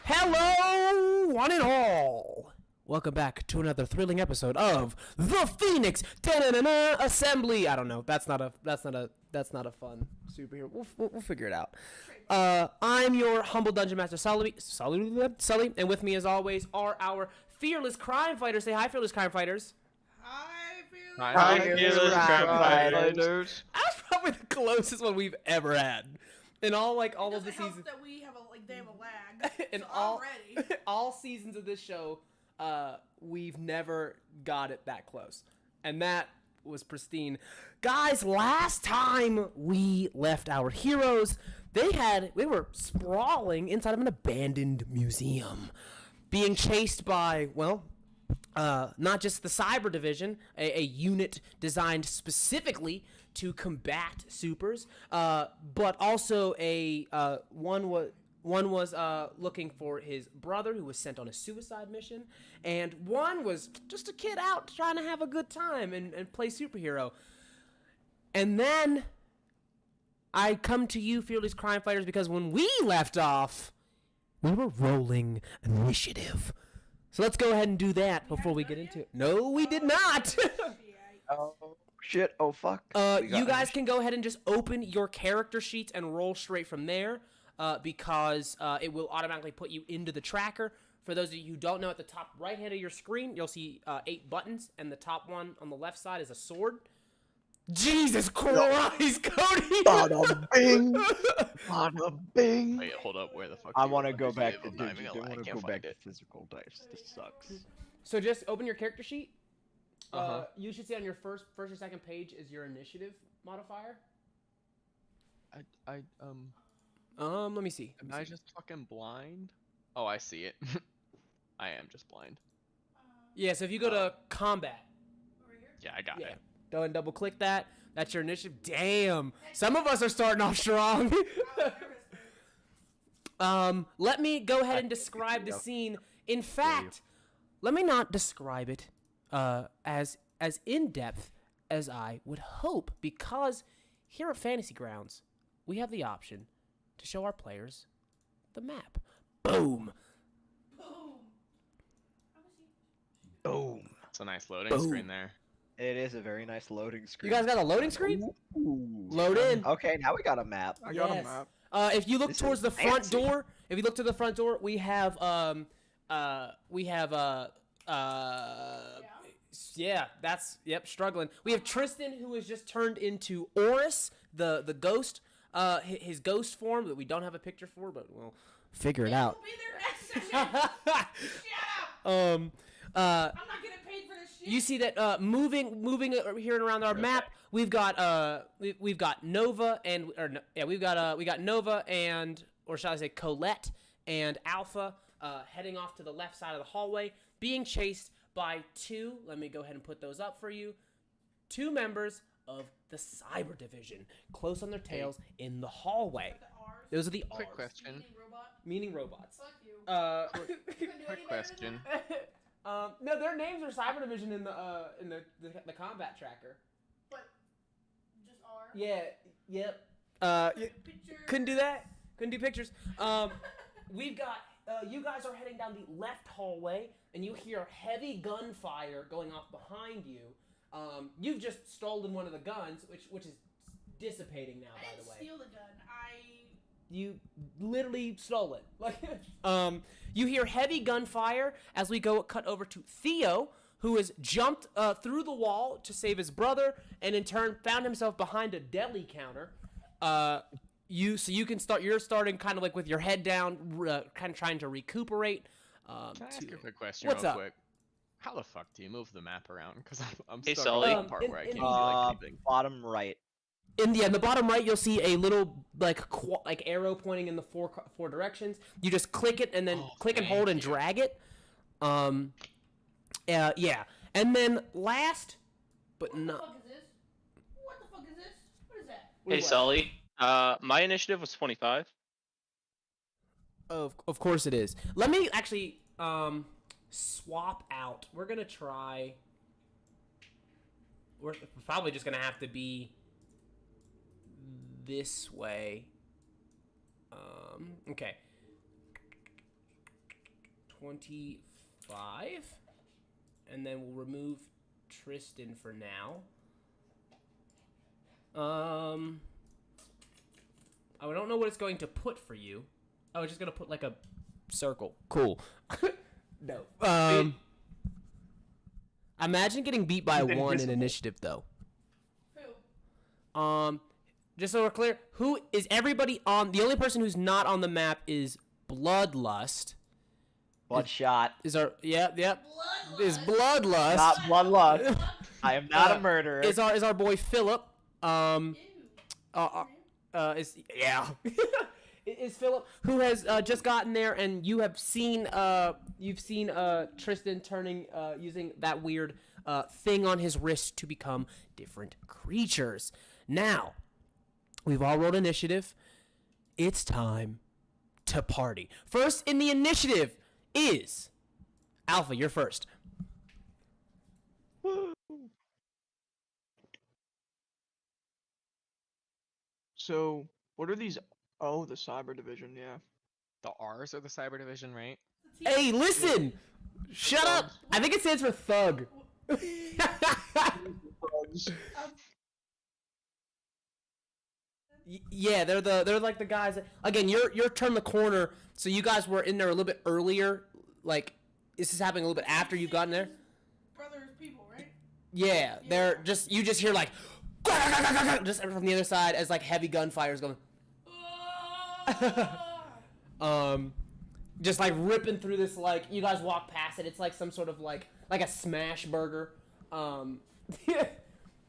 Hello, one and all. Welcome back to another thrilling episode of the Phoenix Assembly. I don't know. That's not a fun superhero. We'll figure it out. I'm your humble dungeon master, Sully, and with me, as always, are our fearless crime fighters. Say hi, fearless crime fighters. Hi, fearless crime fighters. That's probably the closest one we've ever had. In all of the seasons that we have they have a lag. in so all seasons of this show, we've never got it that close, and that was pristine. Guys, last time we left our heroes, they were sprawling inside of an abandoned museum, being chased by, not just the cyber division, a unit designed specifically to combat supers, but also one was looking for his brother who was sent on a suicide mission, and one was just a kid out trying to have a good time and play superhero. And then I come to you, fearless crime fighters, because when we left off, we were rolling initiative. So let's go ahead and do that before we get into it. No, we did not. Oh shit! Oh fuck! You guys can go ahead and just open your character sheets and roll straight from there, because it will automatically put you into the tracker. For those of you who don't know, at the top right hand of your screen, you'll see 8 buttons, and the top one on the left side is a sword. Jesus Christ, Cody! Bada bing! Bada bing! Wait, hold up. Where the fuck? I want to go back to I'm not even digital. gonna I lie, want to can't go back find to it. physical dice. This sucks. So just open your character sheet. You should see on your first or second page is your initiative modifier. Let me see. Am I just fucking blind? Oh, I see it. I am just blind. Yeah, so if you go to combat, Yeah, I got it. go and double click that. That's your initiative. Damn, some of us are starting off strong. Let me go ahead and describe the scene. In fact, let me not describe it as in depth as I would hope, because here at Fantasy Grounds, we have the option to show our players the map. Boom. Boom! It's a nice loading screen there. It is a very nice loading screen. You guys got a loading screen? Ooh. Load in. Okay, now we got a map. I got a map. If you look This towards is the front fancy. door, we have struggling. We have Tristan, who has just turned into Oris, the ghost, his ghost form that we don't have a picture for, but we'll figure it out. We'll be there next session. Shut up. I'm not getting paid for this shit. You see that moving here and around our map, we've got Nova we got Nova and, or shall I say, Colette and Alpha heading off to the left side of the hallway, being chased by 2. Let me go ahead and put those up for you. 2 members of the cyber division, close on their tails in the hallway. Those are the Quick Rs. question. Meaning robots. Fuck you. Quick question. No, their names are Cyber Division in the combat tracker. But just R. Yeah. Yep. Picture. Couldn't do that. Couldn't do pictures. We've got you guys are heading down the left hallway, and you hear heavy gunfire going off behind you. You've just stolen one of the guns, which is dissipating now. By the way, Steal the gun. you literally stole it. You hear heavy gunfire as we cut over to Theo, who has jumped through the wall to save his brother, and in turn found himself behind a deli counter. You're starting kind of like with your head down, kind of trying to recuperate. Can I ask a quick question What's real up? quick? How the fuck do you move the map around? Because I'm Hey, stuck Sully. on the part where I can't do anything. Bottom right. In the bottom right, you'll see a little like arrow pointing in the four directions. You just click it and then click and hold and drag it. Yeah. And then last, but not. What the fuck is this? What the fuck is this? What is that? Hey, Sully. My initiative was 25. Of course it is. Let me actually swap out. We're gonna try. We're probably just gonna have to be this way. Okay. 25. And then we'll remove Tristan for now. I don't know what it's going to put for you. Oh, it's just going to put like a circle. Cool. No. Imagine getting beat by He's 1 in invisible. initiative, though. Who? Just so we're clear, who is everybody on? The only person who's not on the map is Bloodlust. Bloodshot. Is our yep. Bloodlust. Is Bloodlust. Not bloodlust. I am not a murderer. Is our boy Philip. Ew. Is yeah. Is Philip, who has just gotten there, and you have seen Tristan turning using that weird thing on his wrist to become different creatures. Now, we've all rolled initiative. It's time to party. First in the initiative is Alpha. You're first. So, what are these? Oh, the cyber division, yeah. The R's are the cyber division, right? Hey, listen! Shut up! I think it stands for thug. Yeah, they're like the guys that, again, you're turned the corner, so you guys were in there a little bit earlier. Like, this is happening a little bit after you've gotten there. Brothers, people, right? Yeah, they're just, you just hear like just from the other side as like heavy gunfire is going. Just like ripping through this, like, you guys walk past it. It's like some sort of like a smash burger.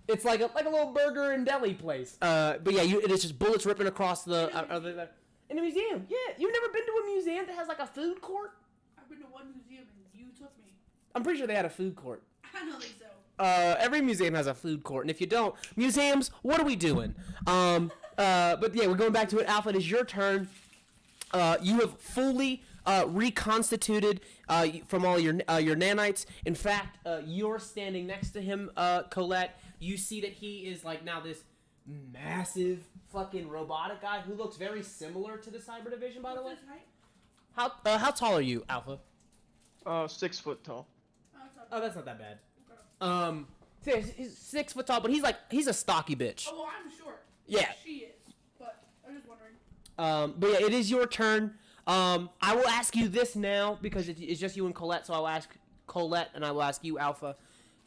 It's like a little burger and deli place. But yeah, it is just bullets ripping across the. In a museum, yeah. You've never been to a museum that has like a food court? I've been to one museum and you took me. I'm pretty sure they had a food court. I don't think so. Every museum has a food court, and if you don't, museums, what are we doing? But yeah, we're going back to it. Alpha, it is your turn. You have fully reconstituted from all your nanites. In fact, you're standing next to him, Colette. You see that he is like now this massive fucking robotic guy who looks very similar to the Cyber Division, by the way. What's his height? How tall are you, Alpha? 6 foot tall. Oh, that's not that bad. So he's 6 foot tall, but he's a stocky bitch. Oh, well, I'm short. Yeah. She is, but I'm just wondering. But yeah, it is your turn. I will ask you this now because it's just you and Colette, so I'll ask Colette and I will ask you, Alpha.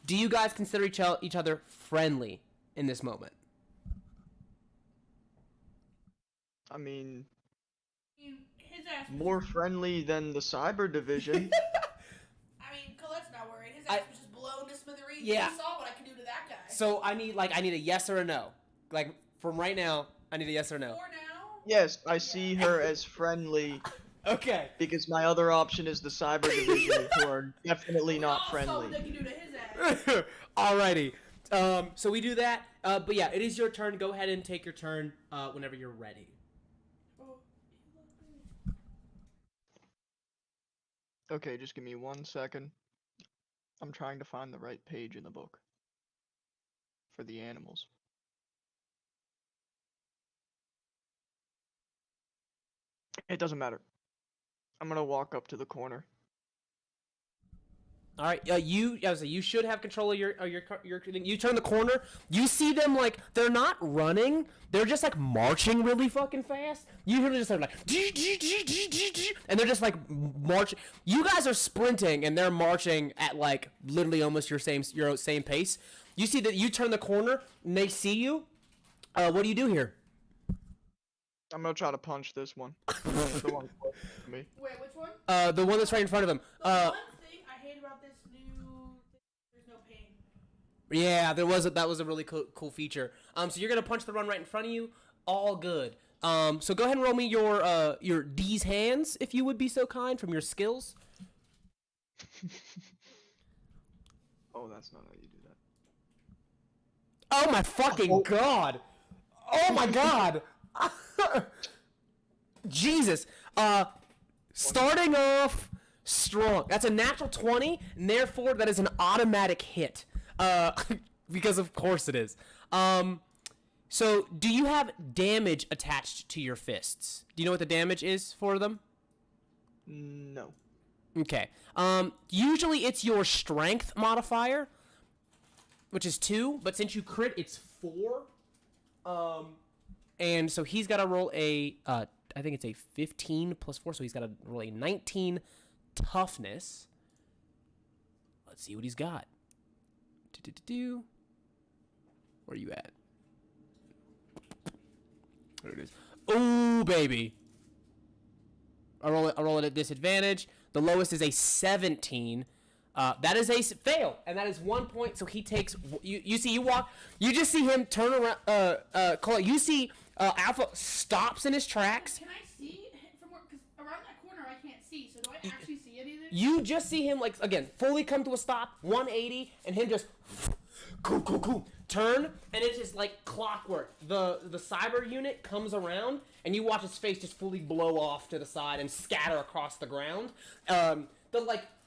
Do you guys consider each other friendly in this moment? I mean, His ass. more friendly than the cyber division. I mean, Colette's not worried. His ass was just blown to smithereens. Yeah. You saw what I could do to that guy. So I need a yes or a no. Like from right now, I need a yes or no. For now. Yes, I see her as friendly Okay. because my other option is the cyber division, who are definitely not We all saw what friendly. they can do to his ass. Alrighty. So we do that. But yeah, it is your turn. Go ahead and take your turn whenever you're ready. Oh, Okay, just give me 1 second. I'm trying to find the right page in the book for the animals. It doesn't matter. I'm gonna walk up to the corner. All right, you should have control of your thing. You turn the corner, you see them like they're not running, they're just like marching really fucking fast. You hear them just like, and they're just like marching. You guys are sprinting and they're marching at like literally almost your same pace. You see that you turn the corner and they see you. What do you do here? I'm gonna try to punch this one. The one closest to me. Wait, which one? The one that's right in front of him. The one thing I hate about this new, there's no pain. Yeah, that was a really cool feature. So you're gonna punch the run right in front of you. All good. So go ahead and roll me your D's hands, if you would be so kind, from your skills. Oh, that's not how you do that. Oh my fucking god! Oh my god! Jesus. Starting off strong. That's a natural 20, and therefore that is an automatic hit. Because of course it is. So do you have damage attached to your fists? Do you know what the damage is for them? No. Okay. Usually it's your strength modifier, which is 2, but since you crit, it's 4. And so he's got to roll a, I think it's a 15 plus 4, so he's got to roll a 19 toughness. Let's see what he's got. Where are you at? There it is. Oh, baby. I roll it at disadvantage. The lowest is a 17. That is a fail, and that is 1 point. So he takes. You just see him turn around. Call it. You see Alpha stops in his tracks. Can I see from where? Because around that corner I can't see. So do I actually see anything? You just see him fully come to a stop, 180, and him just turn, and it's just like clockwork. The cyber unit comes around, and you watch his face just fully blow off to the side and scatter across the ground. The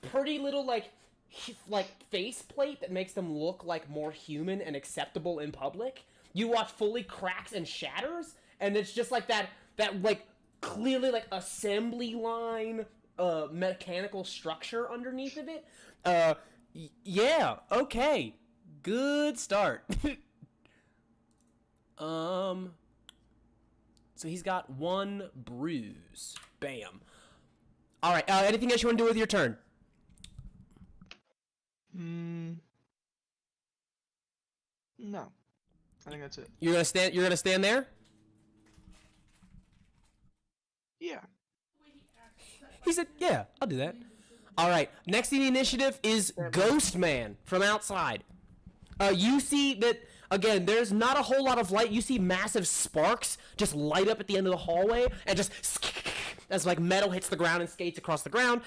pretty little face plate that makes them look like more human and acceptable in public, you watch fully cracks and shatters, and it's just like that clearly assembly line mechanical structure underneath of it. Yeah, okay. Good start. So he's got 1 bruise. Bam. All right. Anything else you want to do with your turn? No. I think that's it. You're gonna stand there. Yeah. He said, "Yeah, I'll do that." All right. Next in the initiative is Ghost Man from outside. You see that again. There's not a whole lot of light. You see massive sparks just light up at the end of the hallway, and just as metal hits the ground and skates across the ground.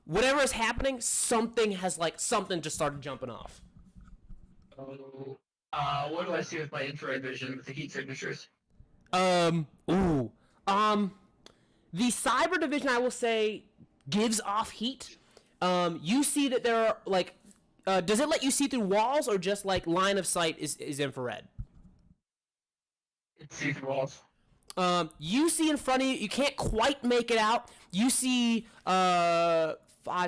Whatever is happening, something just started jumping off. What do I see with my infrared vision with the heat signatures? The cyber division, I will say, gives off heat. You see that there are does it let you see through walls, or just line of sight is infrared? It sees walls. You see in front of you. You can't quite make it out. You see 5,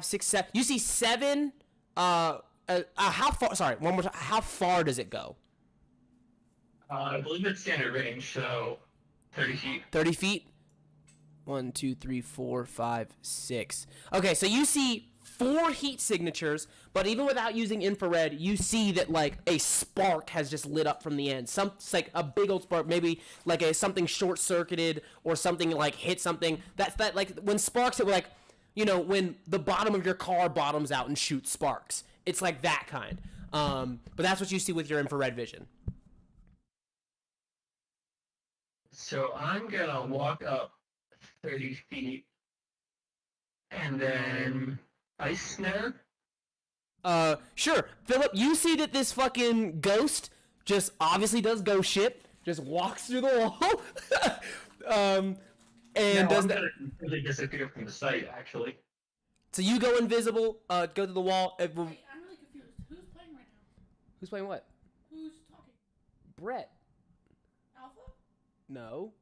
6, 7. You see 7. How far? Sorry, one more time. How far does it go? I believe it's standard range, so 30 feet. 30 feet. 1, 2, 3, 4, 5, 6. Okay, so you see 4 heat signatures, but even without using infrared, you see that a spark has just lit up from the end. It's like a big old spark, maybe something short circuited or something hit something. That's when sparks hit, when the bottom of your car bottoms out and shoots sparks. It's like that kind. But that's what you see with your infrared vision. So I'm gonna walk up 30 feet, and then ice snare. Sure. Philip, you see that this fucking ghost just obviously does ghost shit, just walks through the wall, and does that. I'm gonna completely disappear from the site, actually. So you go invisible, go to the wall. Wait, I'm really confused. Who's playing right now? Who's playing what? Who's talking? Brett. Alpha? No.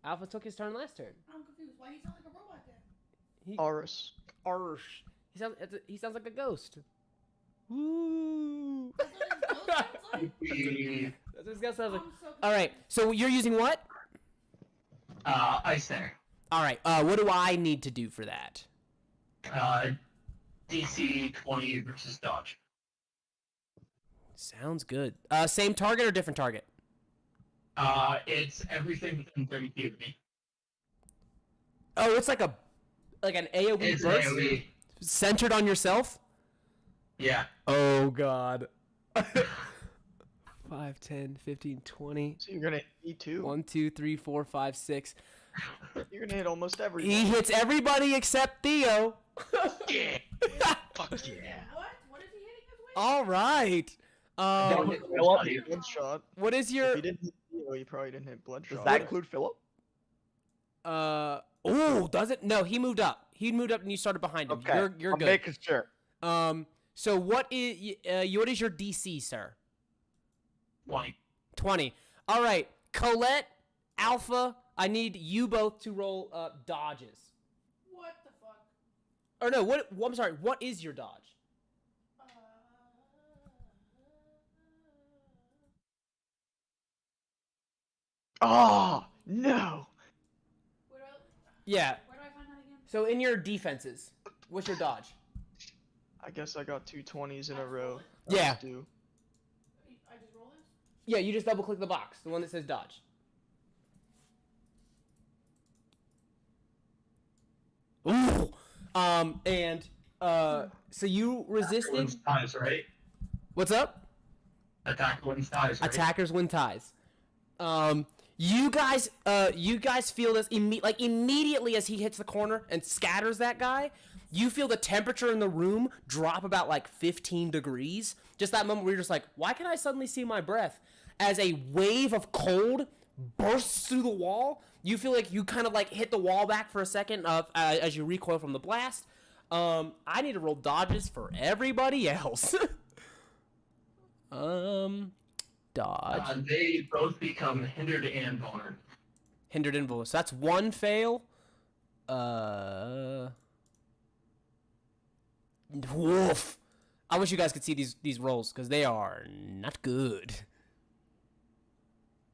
Alpha took his turn last turn. I'm confused. Why he sound like a robot then? Aurus. Arsh. He sounds like a ghost. Woo. That's what his ghost sounds like? That's what his ghost sounds like. I'm so confused. All right. So you're using what? Ice snare. All right. What do I need to do for that? DC 20 versus dodge. Sounds good. Same target or different target? It's everything within 30 feet of me. Oh, it's like an AoE It's burst AoE. centered on yourself. Yeah. Oh God. 5, 10, 15, 20. So you're gonna hit E2. 1, 2, 3, 4, 5, 6. You're gonna hit almost everything. He hits everybody except Theo. Yeah. Fuck yeah. What is he hitting us with? All right. Didn't hit Philip, Bloodshot. What is If your he didn't hit Theo, he probably didn't hit Bloodshot. Does that include Philip? Oh, does it? No, he moved up. He moved up and you started behind him. Okay. You're I'm good. making sure. So what is your DC, sir? 20. 20. All right, Colette, Alpha, I need you both to roll dodges. What the fuck? Or no, what? I'm sorry. What is your dodge? Oh no! Yeah. Where do I find that again? So in your defenses, what's your dodge? I guess I got 2 20s in a row. Yeah. Just do. I just roll this? Yeah, you just double click the box, the one that says dodge. Ooh. So you resisted. Wins ties, right? What's up? Attack wins ties, right? Attackers win ties. You guys feel this immediately as he hits the corner and scatters that guy. You feel the temperature in the room drop about like 15 degrees. Just that moment where you're just like, why can I suddenly see my breath? As a wave of cold bursts through the wall, you feel like you kind of like hit the wall back for a second as you recoil from the blast. I need to roll dodges for everybody else. Dodge. They both become hindered and vulnerable. Hindered and vulnerable. So that's one fail. Woof. I wish you guys could see these rolls because they are not good.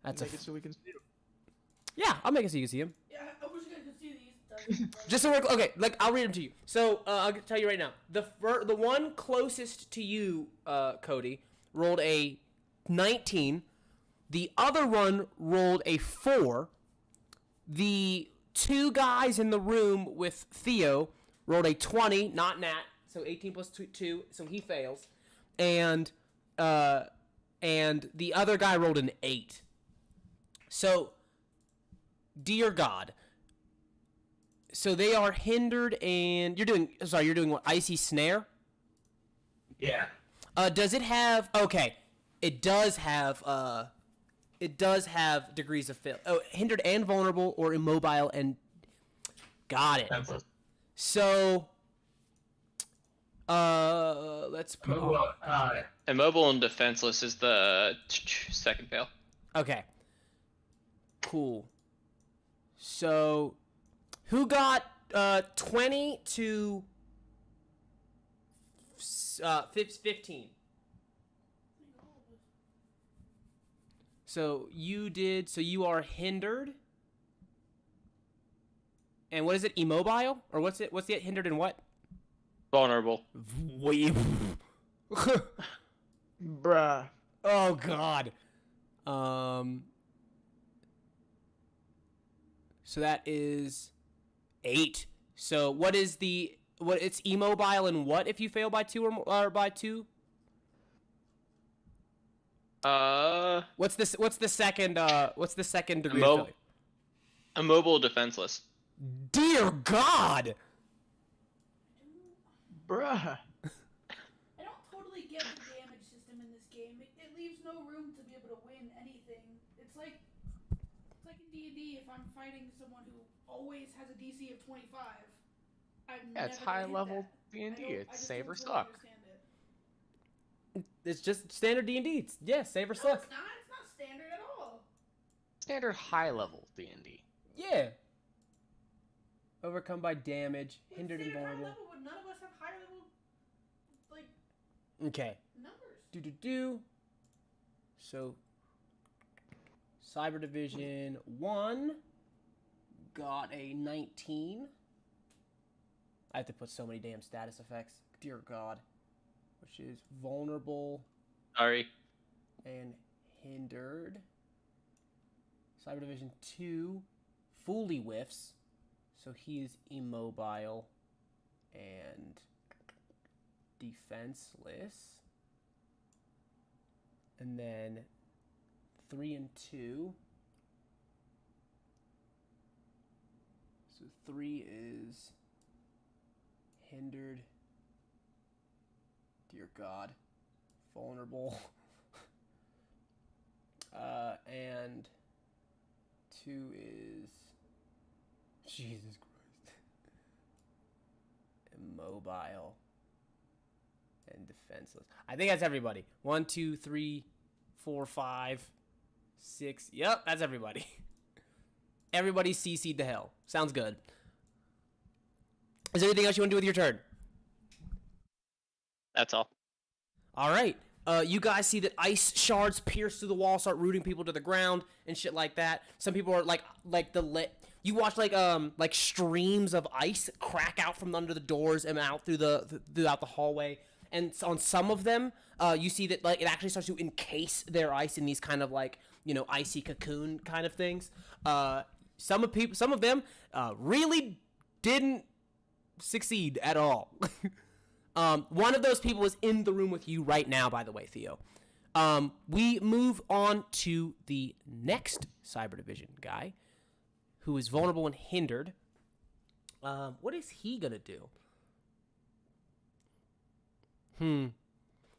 That's Make it so we can see it. Yeah, I'll make it so you can see him. Yeah, I wish you guys could see these. Just so we're okay. Like I'll read them to you. So I'll tell you right now. The one closest to you, Cody, rolled a 19. The other one rolled a 4. The 2 guys in the room with Theo rolled a 20, not nat, so 18 plus 2, so he fails. And the other guy rolled an 8. So, dear God. So they are hindered and you're doing what? Icy Snare? Yeah. Does it have okay. It does have degrees of fail. Oh, hindered and vulnerable or immobile and got it. That's a So let's put Immobile and defenseless is the second fail. okay. Cool. So who got 20 to 15? So you did. So you are hindered. And what is it? Immobile? Or what's it? What's the hindered and what? Vulnerable. Wait. Bruh. Oh God. So that is 8. So what is the what? It's immobile and what if you fail by 2 or more, or by 2? What's this? What's the second degree? Of failure? Immobile, defenseless. Dear God. Bruh. I don't totally get the damage system in this game. It leaves no room to be able to win anything. It's like in D&D if I'm fighting someone who always has a DC of 25. Yeah, it's high level D&D. It's save or suck. It's just standard D&D. Yeah, save or No, suck. it's not. It's not standard at all. Standard high level D&D. Yeah. Overcome by damage, hindered and Standard high vulnerable. level, but none of us have high level like Okay. numbers. So, Cyber Division 1 got a 19. I have to put so many damn status effects. Dear God. Which is vulnerable Sorry. and hindered. Cyber Division 2 fully whiffs. So he is immobile and defenseless. And then 3 and 2. So 3 is hindered. Dear God. Vulnerable. And 2 is... Jesus Christ. Immobile. And defenseless. I think that's everybody. 1, 2, 3, 4, 5, 6. Yep, that's everybody. Everybody CC'd to hell. Sounds good. Is there anything else you want to do with your turn? That's all. All right. You guys see that ice shards pierce through the wall, start rooting people to the ground and shit like that. Some people are like you watch like streams of ice crack out from under the doors and out throughout the hallway. And on some of them, you see that like it actually starts to encase their ice in these kind of like, you know, icy cocoon kind of things. Some of them really didn't succeed at all. One of those people is in the room with you right now, by the way, Theo. We move on to the next Cyber Division guy, who is vulnerable and hindered. What is he gonna do?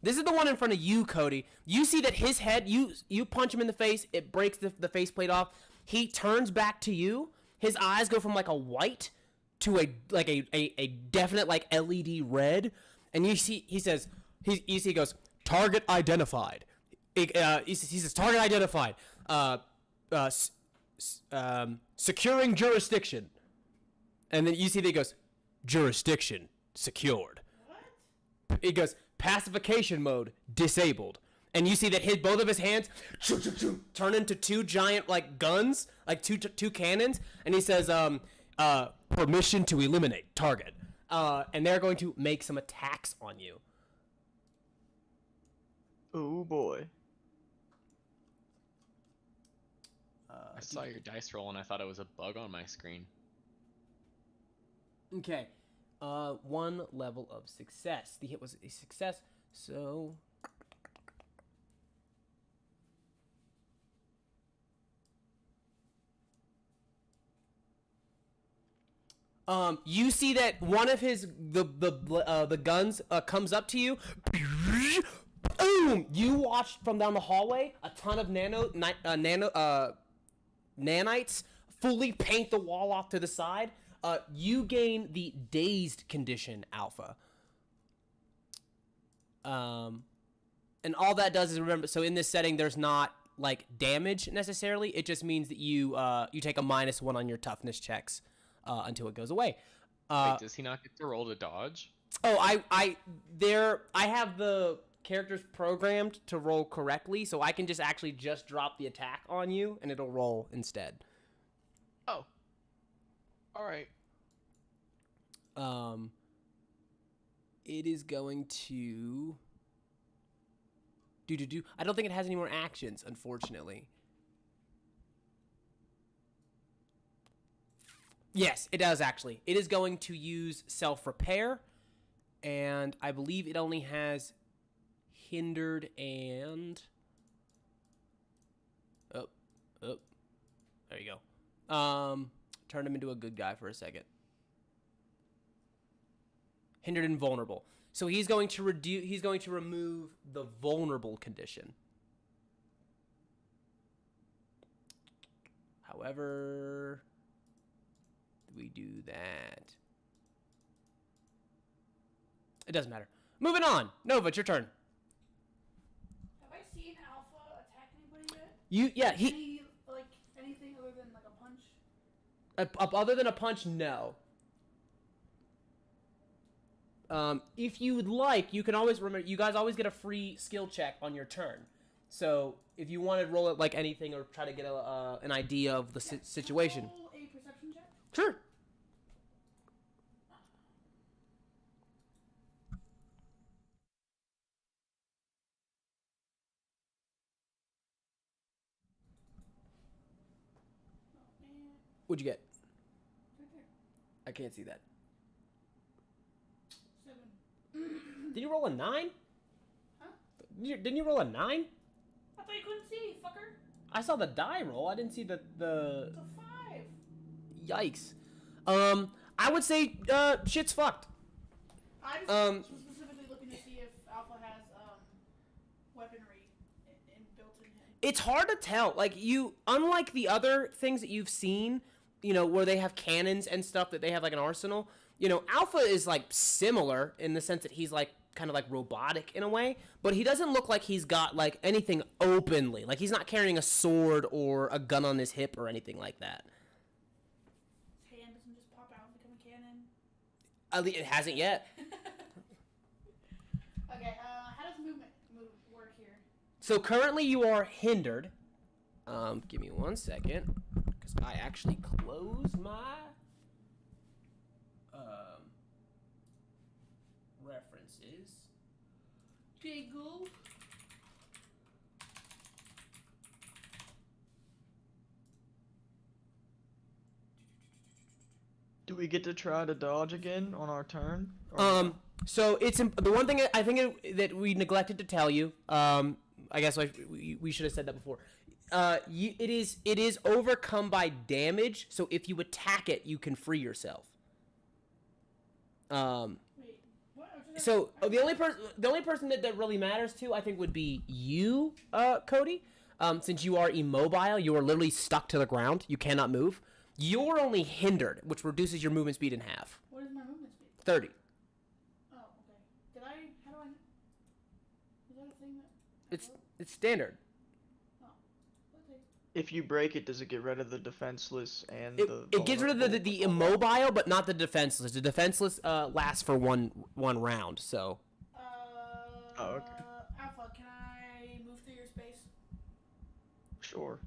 This is the one in front of you, Cody. You see that his head, you punch him in the face, it breaks the faceplate off. He turns back to you. His eyes go from like a white to a definite like LED red, and you see he goes, target identified. He says target identified. Securing jurisdiction, and then you see that he goes, jurisdiction secured. What? It goes pacification mode disabled, and you see that both of his hands turn into two giant like guns, like two cannons, and he says permission to eliminate target, and they're going to make some attacks on you. Oh boy. I saw your dice roll and I thought it was a bug on my screen. Okay, one level of success. The hit was a success, so you see that one of the guns comes up to you. Boom! You watch from down the hallway a ton of nanites fully paint the wall off to the side. You gain the dazed condition, Alpha. And all that does is, remember, so in this setting there's not like damage necessarily. It just means that you take a -1 on your toughness checks until it goes away. Wait, does he not get to roll to dodge? Oh, I have the characters programmed to roll correctly, so I can just actually just drop the attack on you and it'll roll instead. Oh. Alright. It is going to do. I don't think it has any more actions, unfortunately. Yes, it does actually. It is going to use self-repair, and I believe it only has hindered and there you go. Turn him into a good guy for a second. Hindered and vulnerable. So he's going to remove the vulnerable condition. However, we do that. It doesn't matter. Moving on. Nova, it's your turn. Have I seen Alpha attack anybody yet? Anything other than like a punch? Other than a punch, no. If you would like, you can always remember. You guys always get a free skill check on your turn. So if you want to roll it like anything or try to get an idea of the situation. Roll a perception check? Sure. What'd you get? Right there. I can't see that. 7. Did you roll a 9? Huh? Didn't you roll a 9? I thought you couldn't see, fucker. I saw the die roll. I didn't see the. It's a 5. Yikes. I would say shit's fucked. I was specifically looking to see if Alpha has weaponry built in him. It's hard to tell. Like, unlike the other things that you've seen, you know, where they have cannons and stuff, that they have like an arsenal, you know, Alpha is like similar in the sense that he's like kind of like robotic in a way, but he doesn't look like he's got like anything openly. Like, he's not carrying a sword or a gun on his hip or anything like that. His hand doesn't just pop out and become a cannon. It hasn't yet. Okay, how does movement work here? So currently you are hindered. Give me 1 second, because I actually closed my references. Diggle. Do we get to try to dodge again on our turn? Or no? So it's the one thing I think that we neglected to tell you. I guess we should have said that before. It is overcome by damage. So if you attack it, you can free yourself. Wait, what? So the only person that really matters to, I think, would be you, Cody. Since you are immobile, you are literally stuck to the ground. You cannot move. You're only hindered, which reduces your movement speed in half. What is my movement speed? 30. Oh, okay. How do I... Is that a thing that... It's standard. Oh, okay. If you break it, does it get rid of the defenseless and It gets rid of the immobile, but not the defenseless. The defenseless lasts for one round. So. Oh, okay. Alpha, can I move through your space? Sure.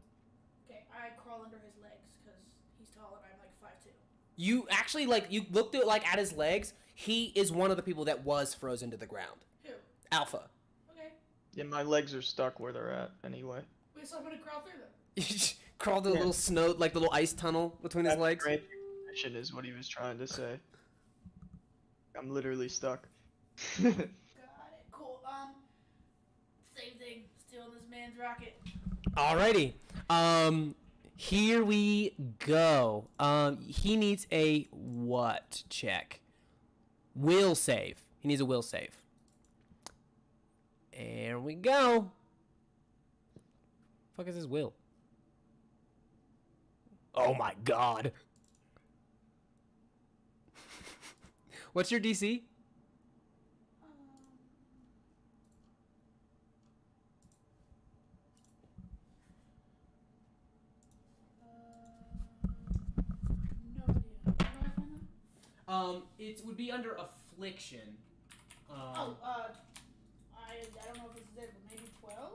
Okay, I crawl under his legs because he's tall and I'm like 5'2". You actually you looked at his legs. He is one of the people that was frozen to the ground. Who? Alpha. Okay. Yeah, my legs are stuck where they're at anyway. Wait, so I'm gonna crawl through them. Crawled through a little snow, the little ice tunnel between his legs. Great mission is what he was trying to say. I'm literally stuck. Got it. Cool. Same thing. Stealing this man's rocket. Alrighty. Here we go. He needs a what check? Will save. He needs a will save. There we go. Fuck is his will? Oh my god. What's your DC? No idea. How do I find that? It would be under affliction. I don't know if this is it, but maybe 12?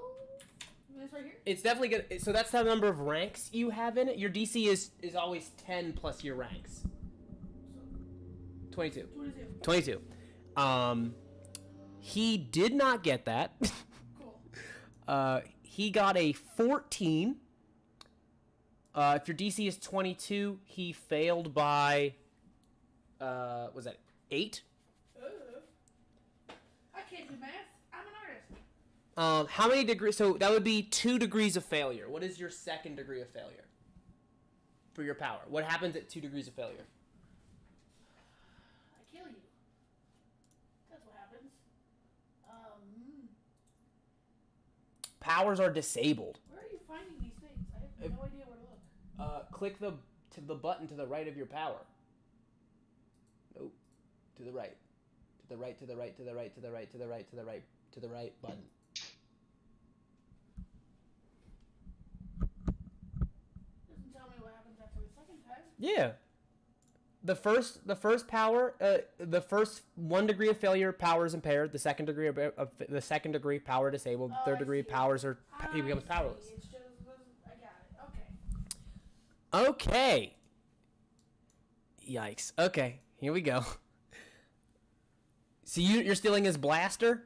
This right here? It's definitely good. So that's the number of ranks you have in it. Your DC is always 10 plus your ranks. 22. 22. 22. He did not get that. Cool. He got a 14. If your DC is 22, he failed by, was that 8? I can't do math. I'm an artist. How many degrees? So that would be 2 degrees of failure. What is your second degree of failure for your power? What happens at 2 degrees of failure? I kill you. That's what happens. Powers are disabled. Where are you finding these things? I have no idea where to look. Click the button to the right of your power. Nope. To the right. To the right, to the right, to the right, to the right, to the right, to the right, to the right button. Doesn't tell me what happens after the second time. Yeah. The first power, the first 1 degree of failure, power is impaired. The second degree the second degree, power disabled. Oh, Third I degree, see. powers are he I becomes see. powerless. It's just, I got it. Okay. Okay. Yikes. Okay, here we go. So you're stealing his blaster?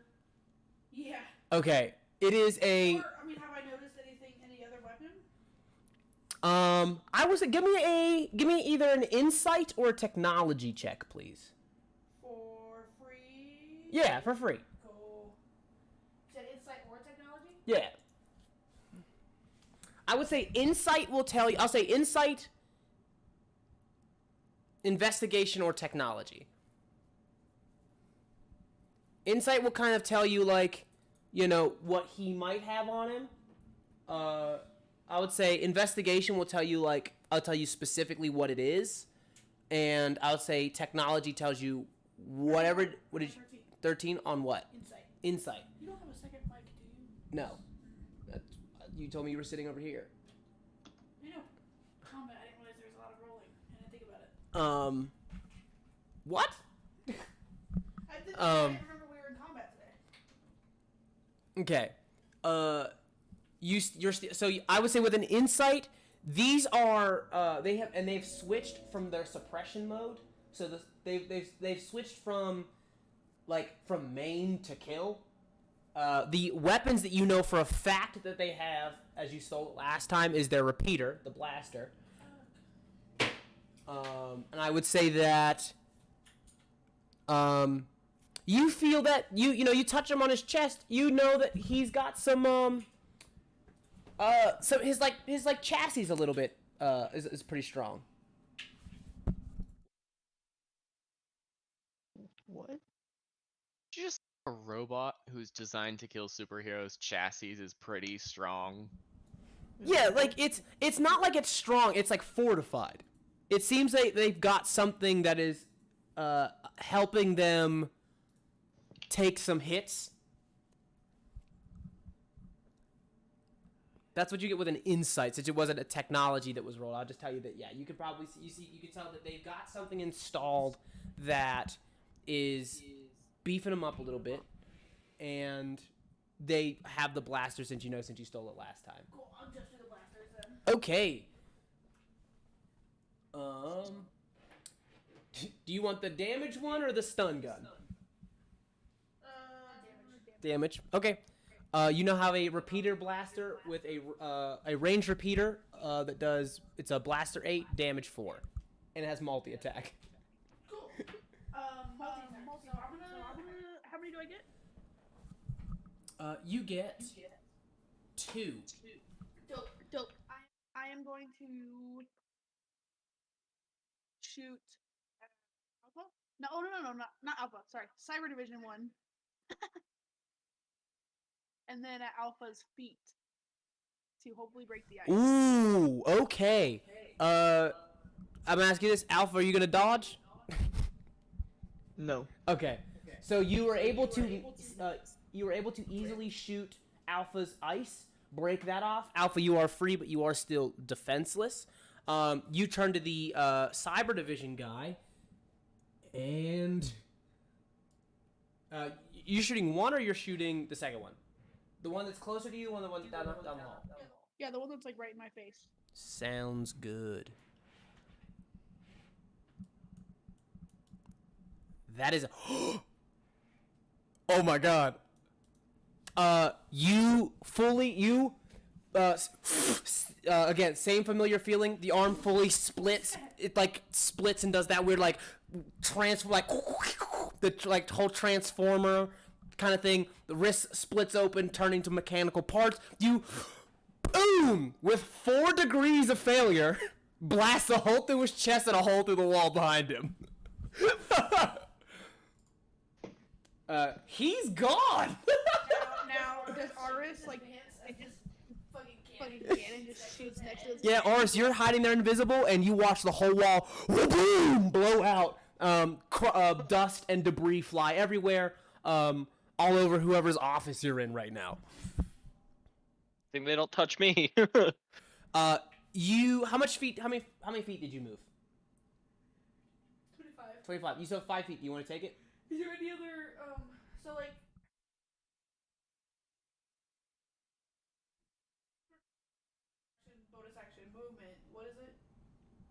Yeah. Okay. It is a. Or, I mean, have I noticed any other weapon? I was give me either an insight or a technology check, please. For free? Yeah, for free. Cool. Is that insight or technology? Yeah. I would say insight will tell you. I'll say insight, investigation, or technology. Insight will kind of tell you, like, you know, what he might have on him. I would say investigation will tell you, like, I'll tell you specifically what it is. And I would say technology tells you whatever. What did you? 13 on what? Insight. Insight. You don't have a second mic, do you? No. You told me you were sitting over here. I know. Combat, I didn't realize there was a lot of rolling. I didn't think about it. What? Um, remember we were in combat today. Okay. I would say with an insight, these are they've switched from their suppression mode. So they've switched from main to kill. The weapons that you know for a fact that they have, as you stole it last time, is their repeater, the blaster. And I would say that you feel that you touch him on his chest, you know that he's got some so his chassis a little bit is pretty strong. What? Just a robot who's designed to kill superheroes. Chassis is pretty strong. Yeah, like it's not like it's strong, it's like fortified. It seems like they've got something that is helping them take some hits. That's what you get with an insight, since it wasn't a technology that was rolled. I'll just tell you that, yeah, you could probably you can tell that they've got something installed that is beefing them up a little bit, and they have the blaster since you stole it last time. Cool, I'll just do the blasters then. Okay. Do you want the damage one or the stun gun? Damage. Okay. You now have a repeater blaster with a range repeater that does, it's a blaster 8, damage 4, and it has multi attack. Cool. Multi-attack. So I'm gonna. How many do I get? You get 2. Dope. I am going to shoot Alpha. No, not Alpha. Sorry, Cyber Division 1. And then at Alpha's feet to hopefully break the ice. Ooh, okay. I'm asking you this, Alpha, are you gonna dodge? No. Okay. So you were able to easily shoot Alpha's ice, break that off. Alpha, you are free, but you are still defenseless. You turn to the Cyber Division guy, and you're shooting one, or you're shooting the second one? The one that's closer to you, the one down the hall. Yeah, the one that's like right in my face. Sounds good. That is. Oh my god. Again, same familiar feeling. The arm fully splits. It splits and does that weird the whole transformer kind of thing. The wrist splits open, turning to mechanical parts. You, boom, with 4 degrees of failure, blast a hole through his chest and a hole through the wall behind him. He's gone. Now does Aris just fucking cannon just shoots next to his Yeah, Oris, you're hiding there invisible, and you watch the whole wall boom blow out. Dust and debris fly everywhere. All over whoever's office you're in right now. Think they don't touch me. How many feet did you move? 25. 25. You still have 5 feet. Do you want to take it? Is there any other so like bonus action movement? What is it?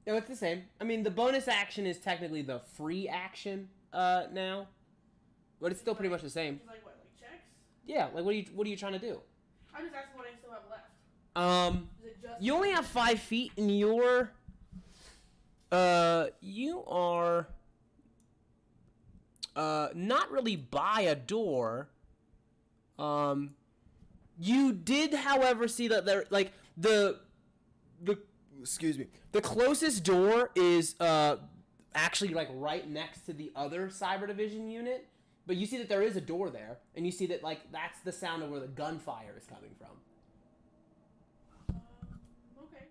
No, it's the same. I mean, the bonus action is technically the free action now, but it's still pretty much the same. It's like what, like checks? Yeah, like what are you trying to do? I'm just asking what I still have left. Is it just You only have 5 feet, and you are not really by a door. You did, however, see that there the closest door is actually right next to the other Cyber Division unit, but you see that there is a door there, and you see that that's the sound of where the gunfire is coming from. Okay.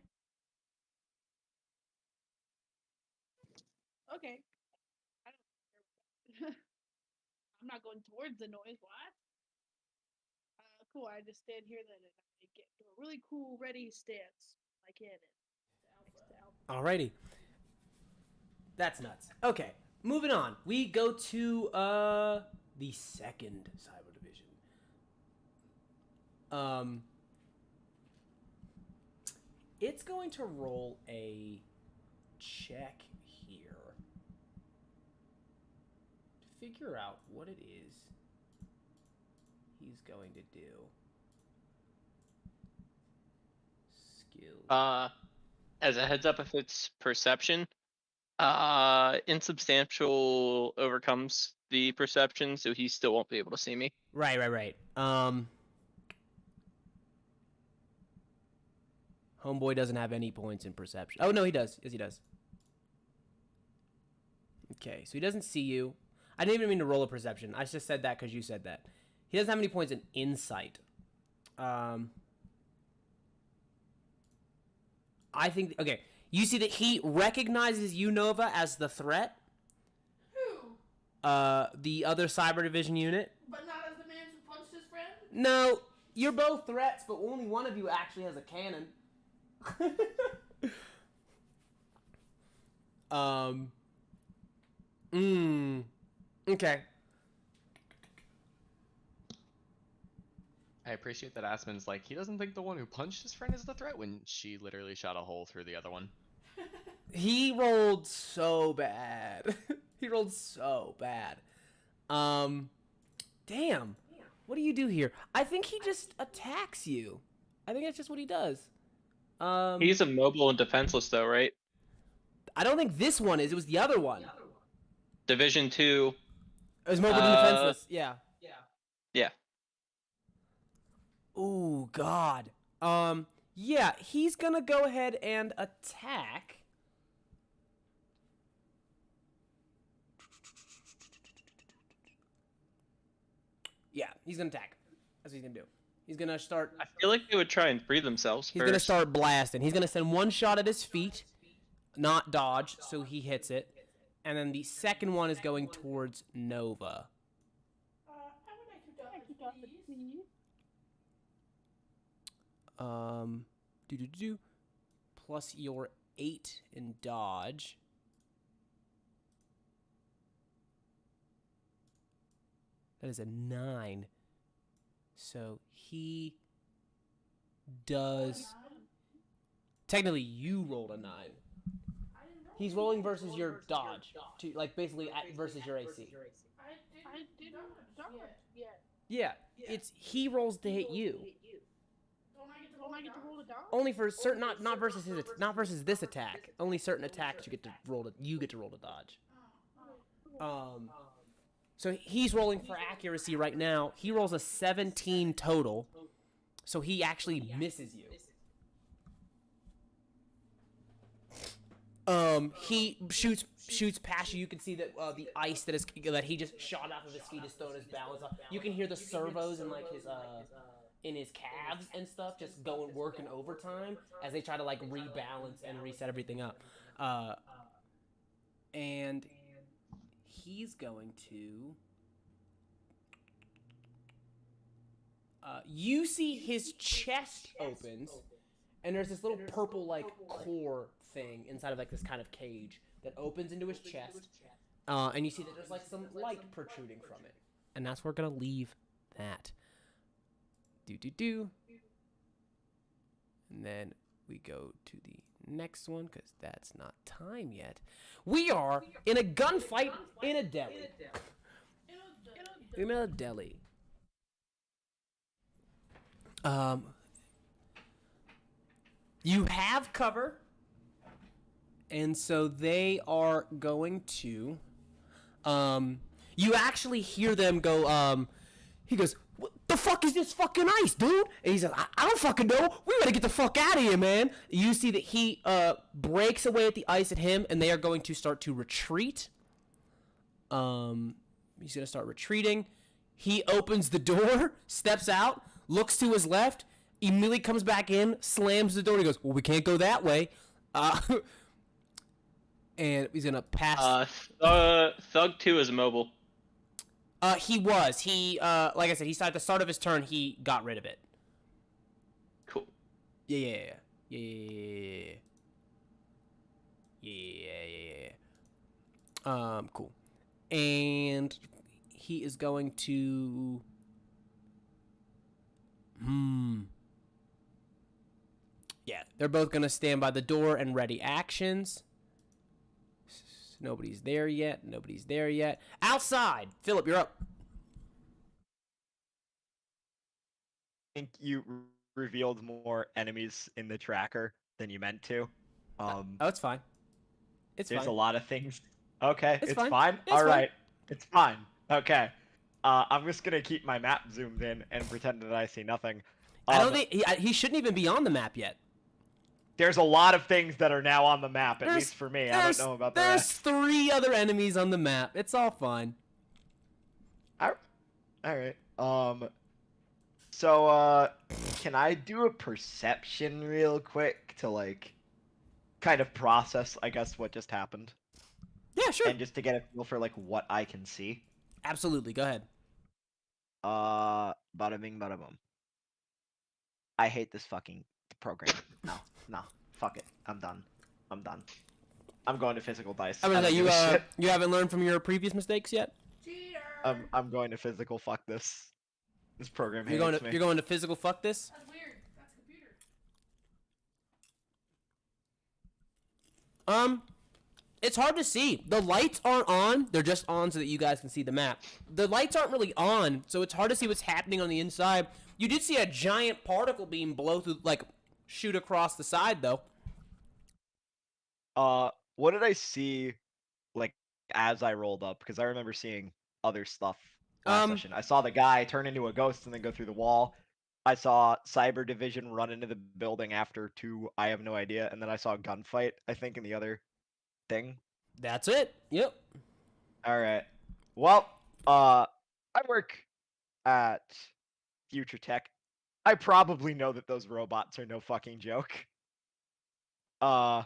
Okay. I'm not going towards the noise. What? Cool. I just stand here then, and I get to a really cool ready stance. I can. Alrighty. That's nuts. Okay, moving on. We go to the second cyber division. It's going to roll a check here to figure out what it is he's going to do. Skills. As a heads up, if it's perception, insubstantial overcomes the perception, so he still won't be able to see me. Right. Homeboy doesn't have any points in perception. Oh, no, he does. Yes, he does. Okay, so he doesn't see you. I didn't even mean to roll a perception. I just said that because you said that. He doesn't have any points in insight. I think... Okay, you see that he recognizes you, Nova, as the threat. Who? The other Cyber Division unit. But not as the man who punched his friend? No, you're both threats, but only one of you actually has a cannon. Okay. I appreciate that Aspen's like, he doesn't think the one who punched his friend is the threat when she literally shot a hole through the other one. He rolled so bad. He rolled so bad. Damn. What do you do here? I think he just attacks you. I think that's just what he does. He's immobile and defenseless, though, right? I don't think this one is. It was the other one. Division 2. It was mobile and defenseless. Yeah. Yeah. Ooh, God. Yeah, he's gonna go ahead and attack. Yeah, he's gonna attack. That's what he's gonna do. He's gonna start. I feel like they would try and free themselves He's first. gonna start blasting. He's gonna send one shot at his feet, not dodge, so he hits it. And then the second one is going towards Nova. I would like to dodge, please. Plus your 8 in dodge. That is a 9. So he does. Technically, you rolled a 9. He's rolling versus your dodge, to like basically versus your AC. I didn't dodge yet. Yeah, it's he rolls to hit you. Don't I get to roll a dodge? Only for certain, not versus his, not versus this attack. Only certain attacks you get to roll to, you get to roll to dodge. So he's rolling for accuracy right now. He rolls a 17 total, so he actually misses you. He shoots past you. You can see that the ice that he just shot off of his feet is throwing his balance off. You can hear the servos in like his in his calves and stuff just working overtime as they try to like rebalance and reset everything up. And he's going to. You see his chest opens, and there's this little purple like core thing inside of like this kind of cage that opens into his chest, and you see that there's like some light protruding from it, and that's where we're gonna leave that. And then we go to the next one because that's not time yet. We are in a gunfight in a deli. In a deli. You have cover, and so they are going to, you actually hear them go, he goes, "What the fuck is this fucking ice, dude?" And he's like, I don't fucking know. We gotta get the fuck out of here, man. You see that he, breaks away at the ice at him, and they are going to start to retreat. He's gonna start retreating. He opens the door, steps out, looks to his left, immediately comes back in, slams the door, and he goes, "Well, we can't go that way." And he's gonna pass. Thug 2 is immobile. He was. He, like I said, he started at the start of his turn, he got rid of it. Cool. Yeah. Cool. And he is going to... Yeah, they're both going to stand by the door and ready actions. Nobody's there yet. Nobody's there yet. Outside! Philip, you're up. I think you revealed more enemies in the tracker than you meant to. Oh, it's fine. It's There's fine. a lot of things. Okay, It's it's fine. fine. It's All fine. right, it's fine. Okay. I'm just gonna keep my map zoomed in and pretend that I see nothing. I don't think... He shouldn't even be on the map yet. There's a lot of things that are now on the map, at There's- least for me. I don't know about the There's rest. 3 other enemies on the map. It's all fine. All right. So, can I do a perception real quick to, like, kind of process, I guess, what just happened? Yeah, sure. And just to get a feel for, like, what I can see? Absolutely. Go ahead. Bada bing, bada boom. I hate this fucking program. No, fuck it. I'm done. I'm going to physical dice. I mean, don't you give a shit. you haven't learned from your previous mistakes yet? Cheater! I'm going to physical. Fuck this. This program You're hates going to me. you're going to physical fuck this? That's weird. That's computer. It's hard to see. The lights aren't on. They're just on so that you guys can see the map. The lights aren't really on, so it's hard to see what's happening on the inside. You did see a giant particle beam blow through, like, shoot across the side, though. What did I see, like, as I rolled up? Because I remember seeing other stuff last session. I saw the guy turn into a ghost and then go through the wall. I saw Cyber Division run into the building after 2, I have no idea, and then I saw a gunfight, I think, in the other thing. That's it. Yep. Alright. Well, I work at Future Tech. I probably know that those robots are no fucking joke. As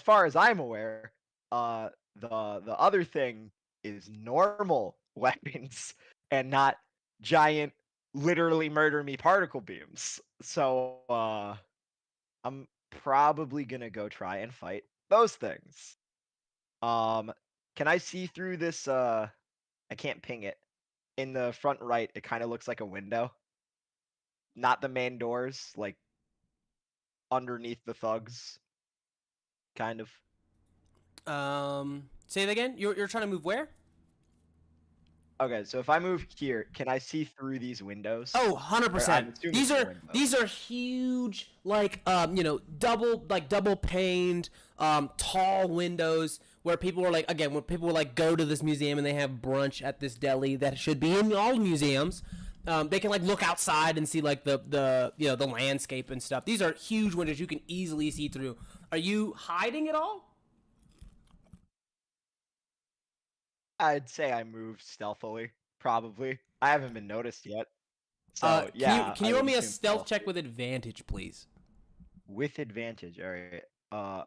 far as I'm aware, the other thing is normal weapons and not giant, literally murder me particle beams. So, I'm probably gonna go try and fight those things. Can I see through this? I can't ping it. In the front right, it kind of looks like a window. Not the main doors, like underneath the thugs. Kind of. Say it again. You're trying to move where? Okay, so if I move here, can I see through these windows? Oh, Or I'm 100%. assuming These they're are windows. these are huge, like double paned, tall windows where people were like, again, when people were like go to this museum and they have brunch at this deli that should be in all museums. They can like look outside and see like the landscape and stuff. These are huge windows you can easily see through. Are you hiding at all? I'd say I moved stealthily, probably. I haven't been noticed yet. So yeah. Can I you roll would me a assume stealth check with advantage, please? with advantage. All right. All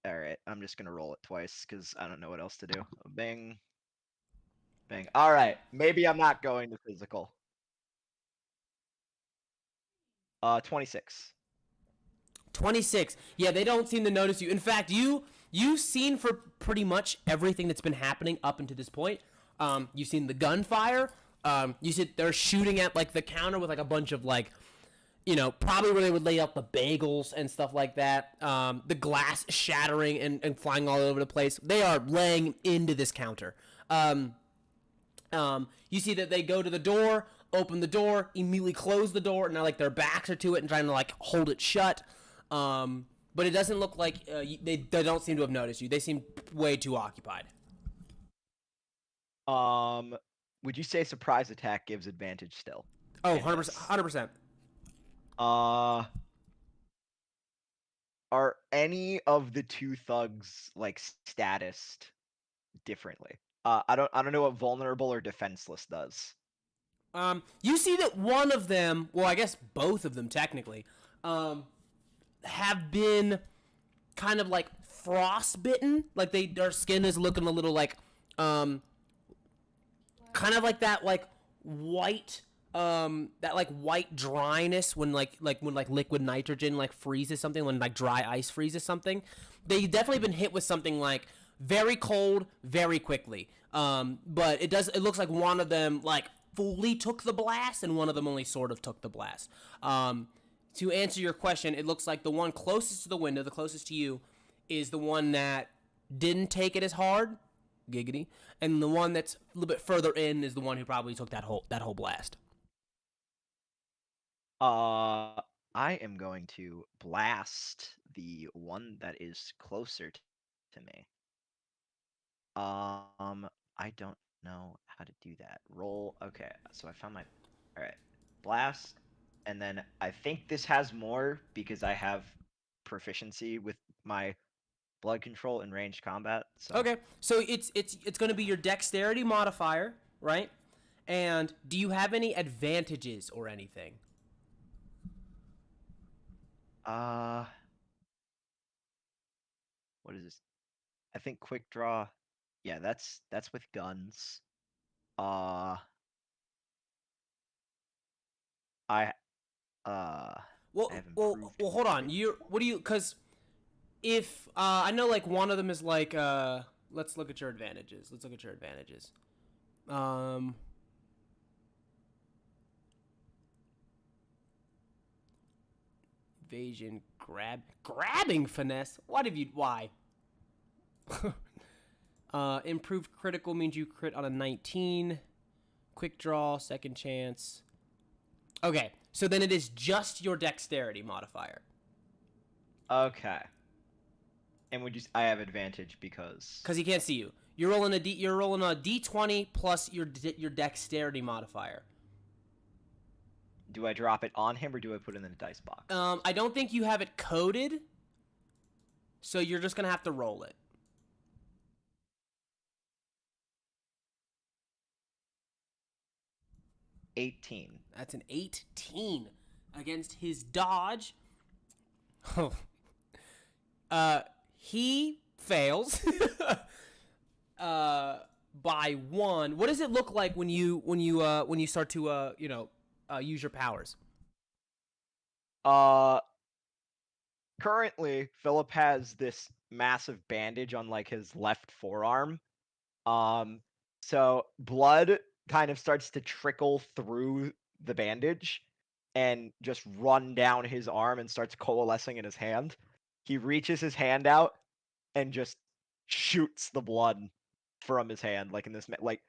right. I'm just gonna roll it twice because I don't know what else to do. Bang, bang. All right. Maybe I'm not going to physical. 26. 26. Yeah, they don't seem to notice you. In fact, you've seen for pretty much everything that's been happening up until this point. You've seen the gunfire. You see they're shooting at like the counter with like a bunch of like, probably where they would lay out the bagels and stuff like that. The glass shattering and flying all over the place. They are laying into this counter. You see that they go to the door, open the door, immediately close the door, and now like their backs are to it and trying to like hold it shut. But it doesn't look like they don't seem to have noticed you. They seem way too occupied. Would you say surprise attack gives advantage still? Oh, in 100%. this? 100%. Are any of the 2 thugs like statused differently? I don't know what vulnerable or defenseless does. You see that one of them, well, I guess both of them technically, have been kind of like frostbitten. Like their skin is looking a little like, kind of like that like white, that like white dryness when when liquid nitrogen like freezes something, when like dry ice freezes something. They definitely been hit with something like very cold very quickly. But it looks like one of them like fully took the blast and one of them only sort of took the blast. To answer your question, it looks like the one closest to the window, the closest to you, is the one that didn't take it as hard, giggity, and the one that's a little bit further in is the one who probably took that whole blast. I am going to blast the one that is closer to me. I don't know how to do that. Roll. Okay, so I found my. All right, blast, and then I think this has more because I have proficiency with my blood control in ranged combat. So Okay, so it's going to be your dexterity modifier, right? And do you have any advantages or anything? What is this? I think quick draw. Yeah, that's with guns. I Well, I have improved hold on. quick What do you? Because if I know like one of them is like let's look at your advantages. Let's look at your advantages. Um, Evasion, grabbing finesse. What have you? Why? Improved critical means you crit on a 19. Quick draw, second chance. Okay, so then it is just your dexterity modifier. Okay. And would you? I have advantage because Because he can't see you. You're rolling a d20 plus your dexterity modifier. do I drop it on him or do I put it in the dice box? I don't think you have it coded, so you're just gonna have to roll it. 18. That's an 18 against his dodge. He fails by 1. What does it look like when you start to use your powers? Currently Philip has this massive bandage on like his left forearm. So blood kind of starts to trickle through the bandage and just run down his arm and starts coalescing in his hand. He reaches his hand out and just shoots the blood from his hand, like in this, like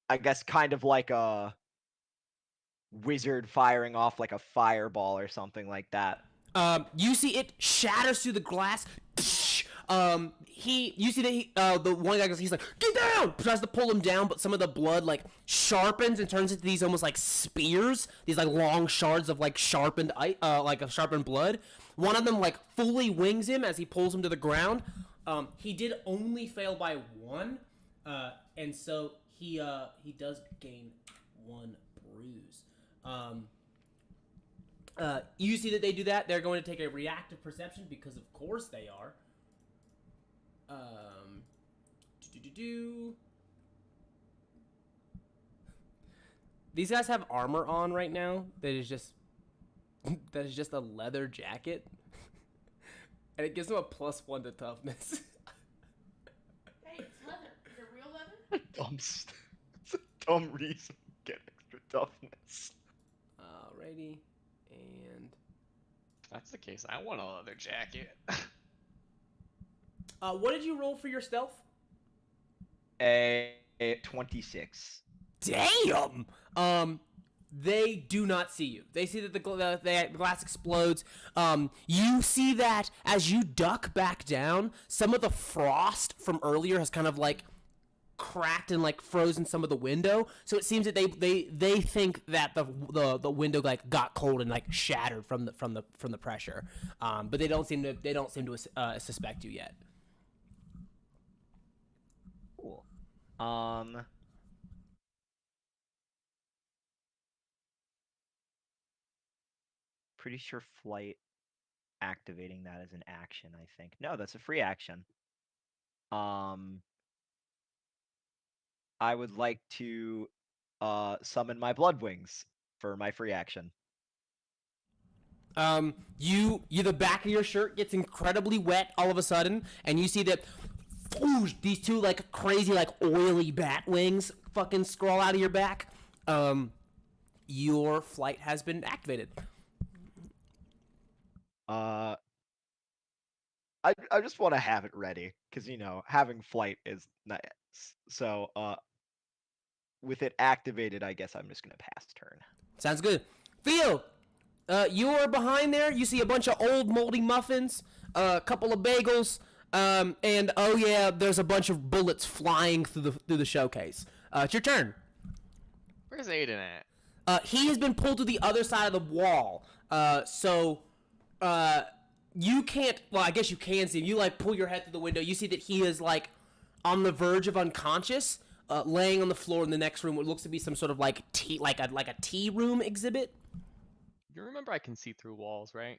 I guess kind of like a wizard firing off like a fireball or something like that. You see it shatters through the glass. You see that the one guy goes, he's like, get down! Tries to pull him down, but some of the blood like sharpens and turns into these almost like spears, these like long shards of like sharpened blood. One of them like fully wings him as he pulls him to the ground. He did only fail by 1, and so he does gain 1 bruise. You see that they do that. They're going to take a reactive perception because, of course, they are. These guys have armor on right now. That is just a leather jacket, and it gives them a +1 to toughness. Hey, it's leather. Is it real leather? It's a dumb reason to get extra toughness. Alrighty, and If that's the case, I want a leather jacket. what did you roll for your stealth? A 26. Damn. They do not see you. They see that the glass explodes. You see that as you duck back down, some of the frost from earlier has kind of like cracked and like frozen some of the window. So it seems that they think that the window like got cold and like shattered from the pressure. But they don't seem to suspect you yet. Cool. Pretty sure flight activating that as an action, I think. No, that's a free action. I would like to summon my blood wings for my free action. The back of your shirt gets incredibly wet all of a sudden, and you see that these two like crazy like oily bat wings fucking scroll out of your back. Your flight has been activated. I just want to have it ready because having flight is nice. So with it activated, I guess I'm just gonna pass turn. Sounds good. Theo, you're behind there. You see a bunch of old moldy muffins, a couple of bagels, and oh yeah, there's a bunch of bullets flying through the showcase. It's your turn. Where's Aiden at? He has been pulled to the other side of the wall. So you can't. Well, I guess you can see him. You like pull your head through the window. You see that he is like on the verge of unconscious, laying on the floor in the next room. What looks to be some sort of like a tea room exhibit. You remember I can see through walls, right?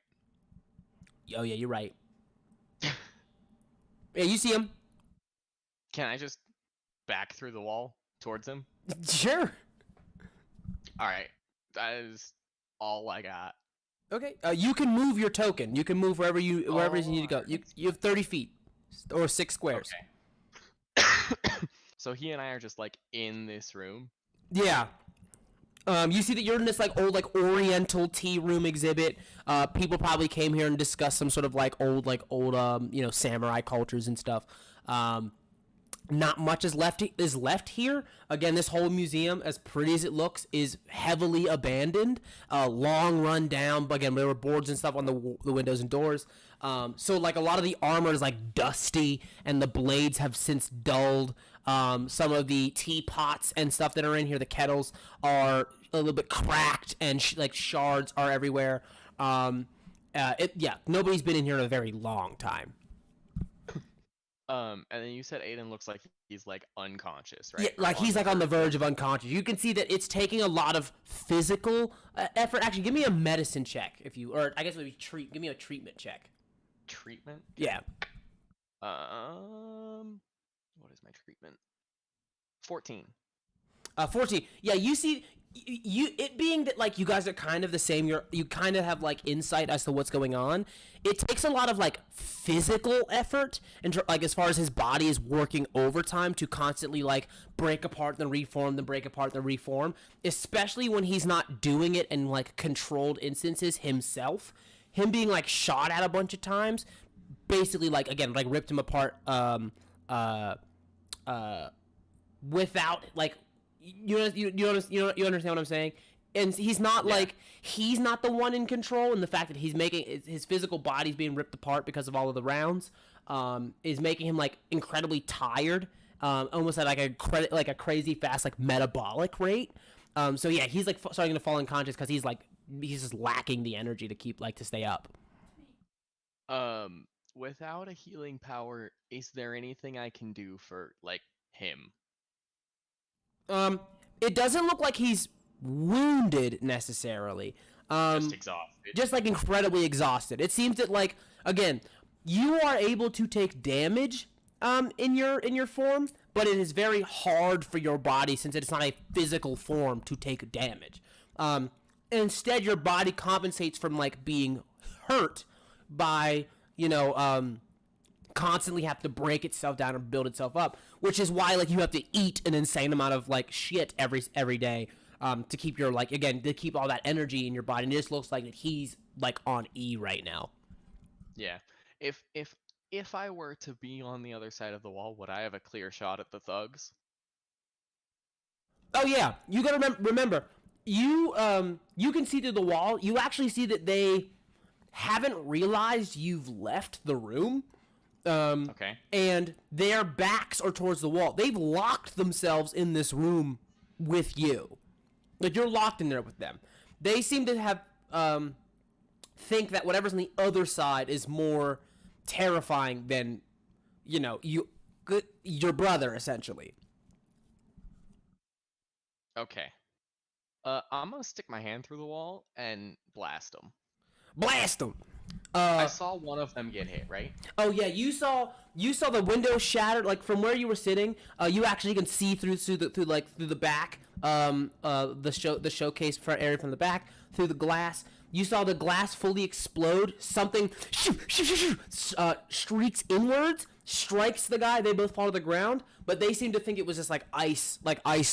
Oh yeah, you're right. Yeah, you see him. Can I just back through the wall towards him? Sure. All right, that is all I got. Okay. You can move your token. You can move wherever you need to go. You have 30 feet or 6 squares. Okay. So he and I are just like in this room. Yeah. You see that you're in this like old like Oriental tea room exhibit. People probably came here and discussed some sort of old samurai cultures and stuff. Not much is left here. Again, this whole museum, as pretty as it looks, is heavily abandoned. Long run down. But again, there were boards and stuff on the windows and doors. So like a lot of the armor is like dusty, and the blades have since dulled. Some of the teapots and stuff that are in here, the kettles, are a little bit cracked, and shards are everywhere. Nobody's been in here in a very long time. And then you said Aiden looks like he's like unconscious, right? Yeah, like he's like on the verge of unconscious. You can see that it's taking a lot of physical effort. Actually, give me a medicine check or I guess maybe give me a treatment check. Treatment? Yeah. What is my treatment? 14. 14. Yeah, you see, it being that like you guys are kind of the same. You kind of have like insight as to what's going on. It takes a lot of like physical effort, and like as far as his body is working overtime to constantly like break apart then reform, then break apart then reform. Especially when he's not doing it in like controlled instances himself. Him being like shot at a bunch of times, basically like again like ripped him apart. Without like. You understand what I'm saying? And he's not he's not the one in control, and the fact that he's making his physical body's being ripped apart because of all of the rounds is making him like incredibly tired, almost at like a crazy fast like metabolic rate. So yeah, he's like starting to fall unconscious because he's just lacking the energy to keep to stay up. Without a healing power, is there anything I can do for like him? It doesn't look like he's wounded necessarily. Just exhausted. Just like incredibly exhausted. It seems that like again, you are able to take damage in your form, but it is very hard for your body since it's not a physical form to take damage. Instead, your body compensates from like being hurt by constantly have to break itself down and build itself up, which is why like you have to eat an insane amount of like shit every day to keep your to keep all that energy in your body. And it just looks like that he's like on E right now. Yeah. If I were to be on the other side of the wall, would I have a clear shot at the thugs? Oh yeah, you gotta remember you can see through the wall. You actually see that they haven't realized you've left the room. Okay. And their backs are towards the wall. They've locked themselves in this room with you. Like you're locked in there with them. They seem to have think that whatever's on the other side is more terrifying than your brother essentially. Okay. I'm gonna stick my hand through the wall and blast him. Blast them. I saw one of them get hit, right? Oh yeah, you saw the window shattered, like from where you were sitting. You actually can see through the back, the showcase front area from the back through the glass. You saw the glass fully explode. Something streaks inwards, strikes the guy. They both fall to the ground, but they seem to think it was just like ice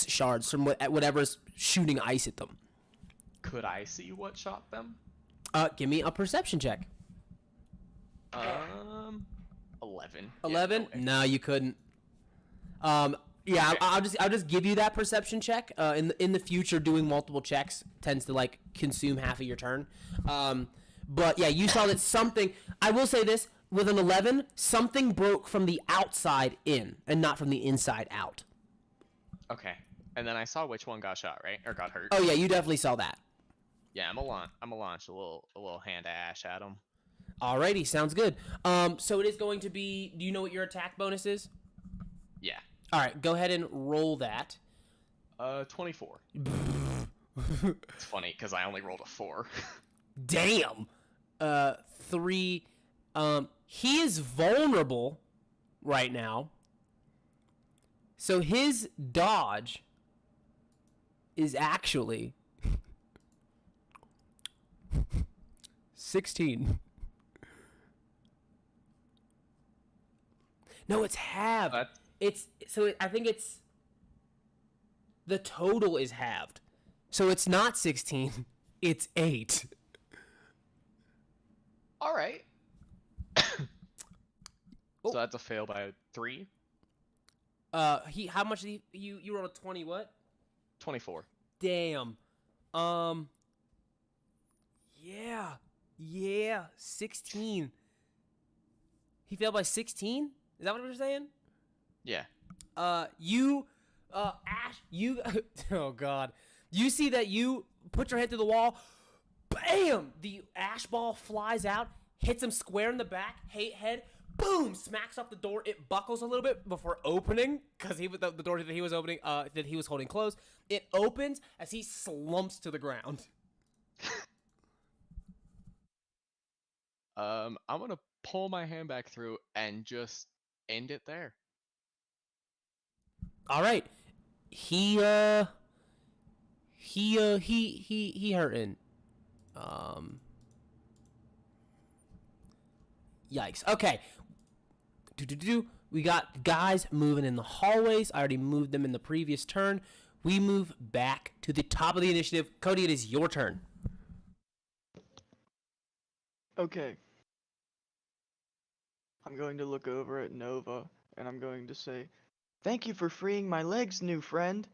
shards from whatever's shooting ice at them. Could I see what shot them? Give me a perception check. 11. 11? Yeah, no way. No, you couldn't. Yeah, Okay. I'll just give you that perception check. In the future, doing multiple checks tends to like consume half of your turn. But yeah, you saw that something. I will say this: with an 11, something broke from the outside in, and not from the inside out. Okay. And then I saw which one got shot, right? Or got hurt. Oh yeah, you definitely saw that. Yeah, I'm gonna launch a little hand of ash at him. Alrighty, sounds good. So it is going to be. Do you know what your attack bonus is? Yeah. All right, go ahead and roll that. 24. It's funny because I only rolled a 4. Damn. 3. He is vulnerable right now. So his dodge is actually 16. No, it's halved. I think it's the total is halved. So it's not 16, it's 8. All right. Oh. So that's a fail by 3. How much did you rolled a 20 what? 24. Damn. Yeah, 16. He failed by 16? Is that what we're saying? Yeah. Ash, you, oh god. You see that you put your head through the wall, bam! The ash ball flies out, hits him square in the back, head, boom! Smacks off the door. It buckles a little bit before opening, because the door that he was opening, that he was holding closed. It opens as he slumps to the ground. I'm gonna pull my hand back through and just end it there. All right, he hurting. Yikes. Okay. We got guys moving in the hallways. I already moved them in the previous turn. We move back to the top of the initiative. Cody, it is your turn. Okay. I'm going to look over at Nova, and I'm going to say, "Thank you for freeing my legs, new friend."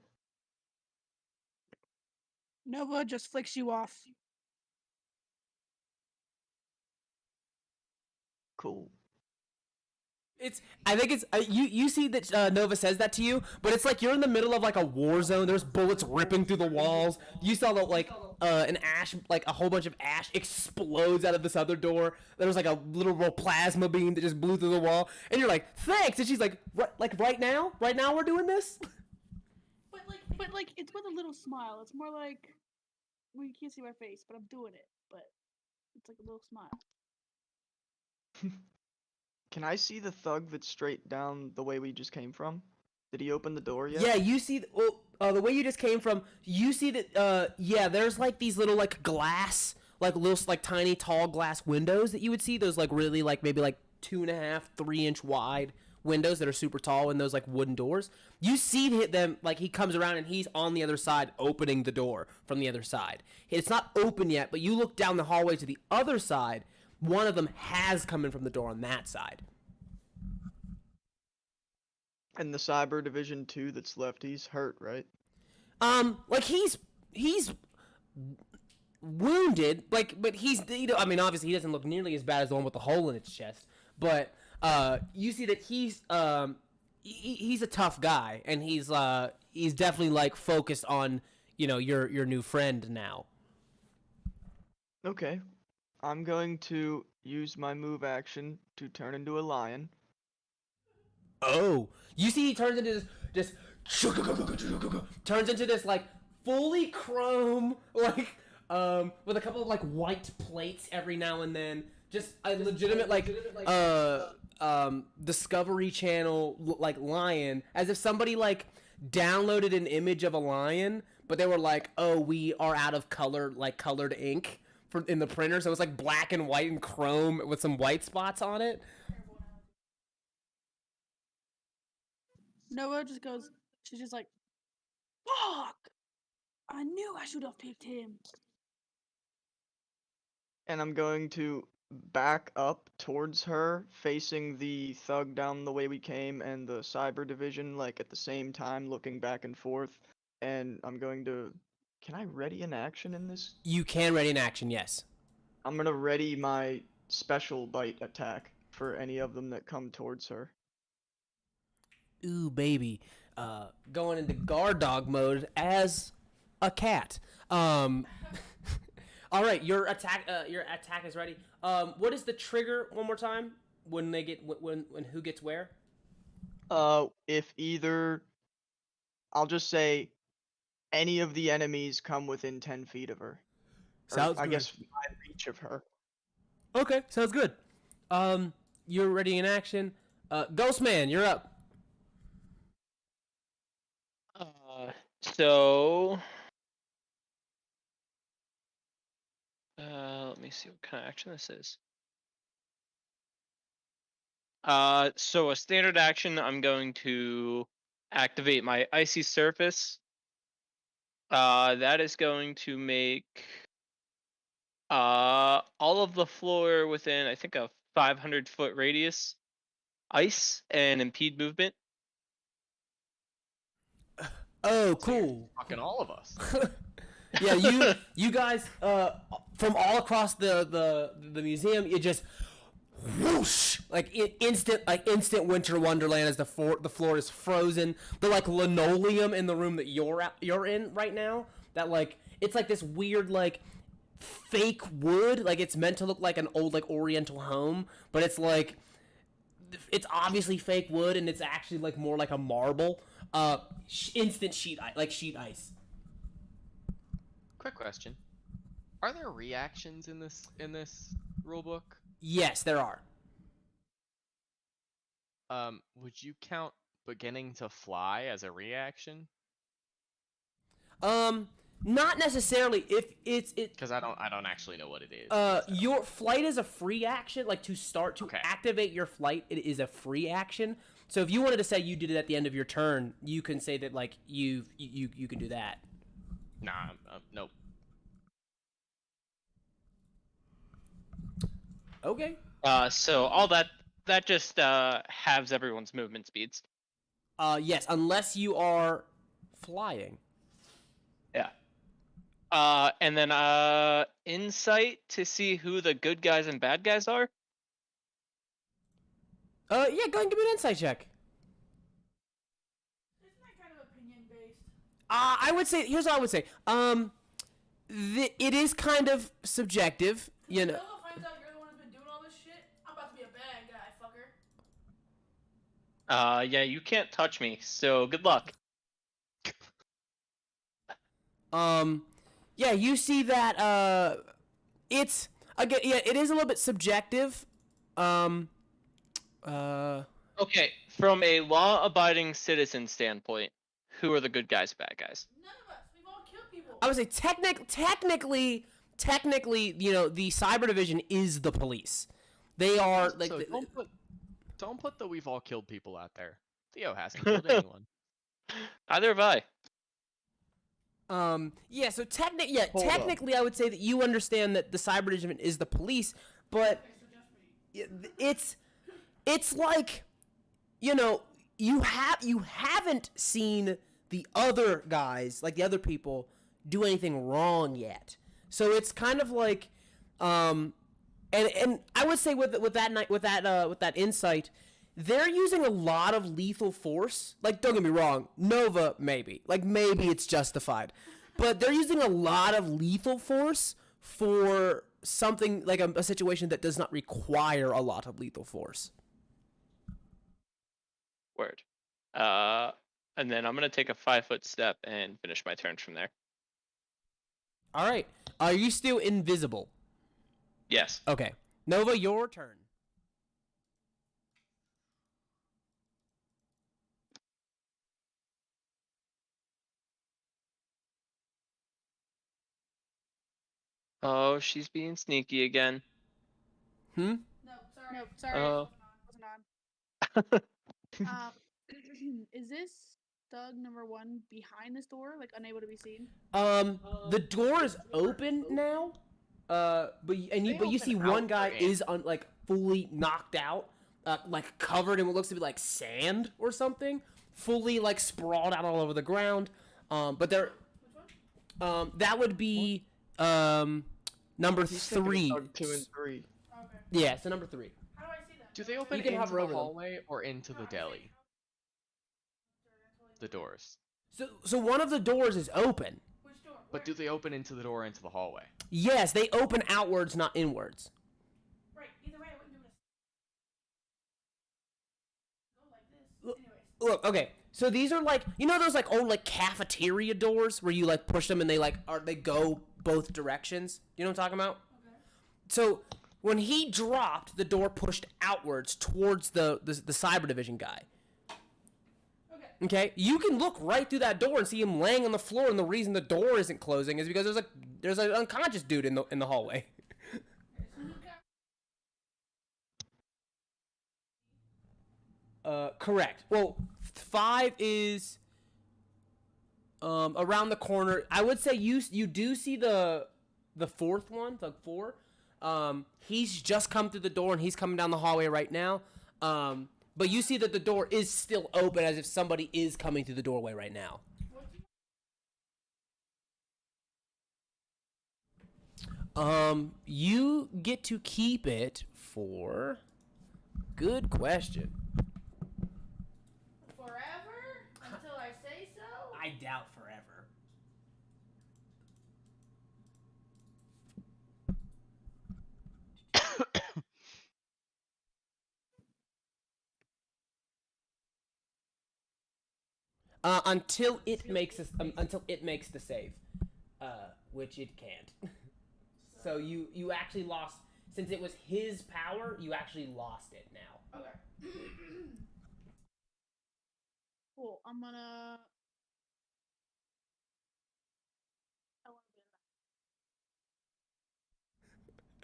Nova just flicks you off. Cool. I think it's you see that Nova says that to you, but it's like you're in the middle of like a war zone. There's bullets ripping through the walls. You saw that like an ash, like a whole bunch of ash explodes out of this other door. There was like a little plasma beam that just blew through the wall, and you're like, thanks. And she's like right now we're doing this. But like it's with a little smile. It's more like, well, you can't see my face, but I'm doing it. But it's like a little smile. Can I see the thug that's straight down the way we just came from? Did he open the door yet? Yeah, you see the way you just came from. You see that yeah, there's like these little like glass, like little like tiny tall glass windows that you would see. Those like really like maybe like 2.5, 3 inch wide windows that are super tall, and those like wooden doors. You see them, like he comes around and he's on the other side opening the door from the other side. It's not open yet, but you look down the hallway to the other side. One of them has come in from the door on that side. And the Cyber Division 2 that's left, he's hurt, right? Like he's wounded, like, but he's, you know, I mean, obviously he doesn't look nearly as bad as the one with the hole in its chest, but you see that he's a tough guy, and he's definitely like focused on, you know, your new friend now. Okay. I'm going to use my move action to turn into a lion. Oh, you see he turns into this turns into this like fully chrome, like with a couple of like white plates every now and then, Just a legitimate Discovery Channel like lion, as if somebody like downloaded an image of a lion, but they were like, "Oh, we are out of color, like colored ink in the printer," so it was like black and white and chrome with some white spots on it. Noah just goes. She's just like, "Fuck! I knew I should have picked him." And I'm going to back up towards her, facing the thug down the way we came and the cyber division, like at the same time, looking back and forth. And I'm going to. Can I ready an action in this? You can ready an action, yes. I'm gonna ready my special bite attack for any of them that come towards her. Ooh, baby. Going into guard dog mode as a cat. All right, your attack is ready. What is the trigger one more time? When they get when who gets where? If either, I'll just say, any of the enemies come within 10 feet of her. Sounds I good. guess my reach of her. Okay, sounds good. You're ready in action. Ghostman, you're up. So. Let me see what kind of action this is. So a standard action, I'm going to activate my icy surface. That is going to make all of the floor within, I think, a 500-foot radius ice and impede movement. Oh, So you're cool. Fucking all of us. Yeah, you guys from all across the museum, you just whoosh, like instant winter wonderland as the floor is frozen. The like linoleum in the room that you're in right now, that like it's like this weird like fake wood, like it's meant to look like an old like oriental home, but it's like it's obviously fake wood and it's actually like more like a marble. Instant sheet ice. Quick question: are there reactions in this rulebook? Yes, there are. Would you count beginning to fly as a reaction? Not necessarily. If it Because I don't actually know what it is. your flight is a free action. Like to start to Okay. activate your flight, it is a free action. So if you wanted to say you did it at the end of your turn, you can say that like you can do that. Nah, nope. Okay. So all that just halves everyone's movement speeds. Yes, unless you are flying. Yeah. And then insight to see who the good guys and bad guys are. Yeah, go ahead and give me an insight check. Isn't that kind of opinion based? I would say here's what I would say. It is kind of subjective, you know. Noah finds out you're the one who's been doing all this shit. I'm about to be a bad guy, fucker. Yeah, you can't touch me, so good luck. Yeah, you see that it's again, yeah, it is a little bit subjective. Okay, from a law-abiding citizen standpoint, who are the good guys, bad guys? None of us. We've all killed people. I would say technically, you know, the cyber division is the police. They are like So don't put the we've all killed people out there. Theo hasn't killed anyone. Neither have I. yeah, so technically I would say that you understand that the cyber division is the police, but it's like, you know, you haven't seen the other guys, like the other people, do anything wrong yet. So it's kind of like and I would say with that insight, they're using a lot of lethal force. Like, don't get me wrong, Nova maybe it's justified, but they're using a lot of lethal force for something like a situation that does not require a lot of lethal force. Word. And then I'm gonna take a 5-foot step and finish my turn from there. All right, are you still invisible? Yes. Okay, Nova, your turn. Oh, she's being sneaky again. Hmm? No, sorry. Nope, sorry. Oh. Wasn't on. Is this Thug number 1 behind this door, like unable to be seen? The door is open now. But you see one guy is like fully knocked out, like covered in what looks to be like sand or something, fully like sprawled out all over the ground. But there, Which one? that would be number He's thinking of 3. Thug 2 and 3. Okay. Yeah, so number 3. How do I see that? Do they open You can into hover the over them. hallway or into the deli? The doors. So one of the doors is open. Which door? But do they open into the door into the hallway? Yes, they open outwards, not inwards. Right. Either way, I wouldn't do this. Go like this. Look- Anyways. Look, okay. So these are like, you know those like old like cafeteria doors where you like push them and they go both directions? You know what I'm talking about? Okay. So when he dropped, the door pushed outwards towards the cyber division guy. Okay. Okay? You can look right through that door and see him laying on the floor, and the reason the door isn't closing is because there's an unconscious dude in the hallway. So who got? Correct. Well, 5 is around the corner. I would say you do see the fourth one, the 4. He's just come through the door and he's coming down the hallway right now. But you see that the door is still open, as if somebody is coming through the doorway right now. You get to keep it for. Good question. Forever? Until I say so? I doubt forever. Until it makes the save, which it can't. So you actually lost, since it was his power. You actually lost it now. Okay. Cool. I'm gonna. I want to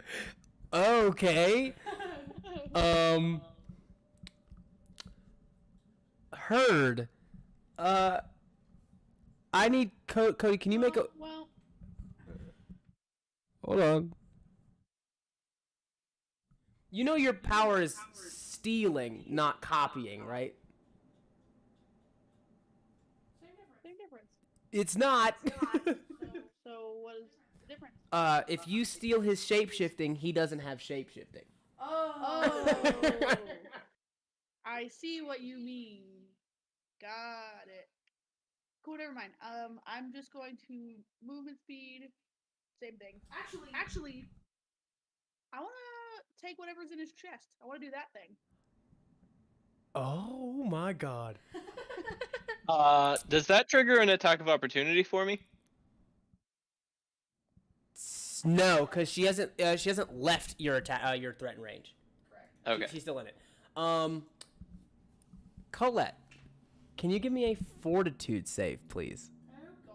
be Okay. Heard. I need Cody. Can you make a? Well, Hold on. You know your power is stealing, not copying, right? same difference. It's not. So what is the difference? If you steal his shapeshifting, he doesn't have shapeshifting. Oh. I see what you mean. Got it. Cool, never mind. I'm just going to movement speed. Same thing. Actually, I want to take whatever's in his chest. I want to do that thing. Oh my god. Does that trigger an attack of opportunity for me? No, because she hasn't left your attack your threat range. Okay. She's still in it. Colette, can you give me a fortitude save, please? Oh god.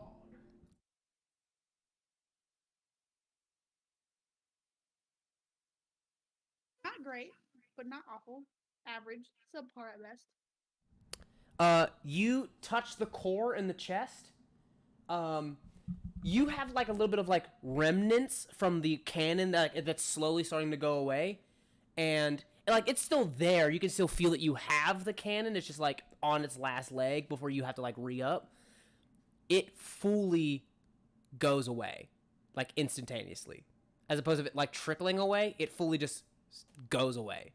Not great, but not awful. Average, subpar at best. You touch the core in the chest. You have like a little bit of like remnants from the cannon that's slowly starting to go away, and like it's still there. You can still feel that you have the cannon. It's just like on its last leg before you have to like re-up. It fully goes away, like instantaneously, as opposed to it like trickling away. It fully just goes away.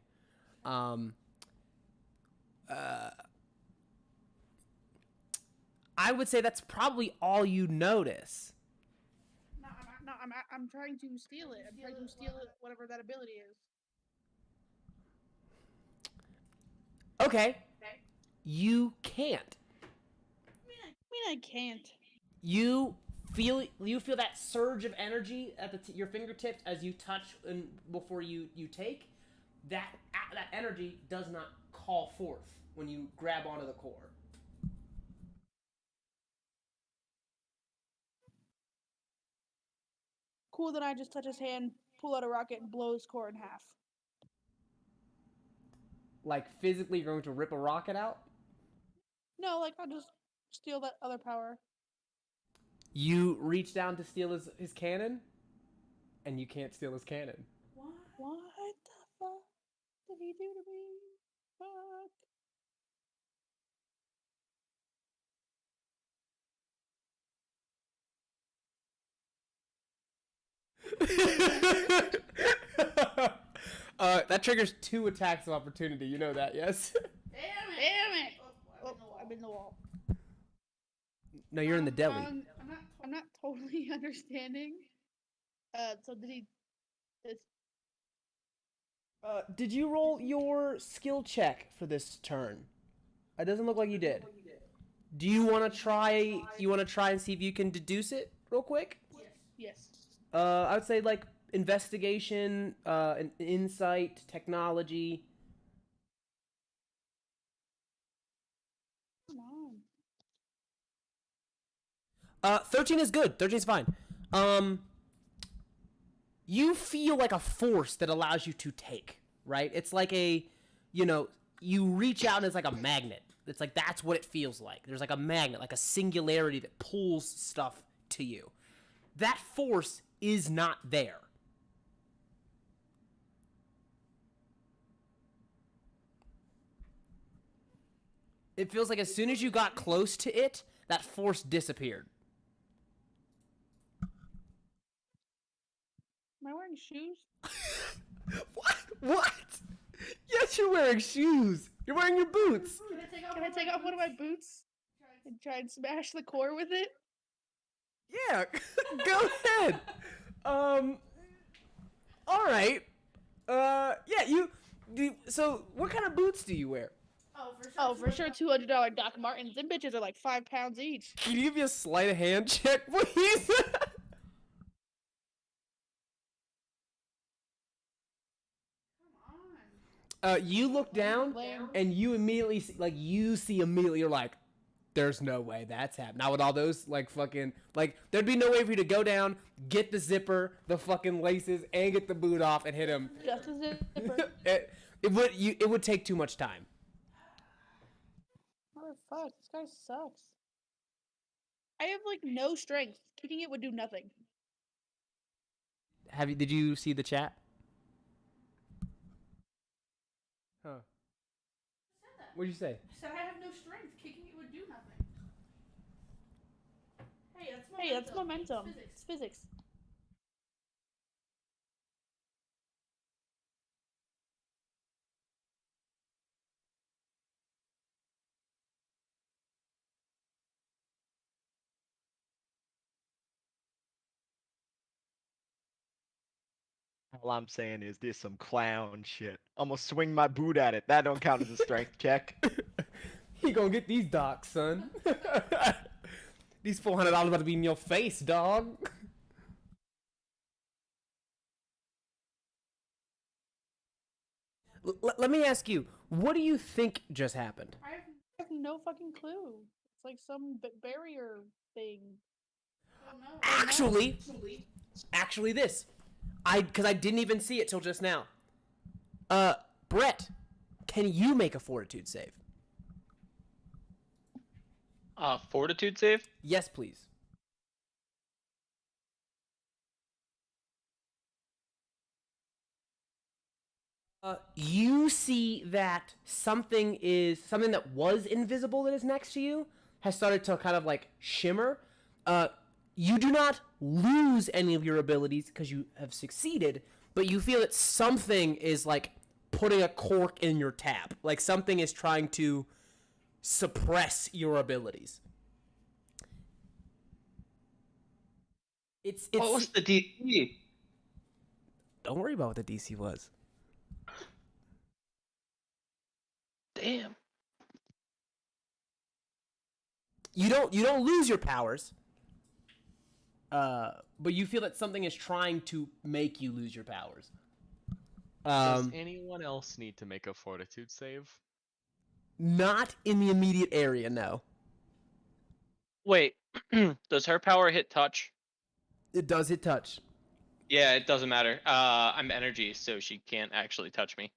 I would say that's probably all you notice. No, I'm trying to steal it. I'm trying to steal it, whatever that ability is. Okay. You can't. I mean, I can't. You you feel that surge of energy at your fingertips as you touch and before you take. That energy does not call forth when you grab onto the core. Cool, then I just touch his hand, pull out a rocket, and blow his core in half. Like physically going to rip a rocket out? No, like I'll just steal that other power. You reach down to steal his cannon, and you can't steal his cannon. What the fuck did he do to me? Fuck. That triggers 2 attacks of opportunity. You know that, yes? Damn it! Oh, I'm in the wall. No, you're in the deli. I'm not totally understanding. So did he? Did you roll your skill check for this turn? It doesn't look like you did. Do you want to try? You want to try and see if you can deduce it real quick? Yes. I would say like investigation, and insight, technology. Come on. 13 is good. 13 is fine. You feel like a force that allows you to take, right? It's like you reach out and it's like a magnet. It's like that's what it feels like. There's like a magnet, like a singularity that pulls stuff to you. That force is not there. It feels like as soon as you got close to it, that force disappeared. Am I wearing shoes? What? Yes, you're wearing shoes. You're wearing your boots. Can I take off one of my boots and try and smash the core with it? Yeah, go ahead. All right. Yeah, you. So, what kind of boots do you wear? Oh, for sure, $200 Doc Martens. Them bitches are like 5 pounds each. Can you give me a sleight of hand check, please? You look down and you immediately see, you're like, there's no way that's happening. Now with all those fucking there'd be no way for you to go down, get the zipper, the fucking laces, and get the boot off and hit him. Just a zipper. It would take too much time. Motherfuck, this guy sucks. I have no strength. Kicking it would do nothing. Did you see the chat? Huh. What'd you say? I said I have no strength. Kicking it would do nothing. Hey, that's momentum. It's physics. All I'm saying is this some clown shit. I'm gonna swing my boot at it. That don't count as a strength check. He gonna get these docs, son. These $400 about to be in your face, dog. Let me ask you, what do you think just happened? I have no fucking clue. It's like some barrier thing. Actually, this. Because I didn't even see it till just now. Brett, can you make a fortitude save? Fortitude save? Yes, please. You see that something that was invisible that is next to you has started to kind of shimmer. You do not lose any of your abilities because you have succeeded, but you feel that something is putting a cork in your tap. Like something is trying to suppress your abilities. It's What was the DC? Don't worry about what the DC was. Damn. You don't lose your powers. but you feel that something is trying to make you lose your powers. Does anyone else need to make a fortitude save? Not in the immediate area, no. Wait, does her power hit touch? It does hit touch. Yeah, it doesn't matter. I'm energy, so she can't actually touch me.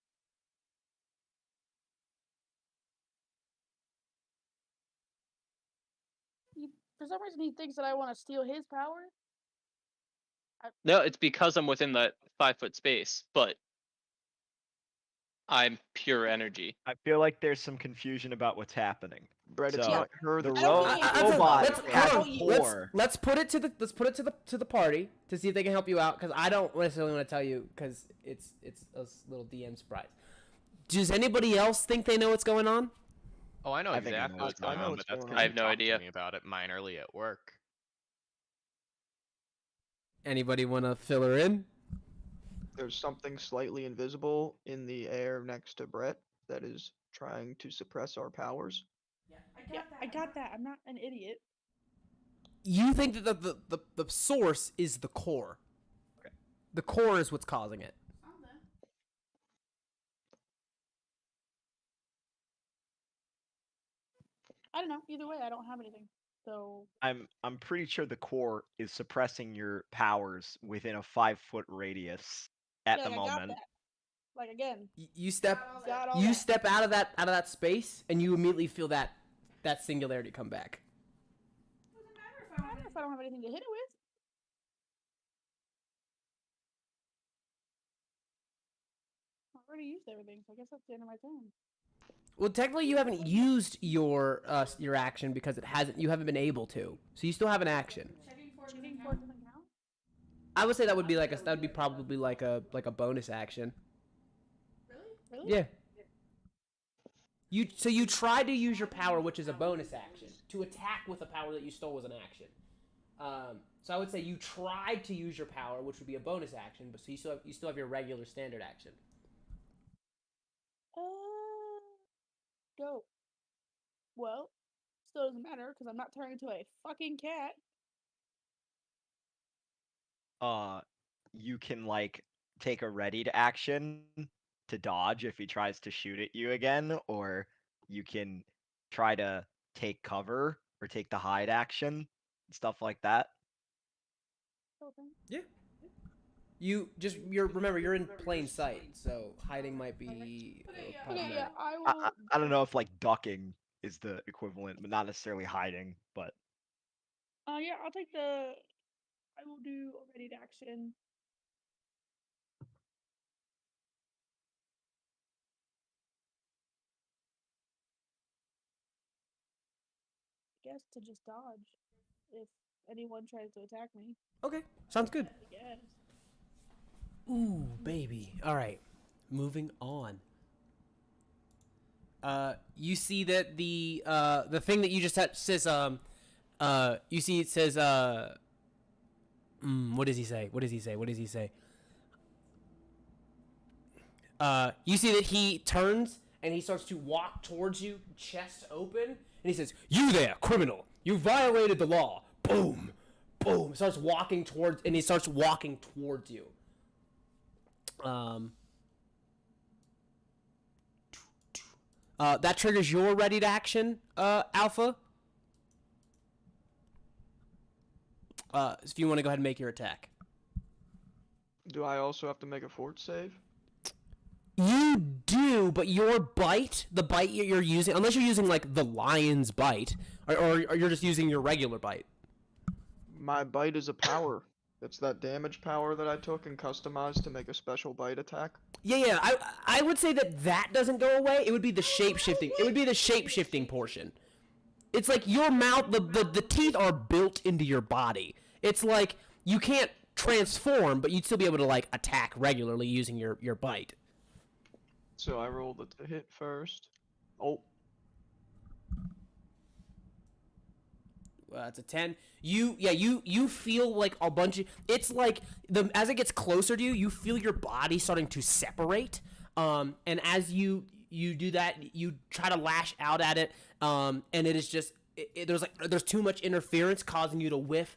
For some reason, he thinks that I want to steal his power. No, it's because I'm within that 5-foot space, but I'm pure energy. I feel like there's some confusion about what's happening. Brett, it's So, not her the that's ro- trying to I- do robot it. has hold on. four. Let's put it to the party to see if they can help you out, because I don't necessarily want to tell you because it's a little DM surprise. Does anybody else think they know what's going on? Oh, I know I think I exactly know what's what's going going on, on. but that's I because have no talked idea. to me about it minorly at work. Anybody want to fill her in? There's something slightly invisible in the air next to Brett that is trying to suppress our powers. Yeah, I got that. I'm not an idiot. You think that the source is the core. Okay. The core is what's causing it. Something. I don't know. Either way, I don't have anything. So I'm pretty sure the core is suppressing your powers within a 5-foot radius at yeah, the like, I got moment. that. Like again, You step got all you that. step out of that space, and you immediately feel that singularity come back. Doesn't matter if I don't know if I don't have anything to hit it with. I already used everything, so I guess that's the end of my turn. Well, technically, you haven't used your action because you haven't been able to. So you still have an action. Checking for it Shooting doesn't for count. it doesn't count. I would say that would be probably like a bonus action. Really? Really? Yeah. You tried to use your power, which is a bonus action, to attack with a power that you stole as an action. So I would say you tried to use your power, which would be a bonus action, but so you still have your regular standard action. Go. Well, still doesn't matter because I'm not turning into a fucking cat. You can like take a ready to action to dodge if he tries to shoot at you again, or you can try to take cover or take the hide action, stuff like that. Okay. Yeah. Remember you're in plain sight, so hiding might be Okay, yeah. Okay, yeah, problematic. I will. I don't know if like ducking is the equivalent, but not necessarily hiding. But Yeah, I'll take the. I will do a ready to action. I guess to just dodge if anyone tries to attack me. Okay, sounds good. I guess. Ooh, baby. All right, moving on. You see that the thing that you just had says you see it says what does he say? What does he say? What does he say? You see that he turns and he starts to walk towards you, chest open, and he says, "You there, criminal! You violated the law!" Boom, boom. Starts walking towards, and he starts walking towards you. That triggers your ready to action, Alpha. If you want to go ahead and make your attack. Do I also have to make a fort save? You do, but your bite, the bite you're using, unless you're using like the lion's bite, or you're just using your regular bite. My bite is a power. It's that damage power that I took and customized to make a special bite attack. Yeah. I would say that doesn't go away. It would be the shape shifting. It would be the shape shifting portion. It's like your mouth, the teeth are built into your body. It's like you can't transform, but you'd still be able to like attack regularly using your bite. So I rolled a hit first. Oh, It's a 10. You feel like a bunch of, it's like as it gets closer to you, you feel your body starting to separate. And as you do that, you try to lash out at it. And it is just there's too much interference causing you to whiff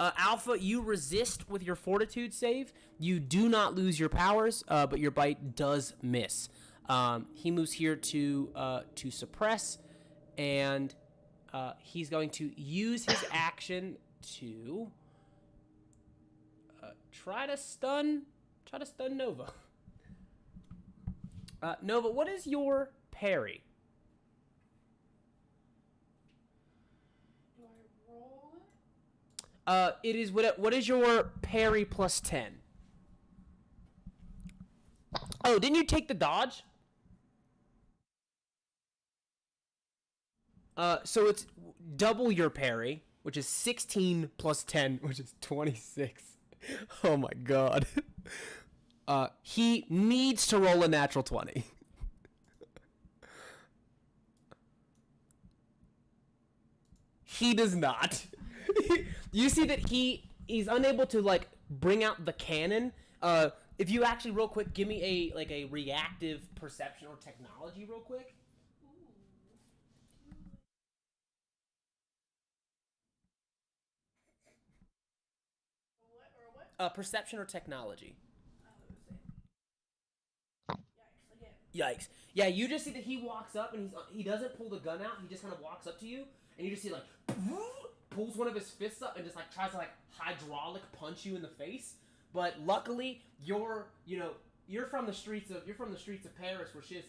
Alpha, you resist with your fortitude save. You do not lose your powers, but your bite does miss. He moves here to suppress, and he's going to use his action to try to stun Nova. Nova, what is your parry? Do I roll it? It is what is your parry plus 10? Oh, didn't you take the dodge? So it's double your parry, which is 16 plus 10, which is 26. Oh my god. He needs to roll a natural 20. He does not. You see that he's unable to like bring out the cannon. If you actually real quick give me a reactive perception or technology real quick. Perception or technology. Yikes. Yeah, you just see that he walks up and he doesn't pull the gun out. He just kind of walks up to you and you just see like pulls one of his fists up and just like tries to like hydraulic punch you in the face. But luckily you're from the streets of Paris where shit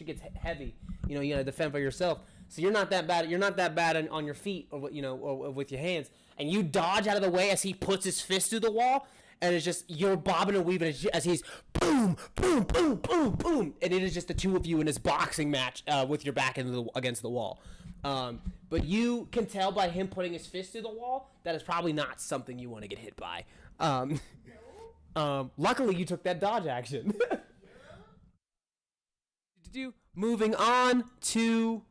gets heavy. You gotta defend for yourself. So you're not that bad. You're not that bad on your feet or with your hands. And you dodge out of the way as he puts his fist through the wall. And it's just you're bobbing and weaving as he's boom, boom, boom, boom, boom, and it is just the two of you in this boxing match with your back against the wall. But you can tell by him putting his fist through the wall that it's probably not something you want to get hit by. Luckily, you took that dodge action. Moving on to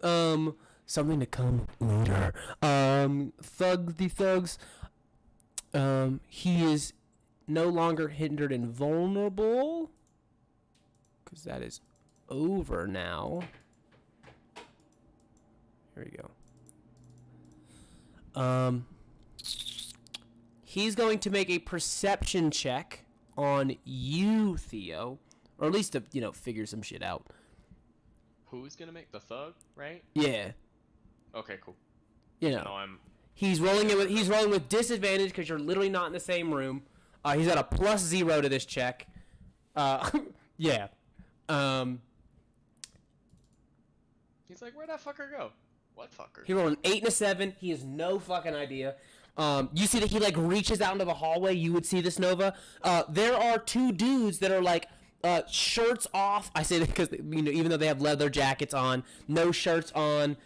something to come later. The thugs. He is no longer hindered and vulnerable because that is over now. Here we go. He's going to make a perception check on you, Theo, or at least to figure some shit out. Who's gonna make the thug, right? Yeah. Okay, cool. I'm. He's rolling with disadvantage because you're literally not in the same room. He's at a +0 to this check. Yeah. He's like, where'd that fucker go? What fucker? He rolled an 8 and a 7. He has no fucking idea. You see that he like reaches out into the hallway. You would see this, Nova. There are two dudes that are like shirts off. I say that because even though they have leather jackets on, no shirts on,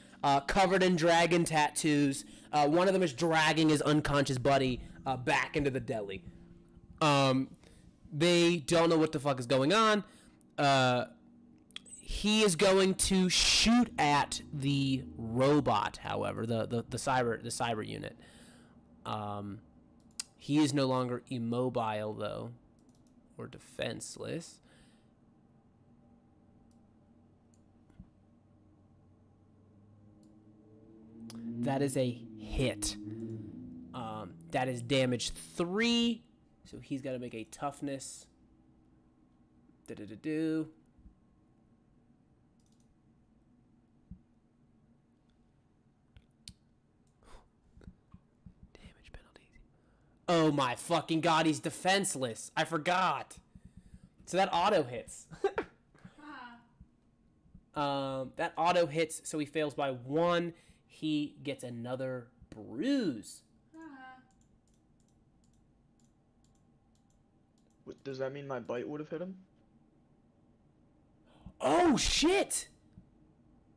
covered in dragon tattoos. One of them is dragging his unconscious buddy back into the deli. They don't know what the fuck is going on. He is going to shoot at the robot, however, the cyber unit. He is no longer immobile though, or defenseless. That is a hit. That is damage 3. So he's got to make a toughness. Do. Damage penalties. Oh my fucking god, he's defenseless. I forgot. So that auto hits. That auto hits, so he fails by 1. He gets another bruise. Does that mean my bite would have hit him? Oh, shit!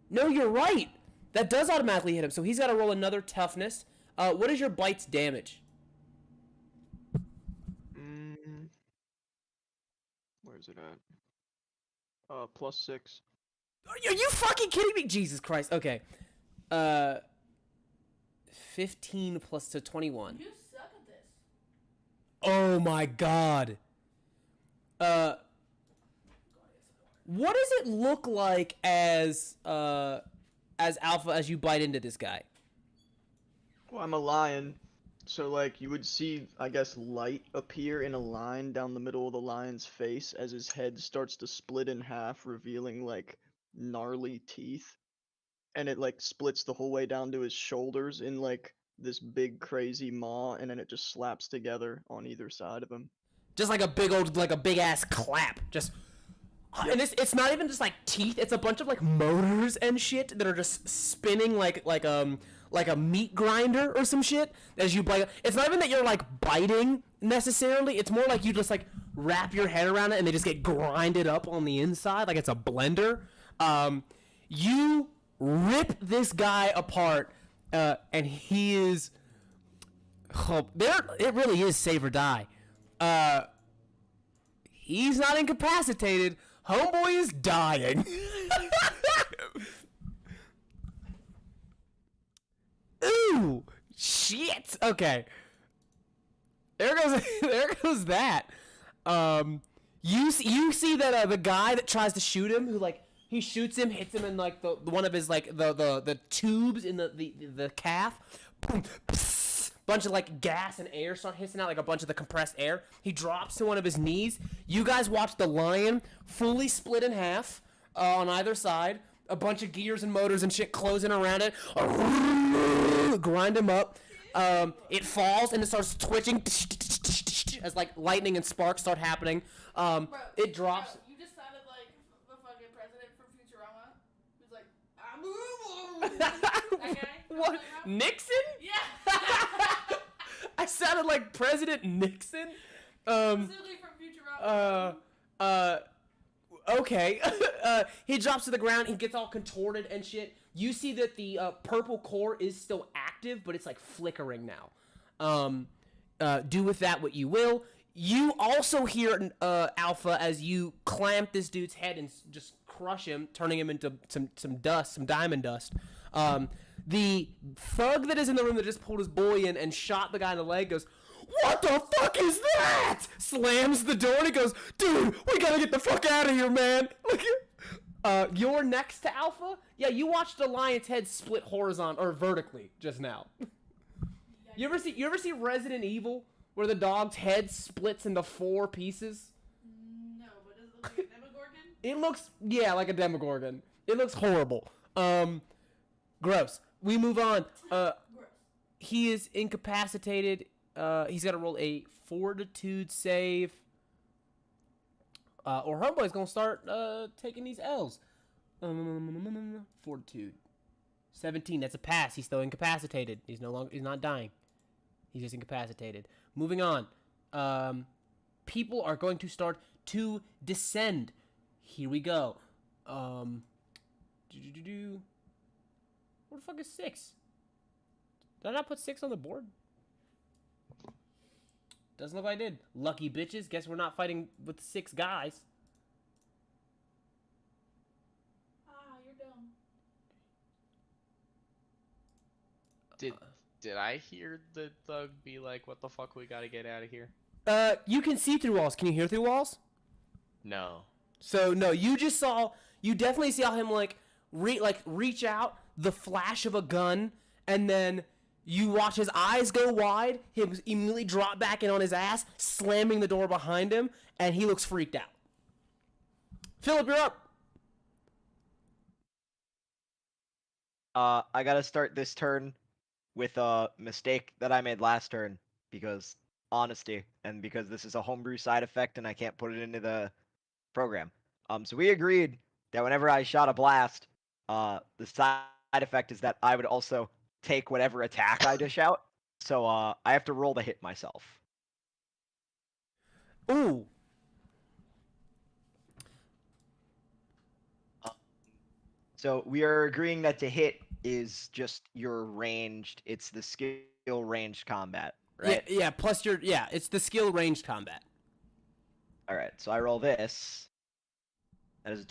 No, you're right. That does automatically hit him, so he's got to roll another toughness. What is your bite's damage? Where's it at? +6. Are you fucking kidding me? Jesus Christ. Okay. 15 plus to 21. You suck at this. Oh my god. What does it look like as Alpha as you bite into this guy? Well, I'm a lion, so like you would see, I guess, light appear in a line down the middle of the lion's face as his head starts to split in half, revealing like gnarly teeth, and it like splits the whole way down to his shoulders in like this big crazy maw, and then it just slaps together on either side of him. Just like a big ass clap. Just. And it's not even just like teeth. It's a bunch of like motors and shit that are just spinning like a meat grinder or some shit as you bite. It's not even that you're like biting necessarily. It's more like you just like wrap your head around it and they just get grinded up on the inside like it's a blender. You rip this guy apart, and he is. Oh, it really is save or die. He's not incapacitated. Homeboy is dying. Ooh, shit. Okay. There goes that. You see that the guy that tries to shoot him, who like he shoots him, hits him in like the one of his like the tubes in the calf. Boom. Psst. Bunch of like gas and air start hissing out, like a bunch of the compressed air. He drops to one of his knees. You guys watch the lion fully split in half on either side. A bunch of gears and motors and shit closing around it. Grind him up. It falls and it starts twitching as like lightning and sparks start happening. It drops. Bro, you just sounded like the fucking president from Futurama. Who's like, that guy? What? Nixon? Yeah. I sounded like President Nixon. Specifically from Futurama. Okay. He drops to the ground. He gets all contorted and shit. You see that the purple core is still active, but it's like flickering now. Do with that what you will. You also hear Alpha as you clamp this dude's head and just crush him, turning him into some dust, some diamond dust. The thug that is in the room that just pulled his boy in and shot the guy in the leg goes, "What the fuck is that?" Slams the door and he goes, "Dude, we gotta get the fuck out of here, man." You're next to Alpha? Yeah, you watched the lion's head split horizontal or vertically just now. You ever see Resident Evil where the dog's head splits into 4 pieces? No, but does it look like a Demogorgon? It looks, yeah, like a Demogorgon. It looks horrible. Gross. We move on. Gross. He is incapacitated. He's got to roll a fortitude save. Or Homeboy's gonna start taking these L's. Fortitude. 17. That's a pass. He's still incapacitated. He's not dying. He's just incapacitated. Moving on. People are going to start to descend. Here we go. Where the fuck is 6? Did I not put 6 on the board? Doesn't look like I did. Lucky bitches. Guess we're not fighting with 6 guys. You're dumb. Did I hear the thug be like, "What the fuck? We gotta get out of here"? You can see through walls. Can you hear through walls? No. So no, you definitely saw him like reach out, the flash of a gun, and then you watch his eyes go wide, him immediately drop back in on his ass, slamming the door behind him, and he looks freaked out. Philip, you're up. I gotta start this turn with a mistake that I made last turn because honesty and because this is a homebrew side effect and I can't put it into the program. So we agreed that whenever I shot a blast, the side effect is that I would also take whatever attack I dish out. So I have to roll to hit myself. Ooh. So we are agreeing that to hit is just your ranged. It's the skill ranged combat, right? Yeah. Plus it's the skill ranged combat. All right. So I roll this. That is a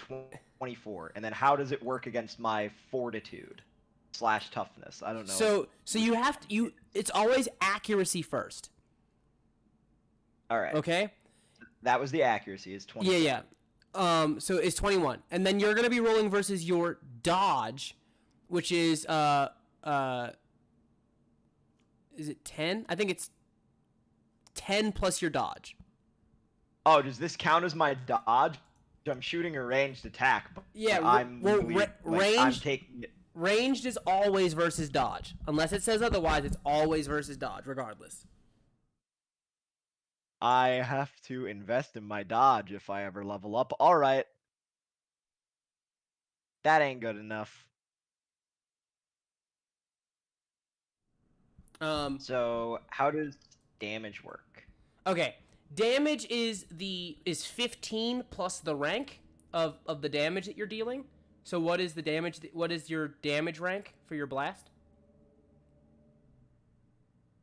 24. And then how does it work against my fortitude / toughness? I don't know. So you have to it's always accuracy first. All right. Okay? That was the accuracy. Is 20. Yeah. So it's 21. And then you're going to be rolling versus your dodge, which is Is it 10? I think it's 10 plus your dodge. Oh, does this count as my dodge? I'm shooting a ranged attack, but Yeah, I'm well, literally, I'm ranged- taking it. Ranged is always versus dodge. Unless it says otherwise, it's always versus dodge, regardless. I have to invest in my dodge if I ever level up. All right. That ain't good enough. So how does damage work? Okay, damage is 15 plus the rank of the damage that you're dealing. So what is the damage? What is your damage rank for your blast?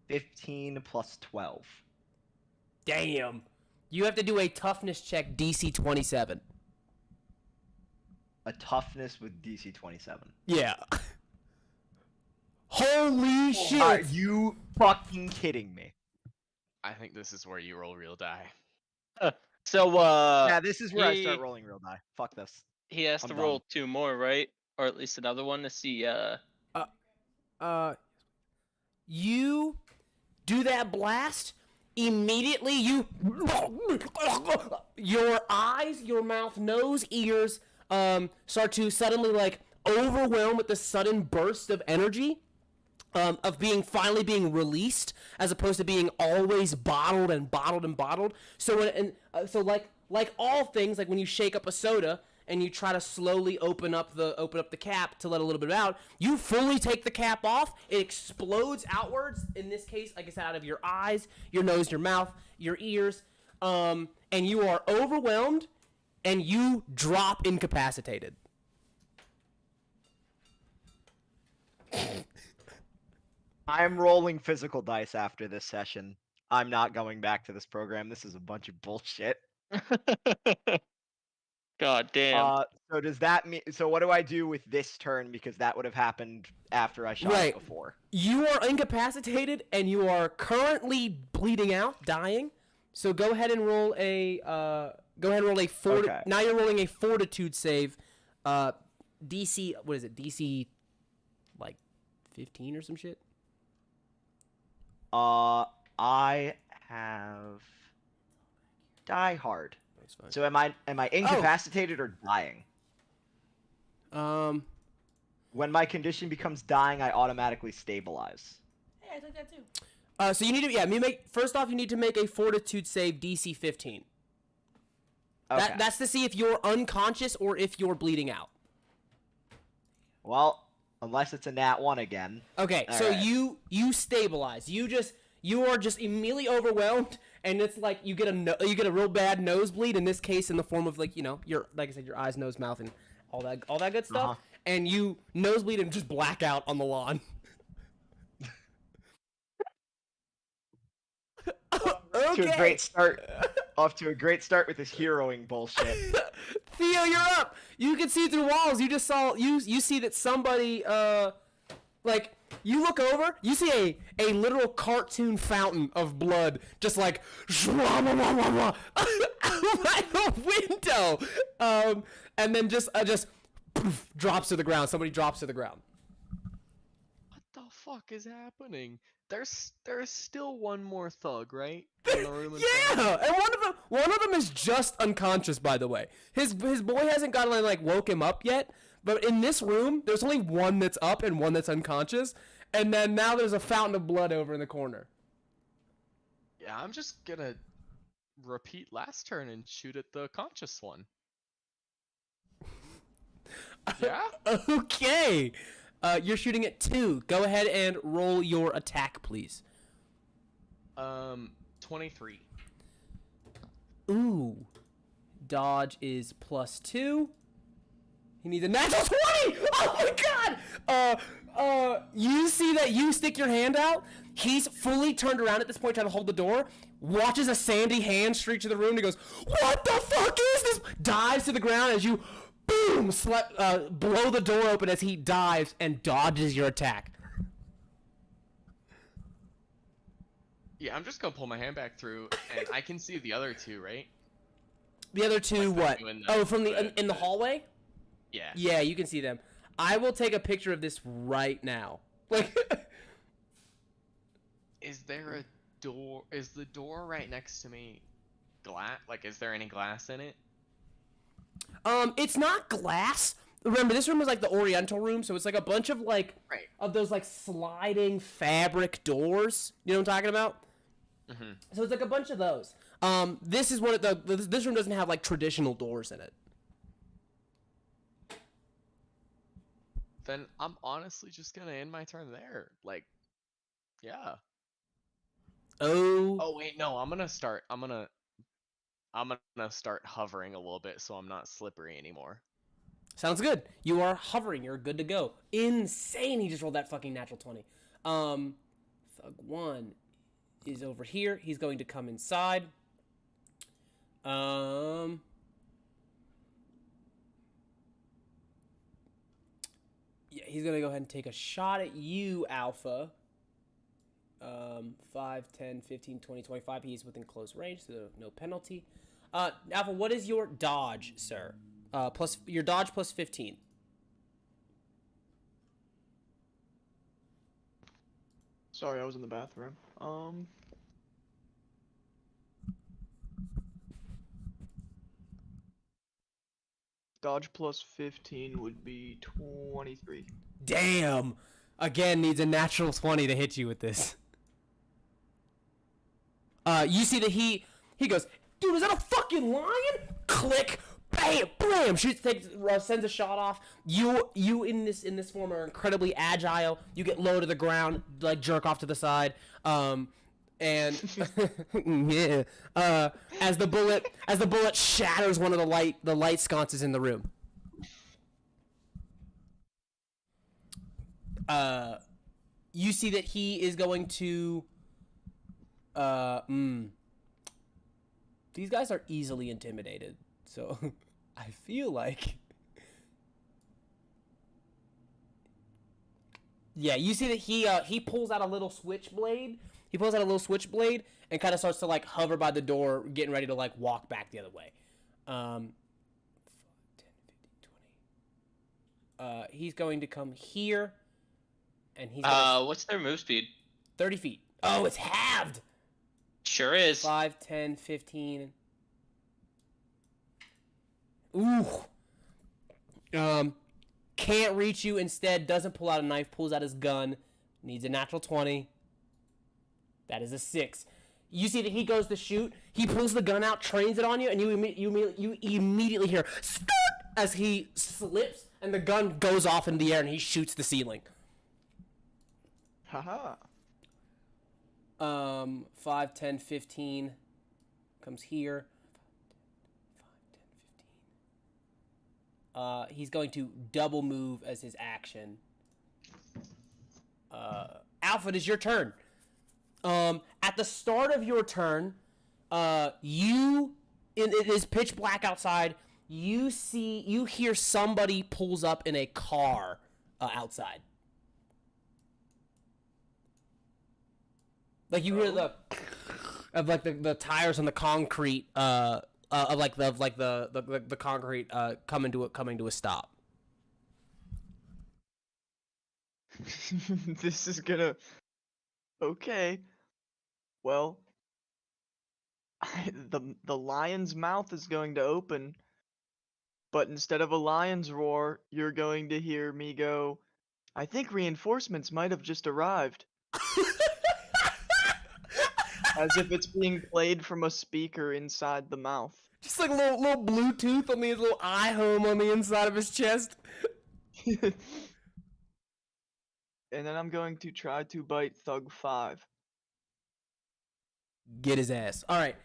15 plus 12. Damn. You have to do a toughness check DC 27. A toughness with DC 27. Yeah. Holy shit. Are you fucking kidding me? I think this is where you roll real die. So Yeah, this is where I start he- rolling real die. Fuck this. he has I'm to done. roll 2 more, right? Or at least another one to see. You do that blast, immediately your eyes, your mouth, nose, ears start to suddenly like overwhelm with this sudden burst of energy of being finally being released as opposed to being always bottled and bottled and bottled. So so like all things, like when you shake up a soda and you try to slowly open up the cap to let a little bit out, you fully take the cap off, it explodes outwards, in this case, like I said, out of your eyes, your nose, your mouth, your ears, and you are overwhelmed and you drop incapacitated. I'm rolling physical dice after this session. I'm not going back to this program. This is a bunch of bullshit. God damn. So does that mean? So what do I do with this turn? Because that would have happened after I shot Right. it before. You are incapacitated and you are currently bleeding out, dying. So go ahead and roll a Okay. Now you're rolling a fortitude save. DC, what is it? DC like 15 or some shit? I have Die Hard. That's fine. So am I incapacitated or dying? When my condition becomes dying, I automatically stabilize. Hey, I took that too. So you need to first off you need to make a fortitude save DC 15. Okay. That's to see if you're unconscious or if you're bleeding out. Well, unless it's a nat 1 again. Okay, All so right. you stabilize. You are just immediately overwhelmed, and it's like you get a real bad nosebleed. In this case, in the form of your like I said, your eyes, nose, mouth, and all that good stuff. Uh-huh. And you nosebleed and just black out on the lawn. To a great start. Off to a great start with this heroing bullshit. Theo, you're up. You can see through walls. You just saw you see that somebody like you look over, you see a literal cartoon fountain of blood just like out the window. And then just poof, drops to the ground. Somebody drops to the ground. What the fuck is happening? There's still one more thug, right? In the room in front of Yeah, me? and one of them is just unconscious, by the way. His boy hasn't gotten like woke him up yet, but in this room, there's only one that's up and one that's unconscious, and then now there's a fountain of blood over in the corner. Yeah, I'm just gonna repeat last turn and shoot at the conscious one. Yeah? Okay. You're shooting at 2. Go ahead and roll your attack, please. 23. Ooh. Dodge is +2. He needs a natural 20! Oh my god! You see that you stick your hand out? He's fully turned around at this point trying to hold the door, watches a sandy hand streak to the room, and he goes, "What the fuck is this?" Dives to the ground as you, boom, blow the door open as he dives and dodges your attack. Yeah, I'm just gonna pull my hand back through, and I can see the other two, right? The other two, Like, what? in the- Oh, from in the hallway? Yeah. Yeah, you can see them. I will take a picture of this right now. Like, Is there a door? Is the door right next to me glass? Like, is there any glass in it? It's not glass. Remember, this room is like the Oriental room, so it's like a bunch of like Right. of those like sliding fabric doors. You know what I'm talking about? Mm-hmm. So it's like a bunch of those. This is one of this room doesn't have like traditional doors in it. Then I'm honestly just gonna end my turn there. Like, yeah. Oh, Oh wait, no, I'm gonna start. I'm gonna start hovering a little bit so I'm not slippery anymore. sounds good. You are hovering. You're good to go. Insane. He just rolled that fucking natural 20. Thug 1 is over here. He's going to come inside. Yeah, he's going to go ahead and take a shot at you, Alpha. 5, 10, 15, 20, 25. He's within close range, so no penalty. Alpha, what is your dodge, sir? Your dodge plus 15. Sorry, I was in the bathroom. Dodge plus 15 would be 23. Damn! Again, needs a natural 20 to hit you with this. You see that he goes, dude, is that a fucking lion? Click, bam, blam. Shoots, sends a shot off. You in this form are incredibly agile. You get low to the ground, like jerk off to the side. And yeah. As the bullet shatters one of the light sconces in the room. You see that he is going to these guys are easily intimidated, so I feel like yeah, you see that he pulls out a little switchblade. He pulls out a little switchblade and kind of starts to like hover by the door, getting ready to like walk back the other way. 5, 10, 15, 20. He's going to come here, and he's gonna, What's their move speed? 30 feet. Oh, it's halved. Sure is. 5, 10, 15. Ooh. Can't reach you. Instead, doesn't pull out a knife. Pulls out his gun. Needs a natural 20. That is a 6. You see that he goes to shoot. He pulls the gun out, trains it on you, and you immediately hear "Skirt!" as he slips, and the gun goes off in the air, and he shoots the ceiling. Haha. 5, 10, 15 comes here. 5, 10, 15. He's going to double move as his action. Alpha, it is your turn. At the start of your turn, it is pitch black outside. You hear somebody pulls up in a car outside. Like you hear the tires on the concrete of the concrete coming to a stop. This is gonna. Okay. Well, the lion's mouth is going to open, but instead of a lion's roar, you're going to hear me go, I think reinforcements might have just arrived. As if it's being played from a speaker inside the mouth. Just like a little Bluetooth on his little iHome on the inside of his chest. And then I'm going to try to bite Thug 5. Get his ass. All right.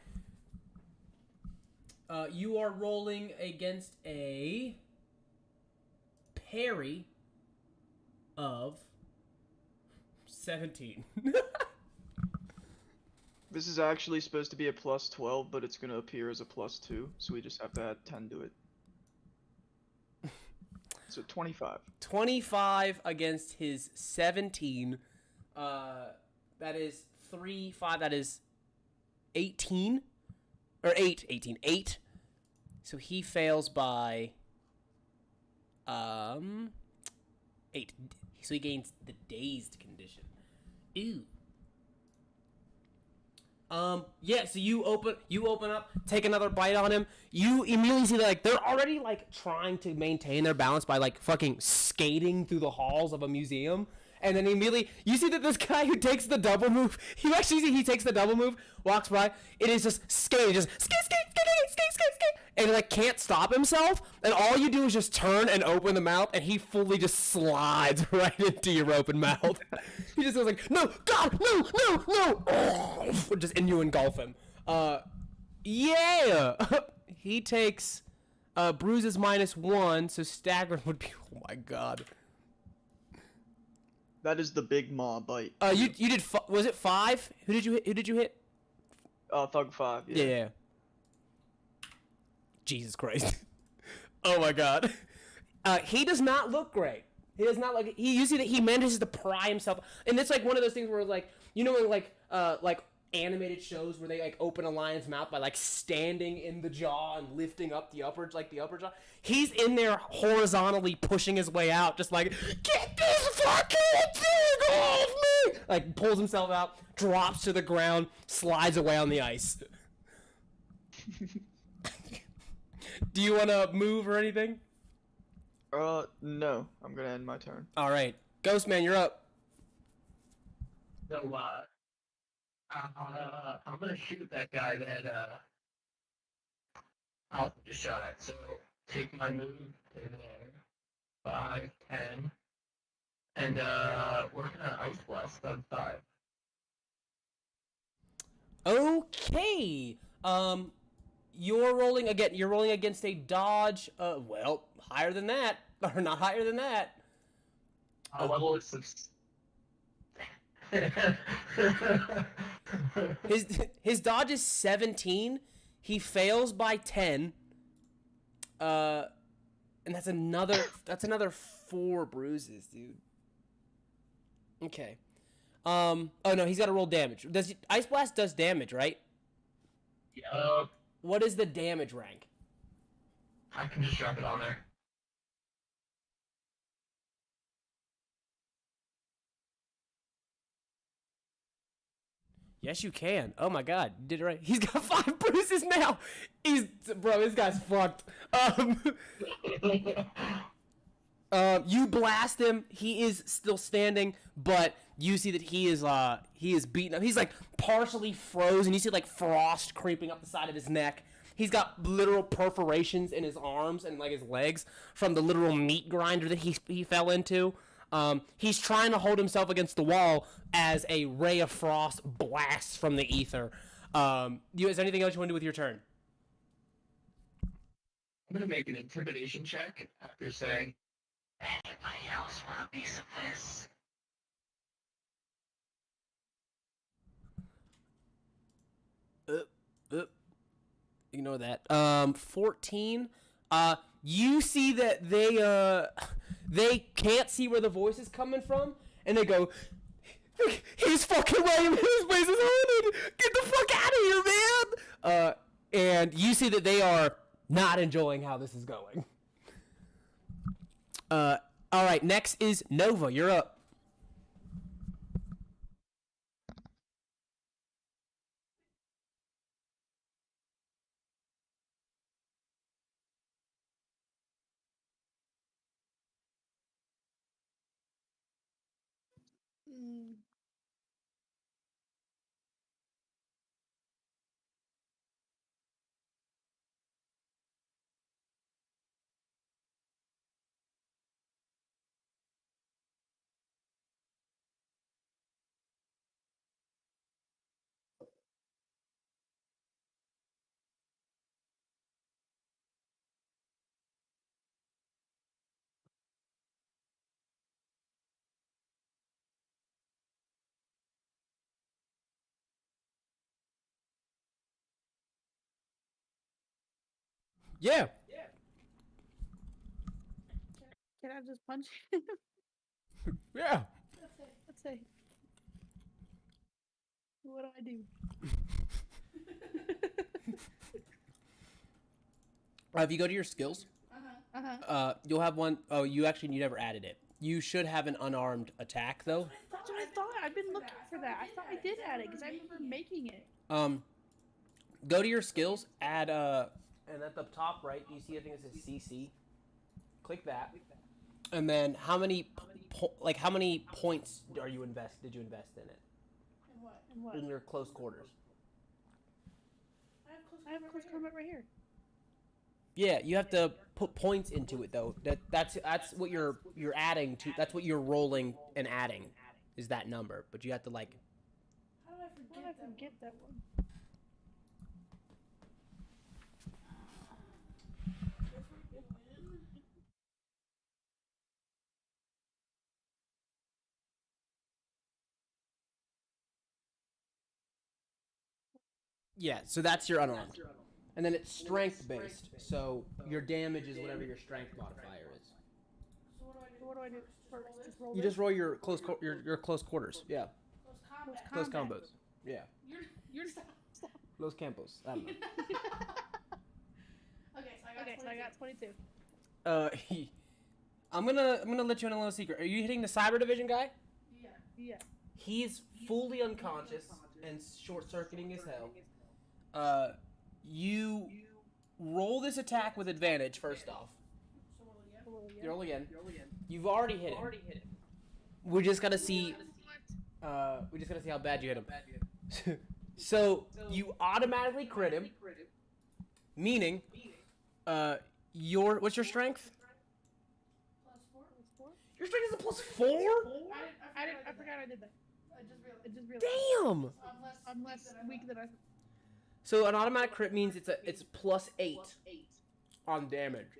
You are rolling against a parry of 17. This is actually supposed to be a plus 12, but it's going to appear as a plus 2, so we just have to add 10 to it. So 25. 25 against his 17. That is 3, 5, that is 18. Or 8, 18. 8. So he fails by 8. So he gains the dazed condition. Ew. Yeah, so you open up, take another bite on him. You immediately see that, like, they're already, like, trying to maintain their balance by, like, fucking skating through the halls of a museum. And then immediately, you see that this guy who takes the double move, you actually see he takes the double move, walks by, it is just skating, just skate, skate, skate, skate, skate, skate, skate, and, like, can't stop himself, and all you do is just turn and open the mouth, and he fully just slides right into your open mouth. He just goes like, no, God, no, no, no, oh, just, and you engulf him. Yeah! He takes, bruises -1, so staggered would be, oh my God. That is the big maw bite. You did, was it 5? Who did you hit? Thug 5. Yeah. Jesus Christ. Oh my God. He does not look great. He does not look. You see that he manages to pry himself, and it's like one of those things where, like, you know, in like animated shows where they, like, open a lion's mouth by, like, standing in the jaw and lifting up the upper jaw. He's in there horizontally pushing his way out, just like, get this fucking thing off me! Like, pulls himself out, drops to the ground, slides away on the ice. Do you want to move or anything? No. I'm gonna end my turn. All right, Ghostman, you're up. So, I'm gonna shoot that guy that, I'll just shot at. So, take my move to there. 5, 10. And, we're gonna Ice Blast on 5. Okay. You're rolling against a dodge. Well, higher than that, or not higher than that. Level is 6. His dodge is 17. He fails by 10. And that's another 4 bruises, dude. Okay. Oh no, he's got to roll damage. Ice Blast does damage, right? Yeah. What is the damage rank? I can just drop it on there. Yes, you can. Oh my God, you did it right. He's got 5 bruises now. Bro, this guy's fucked. You blast him. He is still standing, but you see that he is beaten up. He's, like, partially frozen. You see, like, frost creeping up the side of his neck. He's got literal perforations in his arms and, like, his legs from the literal meat grinder that he fell into. He's trying to hold himself against the wall as a ray of frost blasts from the ether. Is there anything else you want to do with your turn? I'm gonna make an intimidation check after saying, anybody else want a piece of this? Ignore that. 14. You see that they can't see where the voice is coming from, and they go, he's fucking lame, his place is haunted, get the fuck out of here, man! And you see that they are not enjoying how this is going. Alright, next is Nova, you're up. Mm. Yeah. Can I just punch him? Yeah. Let's say. What do I do? If you go to your skills, you'll have one oh you never added it. You should have an unarmed attack though. That's what I thought. I've been looking for that. I thought I did add it because I remember making it. Go to your skills, add and at the top right, do you see a thing that says CC? Click that, and then how many points did you invest in it? And what? In your close quarters. I have close combat right here. Yeah, you have to put points into it though. That's what you're adding to. That's what you're rolling and adding, is that number. But you have to like. How did I forget that one? Yeah, so that's your unarmed. And then it's strength based, so your damage is whatever your strength modifier is. So what do I do? First, just roll You just roll your close your close quarters. Yeah, close combat. combos. Yeah, You're close campos. I don't know. Okay, so I got 22. I'm gonna let you in a little secret. Are you hitting the cyber division guy? Yeah. He's fully unconscious and short circuiting his hell. You roll this attack with advantage first off. You roll again. You've already hit him. We just gotta see. We just gotta see how bad you hit him. So you automatically crit him, meaning, what's your strength? +4. Your strength is a +4. I forgot I did that. I just realized. Damn. I'm less weak than I. So an automatic crit means it's +8 on damage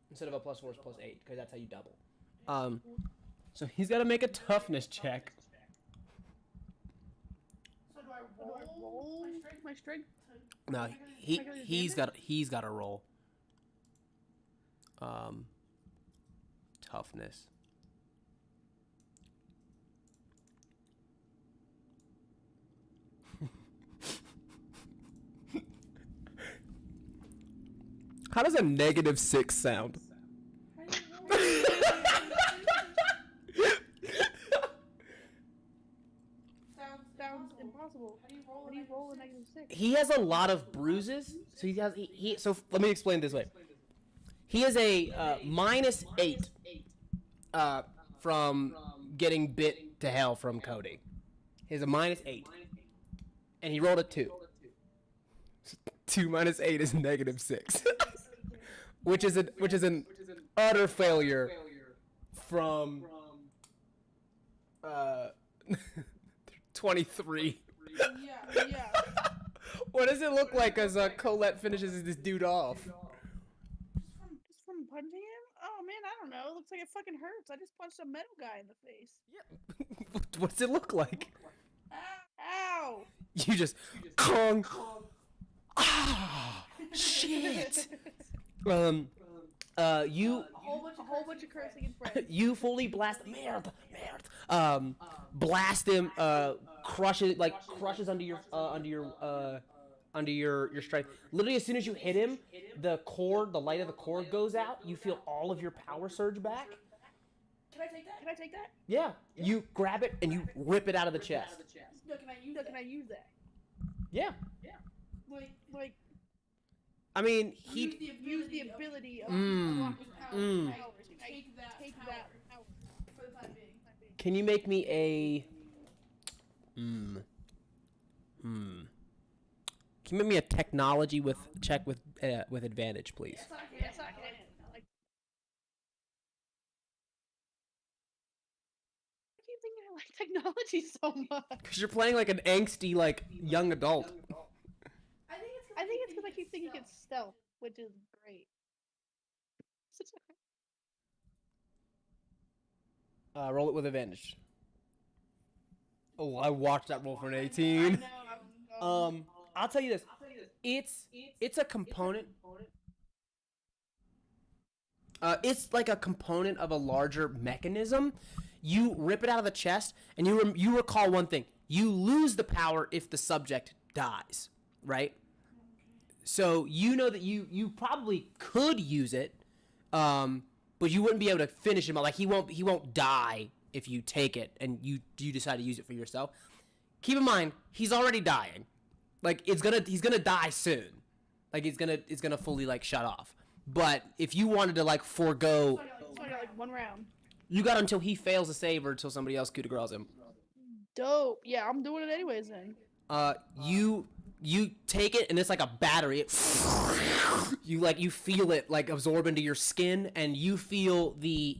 instead of a +4 is +8 because that's how you double. So he's got to make a toughness check. So do I roll my strength? No, he's got to roll. Toughness. How does a -6 sound? Sounds impossible. How do you roll a -6? He has a lot of bruises, so so let me explain it this way. He has a -8 from getting bit to hell from Cody. He has a -8, and he rolled a 2. 2 minus 8 is -6, which is an utter failure from 23. Yeah. What does it look like as Colette finishes this dude off? Just from punching him? Oh man, I don't know. It looks like it fucking hurts. I just punched a metal guy in the face. Yeah. What does it look like? Ow! You just Kong. Ah, shit. You A whole bunch of cursing and friends. you fully blast merde. Blast him, crushes under your strength. Literally as soon as you hit him, the light of the cord goes out. You feel all of your power surge back. Can I take that? Yeah. You grab it and you rip it out of the chest. No, can I use that? Yeah. Like I mean, use the ability of Mm. unlocking Mm. powers. Take that power for the time being. Can you make me a Can you make me a technology check with advantage, please? Yes, I can. I keep thinking I like technology so much. Because you're playing like an angsty, like, young adult. I think it's because I keep thinking it's stealth, which is great. Roll it with advantage. Oh, I watched that roll for an 18. I know. I'll tell you this. It's a component. It's like a component of a larger mechanism. You rip it out of the chest, and you recall one thing. You lose the power if the subject dies, right? So you know that you probably could use it, but you wouldn't be able to finish him. Like he won't die if you take it and you decide to use it for yourself. Keep in mind, he's already dying. Like he's gonna die soon. Like it's gonna fully like shut off. But if you wanted to like forego, So I got like 1 round. you got until he fails a save or until somebody else coup de grace him. Dope. Yeah, I'm doing it anyways then. You take it and it's like a battery. You feel it like absorb into your skin, and you feel the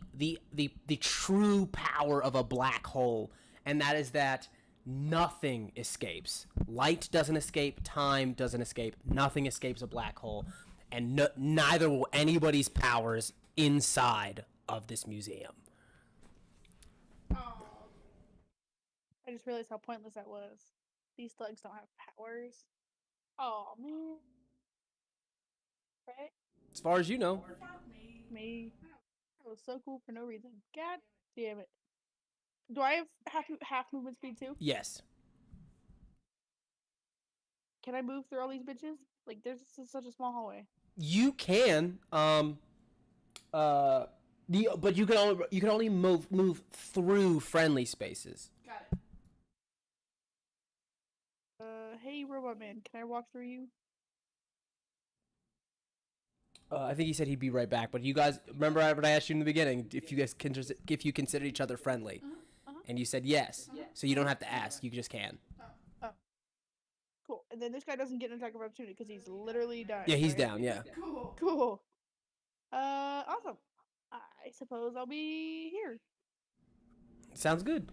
true power of a black hole, and that is that nothing escapes. Light doesn't escape, time doesn't escape, nothing escapes a black hole, and neither will anybody's powers inside of this museum. Oh. I just realized how pointless that was. These thugs don't have powers. Oh man. Right? As far as you know. Fuck me. Me. That was so cool for no reason. God damn it. Do I have half movement speed too? Yes. Can I move through all these bitches? Like, there's such a small hallway. You can. But you can only move through friendly spaces. Got it. Hey, Robot Man, can I walk through you? I think he said he'd be right back. But you guys remember what I asked you in the beginning? If you consider each other friendly, and you said yes, so you don't have to ask. You just can. Cool. And then this guy doesn't get an attack of opportunity because he's literally dying. Yeah, he's right? down. Yeah. Cool. Cool. Awesome. I suppose I'll be here. Sounds good.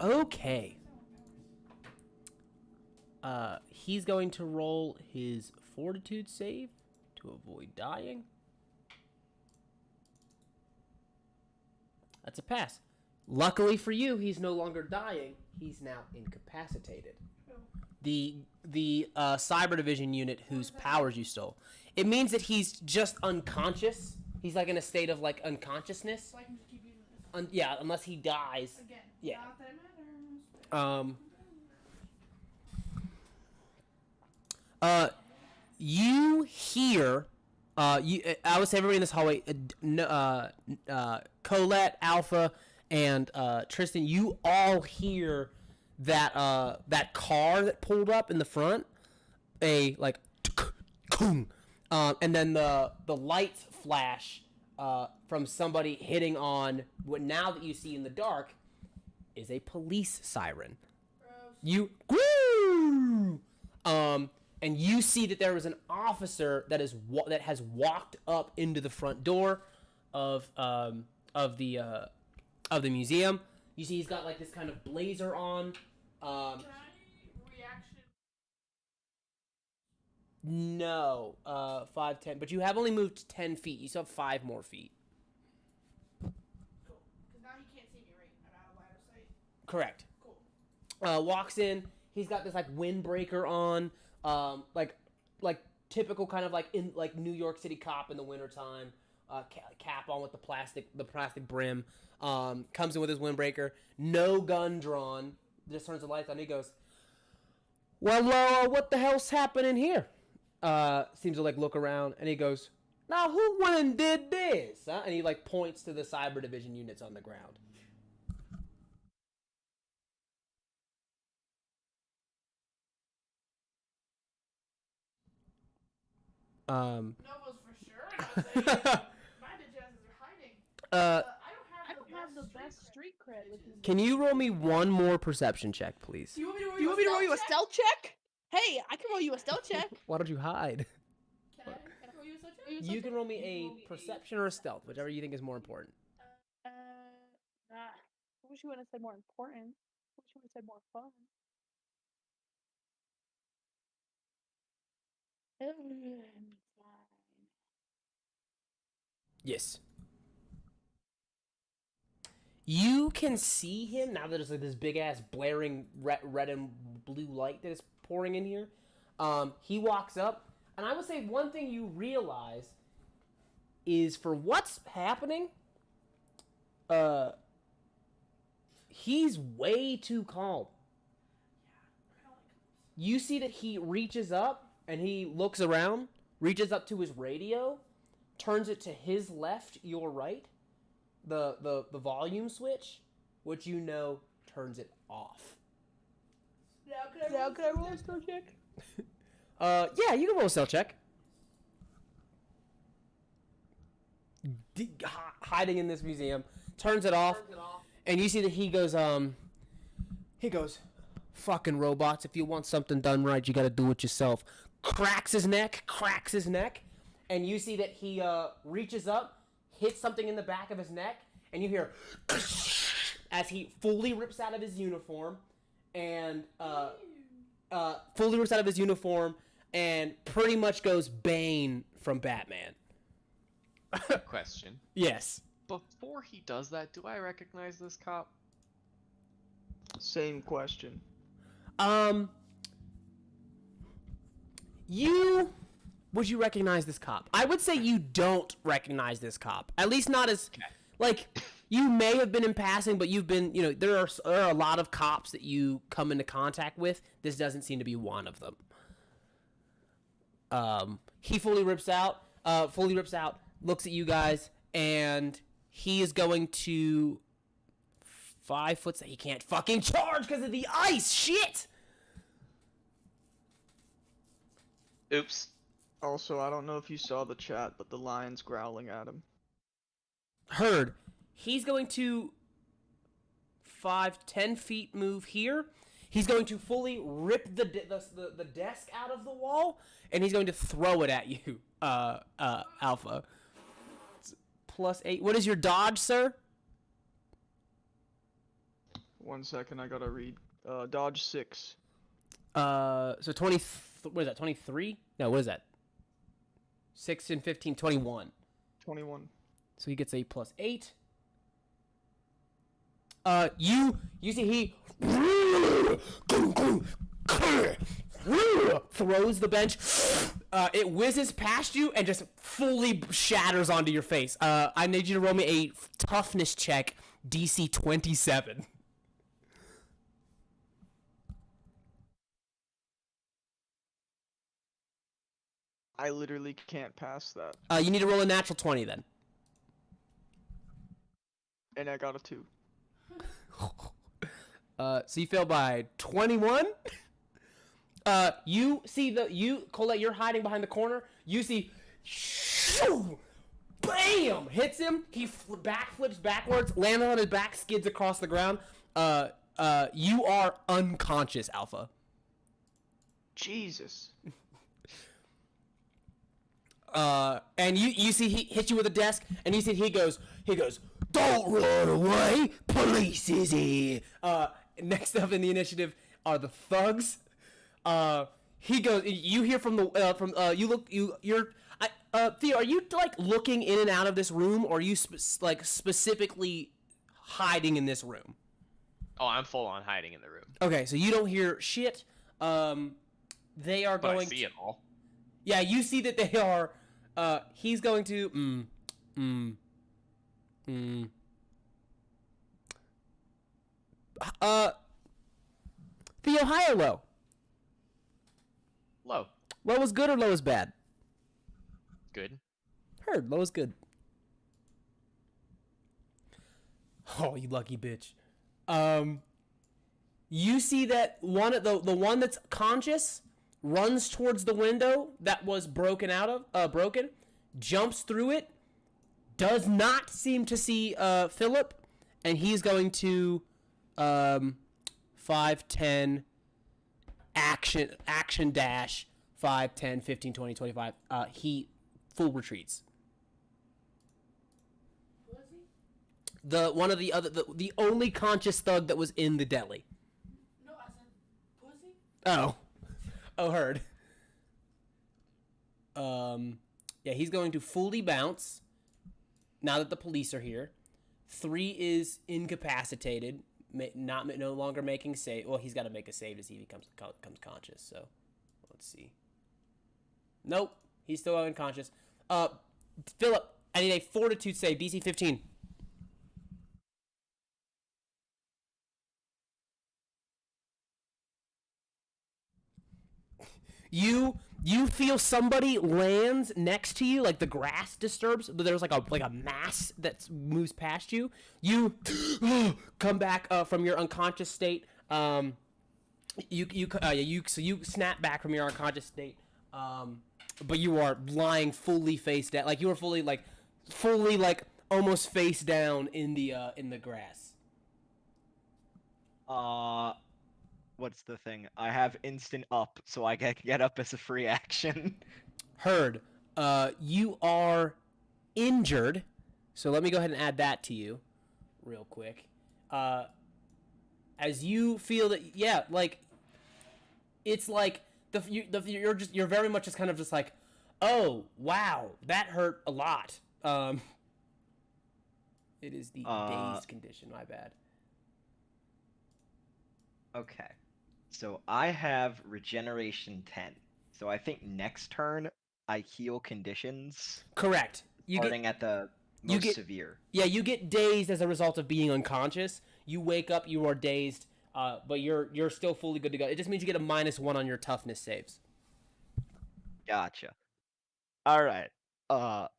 Okay. He's going to roll his fortitude save to avoid dying. That's a pass. Luckily for you, he's no longer dying. He's now incapacitated. The Cyber Division unit whose powers you stole. It means that he's just unconscious. He's like in a state of like unconsciousness. So I can just keep using this. Yeah, unless he dies. Again. Yeah. Not that it matters. You hear, I would say everybody in this hallway, Colette, Alpha, and Tristan, you all hear that car that pulled up in the front, and then the lights flash from somebody hitting on what now that you see in the dark is a police siren. You and you see that there was an officer that has walked up into the front door of the museum. You see he's got like this kind of blazer on. Can I reaction? No, 5, 10, but you have only moved 10 feet. You still have 5 more feet. Cool. Because now he can't see me, right? I'm out of line of sight. Correct. Cool. Walks in. He's got this like windbreaker on, like typical kind of like in like New York City cop in the wintertime. Cap on with the plastic brim. Comes in with his windbreaker. No gun drawn. Just turns the lights on. He goes, "Well, what the hell's happening here?" Seems to like look around, and he goes, "Now who went and did this?" Huh? And he like points to the Cyber Division units on the ground. Novos for sure. And I was saying, my bitch asses are hiding. I I don't have the best street cred with these. Can you roll me one more perception check, please? Do you want me to roll You want me to roll you a check? stealth check? Hey, I can roll you a stealth check. Why don't you hide? Can I roll you a stealth check? You can roll me a perception or a stealth, whichever you think is more important. I wish you would have said more important. I wish you would have said more fun. Fine. Yes. You can see him now that there's like this big ass blaring red and blue light that is pouring in here. He walks up, and I would say one thing you realize is for what's happening, he's way too calm. You see that he reaches up and he looks around, reaches up to his radio, turns it to his left, your right, the volume switch, which you know turns it off. Now can I roll a stealth check? Yeah, you can roll a stealth check. Hiding in this museum, turns it off, and you see that he goes, fucking robots, if you want something done right, you gotta do it yourself. Cracks his neck, and you see that he reaches up, hits something in the back of his neck, and you hear as he fully rips out of his uniform, and pretty much goes Bane from Batman. Question. Yes. Before he does that, do I recognize this cop? Same question. Would you recognize this cop? I would say you don't recognize this cop. At least not as, like, you may have been in passing, but you've been, there are a lot of cops that you come into contact with. This doesn't seem to be one of them. He fully rips out, looks at you guys, and he is going to 5 foot. He can't fucking charge because of the ice. Shit. Oops. Also, I don't know if you saw the chat, but the lion's growling at him. Heard. He's going to 10 feet move here. He's going to fully rip the desk out of the wall, and he's going to throw it at you, Alpha. It's +8. What is your dodge, sir? 1 second, I gotta read. Dodge 6. So 20. What is that? 23? No, what is that? 6 and 15, 21. 21. So he gets a +8. You see he throws the bench. It whizzes past you and just fully shatters onto your face. I need you to roll me a toughness check, DC 27. I literally can't pass that. You need to roll a natural 20 then. And I got a 2. So you fail by 21. You see Colette, you're hiding behind the corner. You see, bam, hits him. He backflips backwards, lands on his back, skids across the ground. You are unconscious, Alpha. Jesus. And you see he hits you with a desk, and you see he goes, "Don't run away, police is here." Next up in the initiative are the thugs. He goes. You hear from the Theo, are you like looking in and out of this room, or are you specifically hiding in this room? Oh, I'm full on hiding in the room. Okay, so you don't hear shit. They are But going. I see it all. Yeah, you see that they are. He's going to. Theo, high or low? Low. Low is good or low is bad? Good. Heard. Low is good. Oh, you lucky bitch. You see that the one that's conscious runs towards the window that was broken, jumps through it, does not seem to see Philip, and he's going to 5, 10, action dash, 5, 10, 15, 20, 25. He full retreats. Was he? The only conscious thug that was in the deli. No, I said pussy. Oh, heard. Yeah, he's going to fully bounce now that the police are here. 3 is incapacitated, no longer making save. Well, he's got to make a save to see if he comes conscious. So, let's see. Nope, he's still unconscious. Philip, I need a fortitude save, DC 15. You feel somebody lands next to you, like the grass disturbs, but there's like a mass that moves past you. You come back from your unconscious state. So you snap back from your unconscious state, but you are lying fully face down, like you are fully like almost face down in the grass. What's the thing? I have instant up, so I can get up as a free action. Heard. You are injured, so let me go ahead and add that to you, real quick. As you feel that, yeah, like it's like you're very much just kind of just like, oh wow, that hurt a lot. It is the dazed condition. My bad. Okay. So I have regeneration 10. So I think next turn I heal conditions Correct. You starting get at the you most get- severe. yeah, you get dazed as a result of being unconscious. You wake up, you are dazed, but you're still fully good to go. It just means you get a -1 on your toughness saves. Gotcha. All right. Well,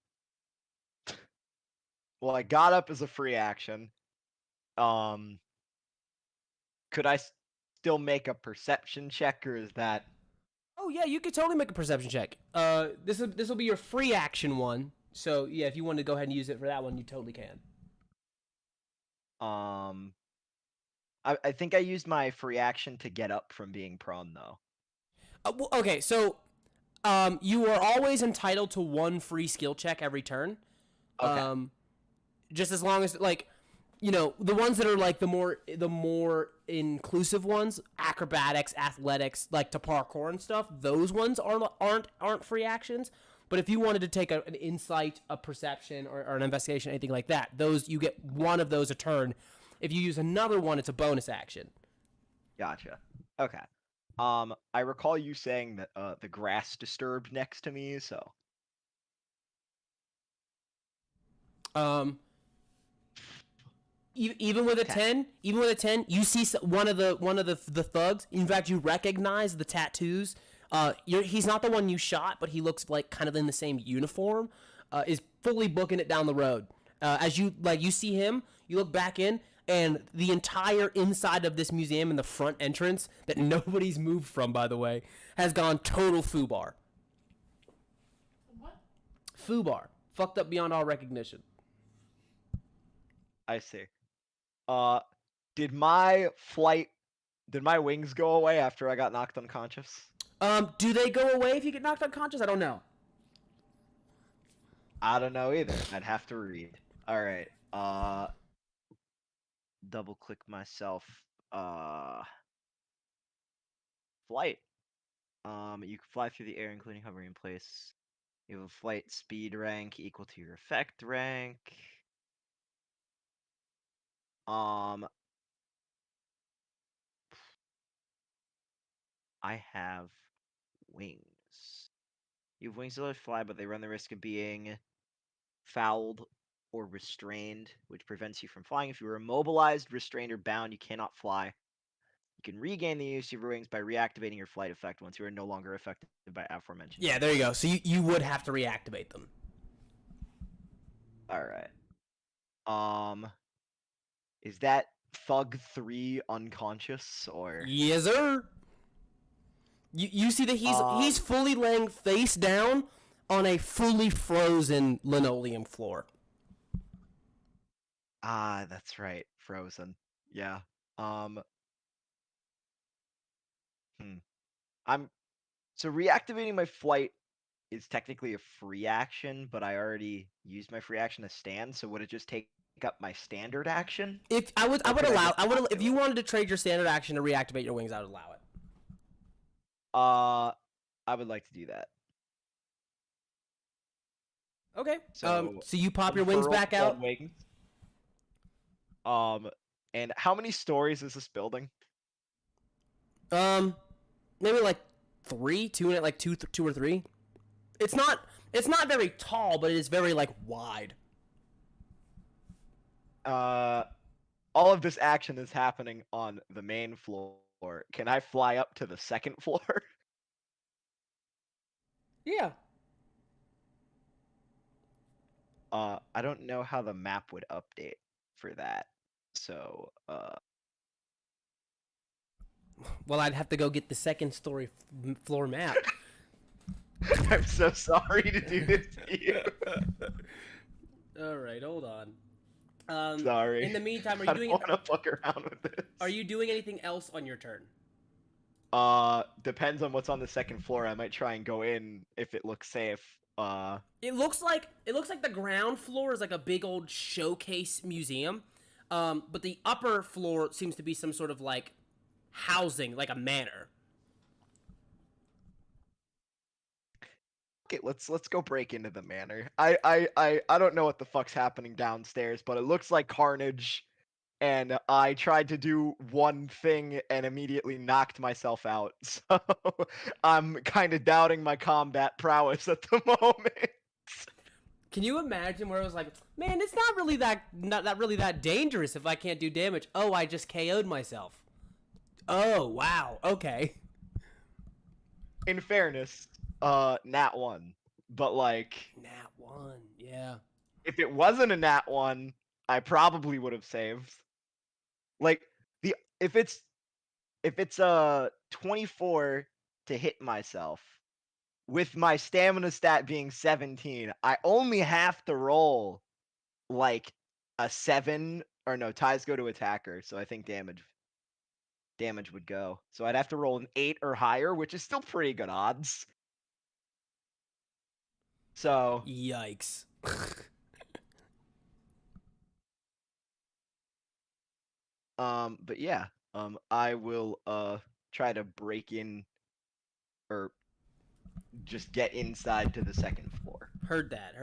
I got up as a free action. Could I still make a perception check, or is that? Oh yeah, you could totally make a perception check. This will be your free action one. So yeah, if you want to go ahead and use it for that one, you totally can. I think I used my free action to get up from being prone, though. Okay, so you are always entitled to one free skill check every turn. Okay. Just as long as like, you know, the ones that are like the more inclusive ones, acrobatics, athletics, like to parkour and stuff, those ones aren't free actions. But if you wanted to take an insight, a perception, or an investigation, anything like that, those you get one of those a turn. If you use another one, it's a bonus action. Gotcha. Okay. I recall you saying that the grass disturbed next to me, so Um, even with a 10, you see one of the thugs. In fact, you recognize the tattoos. He's not the one you shot, but he looks like kind of in the same uniform. Is fully booking it down the road. As you see him, you look back in, and the entire inside of this museum in the front entrance that nobody's moved from, by the way, has gone total foobar. What? Foobar, fucked up beyond all recognition. I see. Did my wings go away after I got knocked unconscious? Do they go away if you get knocked unconscious? I don't know. I don't know either. I'd have to read. All right. Double click myself. Flight. You can fly through the air, including hovering in place. You have a flight speed rank equal to your effect rank. I have wings. You have wings to let fly, but they run the risk of being fouled or restrained, which prevents you from flying. If you are immobilized, restrained, or bound, you cannot fly. You can regain the use of your wings by reactivating your flight effect once you are no longer affected by aforementioned. Yeah, there you go. So you would have to reactivate them. All right. Is that Thug 3 unconscious or? Yes, sir. You see that he's fully laying face down on a fully frozen linoleum floor. Ah, that's right, frozen. Yeah. I'm so reactivating my flight is technically a free action, but I already used my free action to stand, so would it just take up my standard action? If I would Or could allow, just I would not if do you it? wanted to trade your standard action to reactivate your wings, I would allow it. I would like to do that. Okay. So So you pop your wings unfurl back said out. Wings. And how many stories is this building? Maybe like two or three. It's not very tall, but it is very like wide. All of this action is happening on the main floor. Can I fly up to the second floor? Yeah. I don't know how the map would update for that. So, Well, I'd have to go get the second story floor map. I'm so sorry to do this to you. All right, hold on. Sorry. In the meantime, I don't want to fuck around with this. are you doing anything else on your turn? Depends on what's on the second floor. I might try and go in if it looks safe. It looks like the ground floor is like a big old showcase museum. But the upper floor seems to be some sort of like housing, like a manor. Okay, let's go break into the manor. I don't know what the fuck's happening downstairs, but it looks like carnage. And I tried to do one thing and immediately knocked myself out. So I'm kind of doubting my combat prowess at the moment. Can you imagine where it was like, man, it's not really that dangerous if I can't do damage. Oh, I just KO'd myself. Oh, wow. Okay. In fairness, nat 1. But like Nat 1. Yeah. if it wasn't a nat 1, I probably would have saved. Like the if it's a 24 to hit myself with my stamina stat being 17, I only have to roll like a 7 or no, ties go to attacker, so I think damage would go. So I'd have to roll an 8 or higher, which is still pretty good odds. So, Yikes. but yeah, I will try to break in or just get inside to the second floor. Heard that.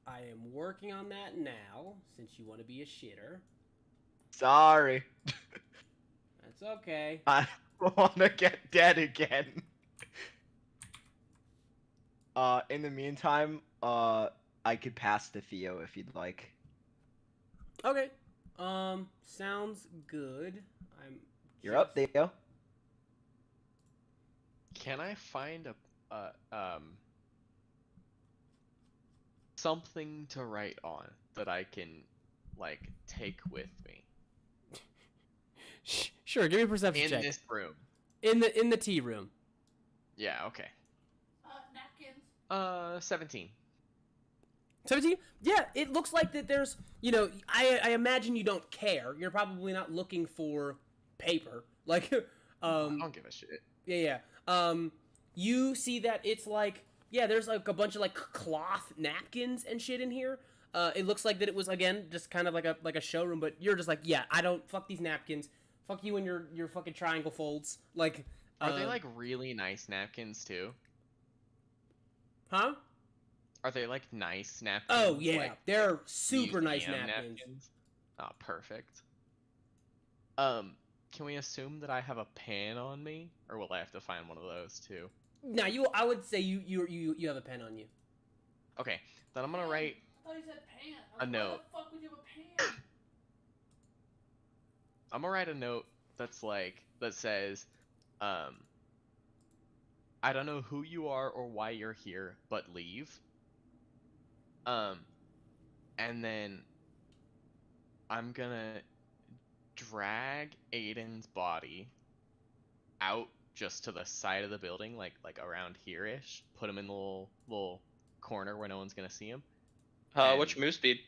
I am working on that now, since you want to be a shitter. Sorry. That's okay. I want to get dead again. In the meantime, I could pass to Theo if you'd like. Okay. Sounds good. You're up, Theo. Can I find something to write on that I can like take with me Sure, give me a perception in check. this room? In the tea room. Yeah, okay. Napkins. 17. 17? Yeah, it looks like that there's, I imagine you don't care. You're probably not looking for paper. Like, I don't give a shit. Yeah. You see that it's like, yeah, there's like a bunch of like cloth napkins and shit in here. It looks like that it was again just kind of like a showroom, but you're just like, yeah, I don't fuck these napkins. Fuck you and your fucking triangle folds. Like, Are they like really nice napkins too? huh? Are they like nice napkins? Oh yeah, like, they're super nice museum napkins. Oh, perfect. Can we assume that I have a pen on me, or will I have to find one of those too? Now I would say you have a pen on you. Okay, then I'm gonna write I thought he said pant. a Why note. the fuck would you have a pant? I'm gonna write a note that says, I don't know who you are or why you're here, but leave. And then I'm gonna drag Aiden's body out just to the side of the building, like around here-ish. Put him in the little corner where no one's gonna see him. What's your move speed?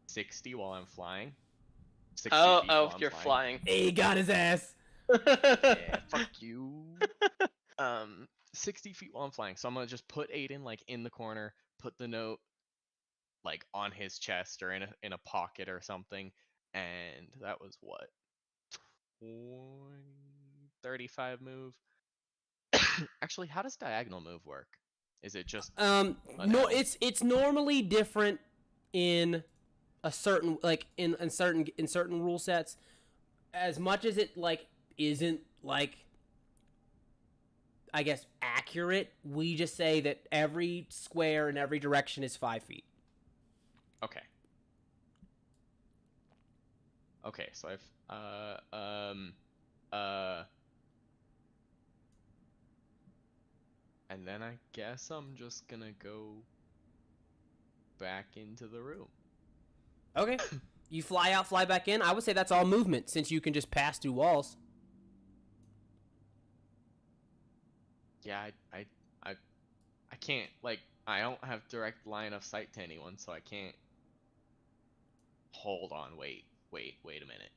60 while I'm flying. 60 Oh, feet while I'm you're flying. He got his ass. Yeah, fuck you. 60 feet while I'm flying. So I'm gonna just put Aiden like in the corner, put the note like on his chest or in a pocket or something, and that was what 35 move. Actually, how does diagonal move work? Is it just No, L? it's normally different in a certain like in certain rule sets. As much as it like isn't like I guess accurate, we just say that every square in every direction is 5 feet. Okay. Okay, so I've And then I guess I'm just gonna go back into the room. Okay. You fly out, fly back in. I would say that's all movement since you can just pass through walls. Yeah, I can't, like, I don't have direct line of sight to anyone, so I can't. Hold on, wait a minute.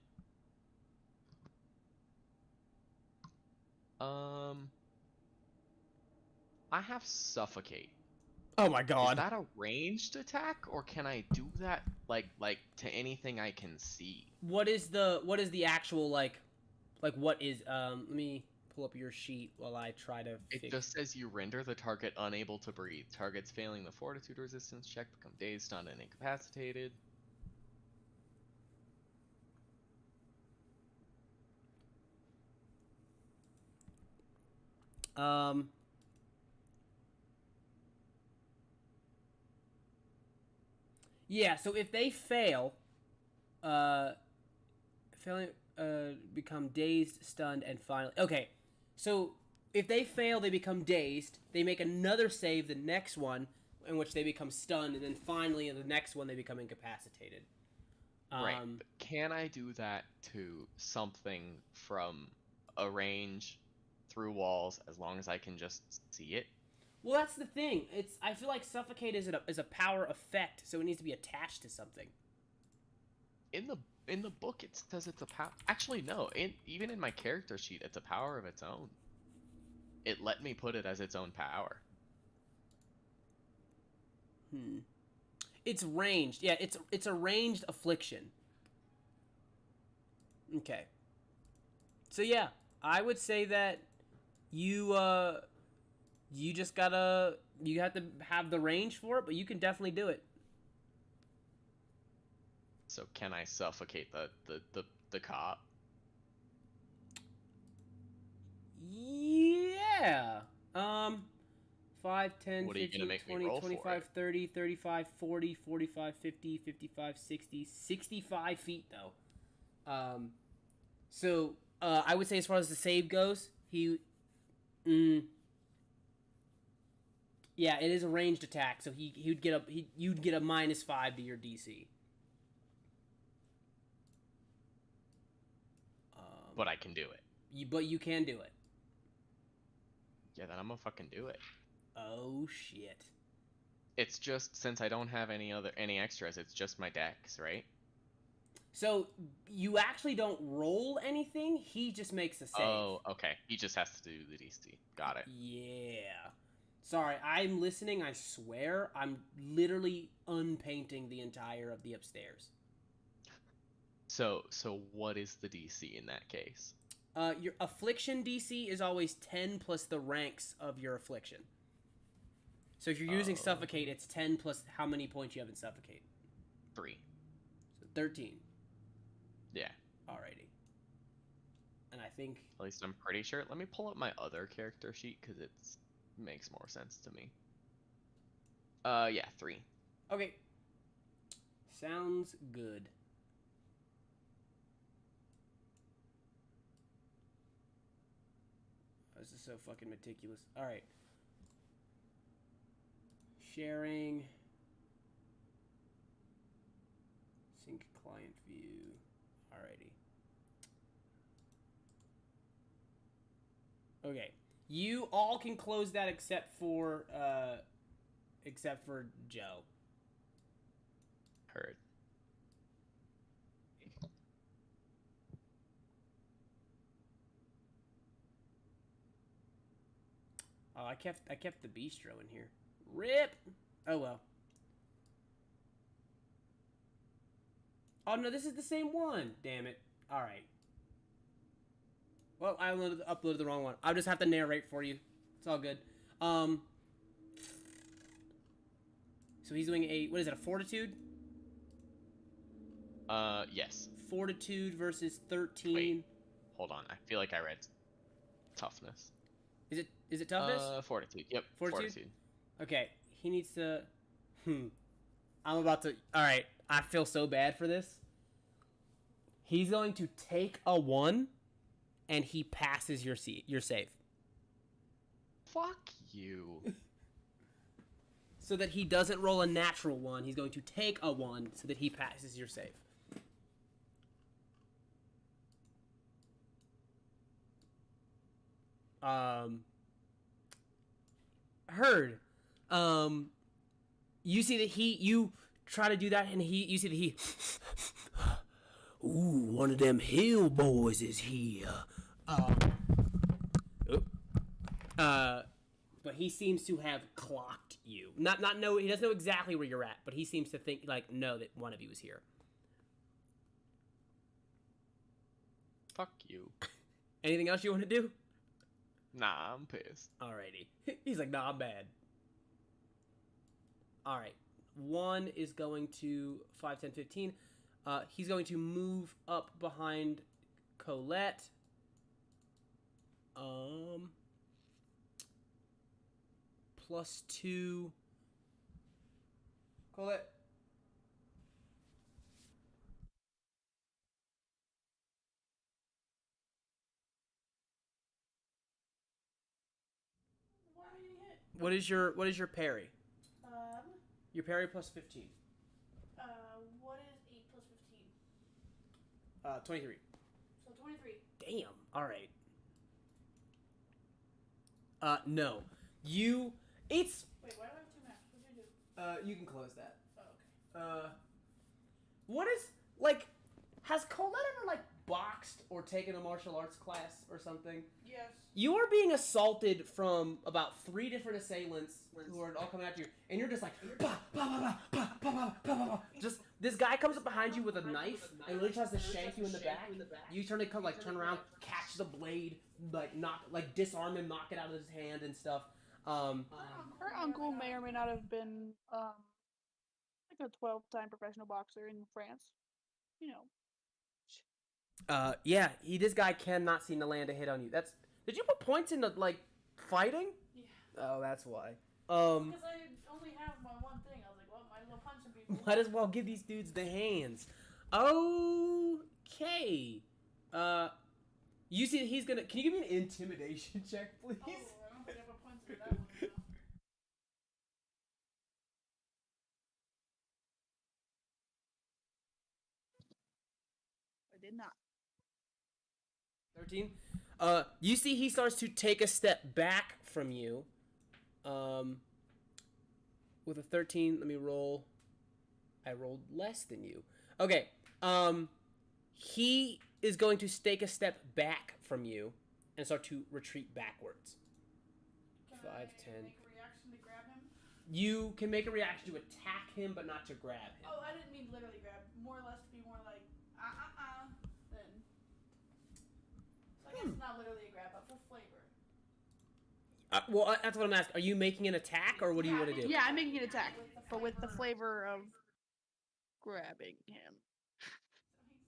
I have suffocate. Oh my Is god. that a ranged attack, or can I do that like to anything I can see? What is the actual like what is let me pull up your sheet while I try to It just says you render the target unable to breathe. Targets failing the fortitude resistance check become dazed, stunned, and incapacitated. um yeah, so if they fail, uh failing become dazed, stunned, and finally okay. So if they fail, they become dazed. They make another save, the next one, in which they become stunned, and then finally in the next one they become incapacitated. Right, but can I do that to something from a range through walls as long as I can just see it? Well, that's the thing. I feel like suffocate is a power effect, so it needs to be attached to something. In the book it says it's a power. Actually, no. Even in my character sheet, it's a power of its own. It let me put it as its own power. It's ranged. Yeah, it's a ranged affliction. Okay. So yeah, I would say that you just gotta you have to have the range for it, but you can definitely do it. So can I suffocate the cop? Yeah. 5, 10, What are you gonna 15, make me 20, roll for 25, it? 30, 35, 40, 45, 50, 55, 60, 65 feet though. So I would say as far as the save goes, yeah, it is a ranged attack, so you'd get a -5 to your DC. But I can do it. But you can do it. Yeah, then I'm gonna fucking do it. Oh shit. It's just since I don't have any extras, it's just my dex, right? So you actually don't roll anything. He just makes a save. Oh, okay. He just has to do the DC. Got it. Yeah. Sorry, I'm listening. I swear, I'm literally unpainting the entire of the upstairs. So what is the DC in that case? Your affliction DC is always 10 plus the ranks of your affliction. So if you're using suffocate, it's 10 plus how many points you have in suffocate. 3. So 13. Yeah. Alrighty. And I think At least I'm pretty sure. Let me pull up my other character sheet because it makes more sense to me. Yeah, 3. okay. Sounds good. This is so fucking meticulous. All right. Sharing. Sync client view. Alrighty. Okay. You all can close that except for Joe. Heard. Oh, I kept the bistro in here. Rip. Oh well. Oh no, this is the same one. Damn it. All right. Well, I uploaded the wrong one. I'll just have to narrate for you. It's all good. So he's doing what is it? A fortitude? Yes. Fortitude versus 13. Wait. Hold on. I feel like I read toughness. Is it toughness? Fortitude. Yep. Fortitude? Okay. He needs to. I'm about to. All right. I feel so bad for this. He's going to take a 1, and he passes your save. Fuck you. So that he doesn't roll a natural one, he's going to take a 1 so that he passes your save. Heard. You see that you try to do that, and you see that he. Ooh, one of them hill boys is here. But he seems to have clocked you. Not know. He doesn't know exactly where you're at, but he seems to think know that one of you is here. Fuck you. Anything else you want to do? Nah, I'm pissed. Alrighty. He's like, nah, I'm bad. Alright. 1 is going to 5, 10, 15. He's going to move up behind Colette. +2. Colette. Why am I getting hit? What is your parry? Your parry +15. What is 8 plus 15? 23. So 23. Damn. All right. No. It's. Wait, why do I have 2 maps? What did I do? You can close that. Oh, okay. What is has Colette ever boxed or taken a martial arts class or something? Yes. You are being assaulted from about 3 different assailants who are all coming after you, and you're just like, bah, bah, bah, bah, bah, bah, bah, bah, bah, bah. Just this guy comes up behind you with a knife and literally tries to shank you in the back. You turn around, catch the blade, disarm him, knock it out of his hand and stuff. Her uncle may or may not have been like a 12-time professional boxer in France. You know. Yeah, this guy cannot seem to land a hit on you. Did you put points into fighting? Yeah. Oh, that's why. Because I only have my one thing. I was like, well, might as well punch some people. Might as well give these dudes the hands. Okay. You see that he's gonna. Can you give me an intimidation check, please? Oh, I don't think I put points into that one. Now. I did not. 13. You see he starts to take a step back from you. With a 13, let me roll. I rolled less than you. Okay. He is going to take a step back from you and start to retreat backwards. Can 5, I 10. make a reaction to grab him? You can make a reaction to attack him, but not to grab him. Oh, I didn't mean literally grab. More or less to be more like, then. So I guess it's not literally a grab, but for flavor. Well, that's what I'm asking. Are you making an attack, or what do you want to do? Yeah, I'm making an attack, but with the flavor of grabbing him.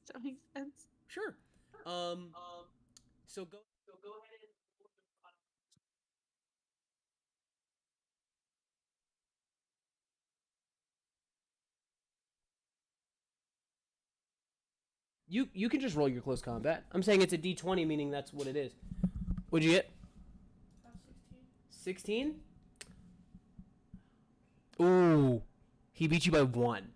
Does that make sense? Sure. So go ahead and you can just roll your close combat. I'm saying it's a D20, meaning that's what it is. What'd you get? 16. 16? Ooh. He beat you by 1.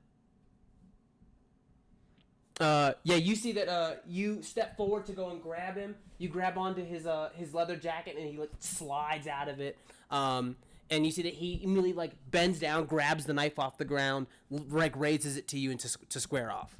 Yeah, you see that you step forward to go and grab him. You grab onto his leather jacket and he slides out of it. And you see that he immediately bends down, grabs the knife off the ground, raises it to you and to square off.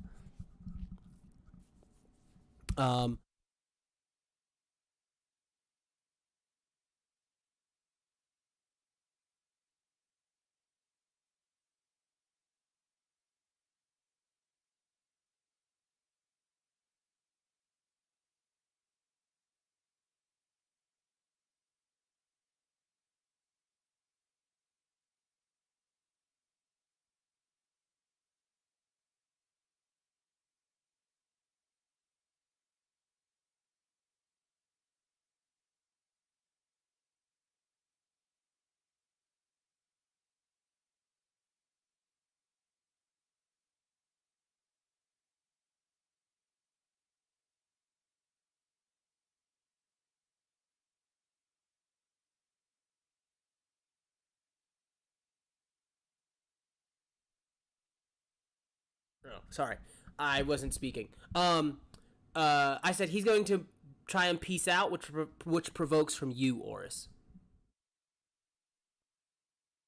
Oh, sorry, I wasn't speaking. I said he's going to try and peace out, which provokes from you, Oris.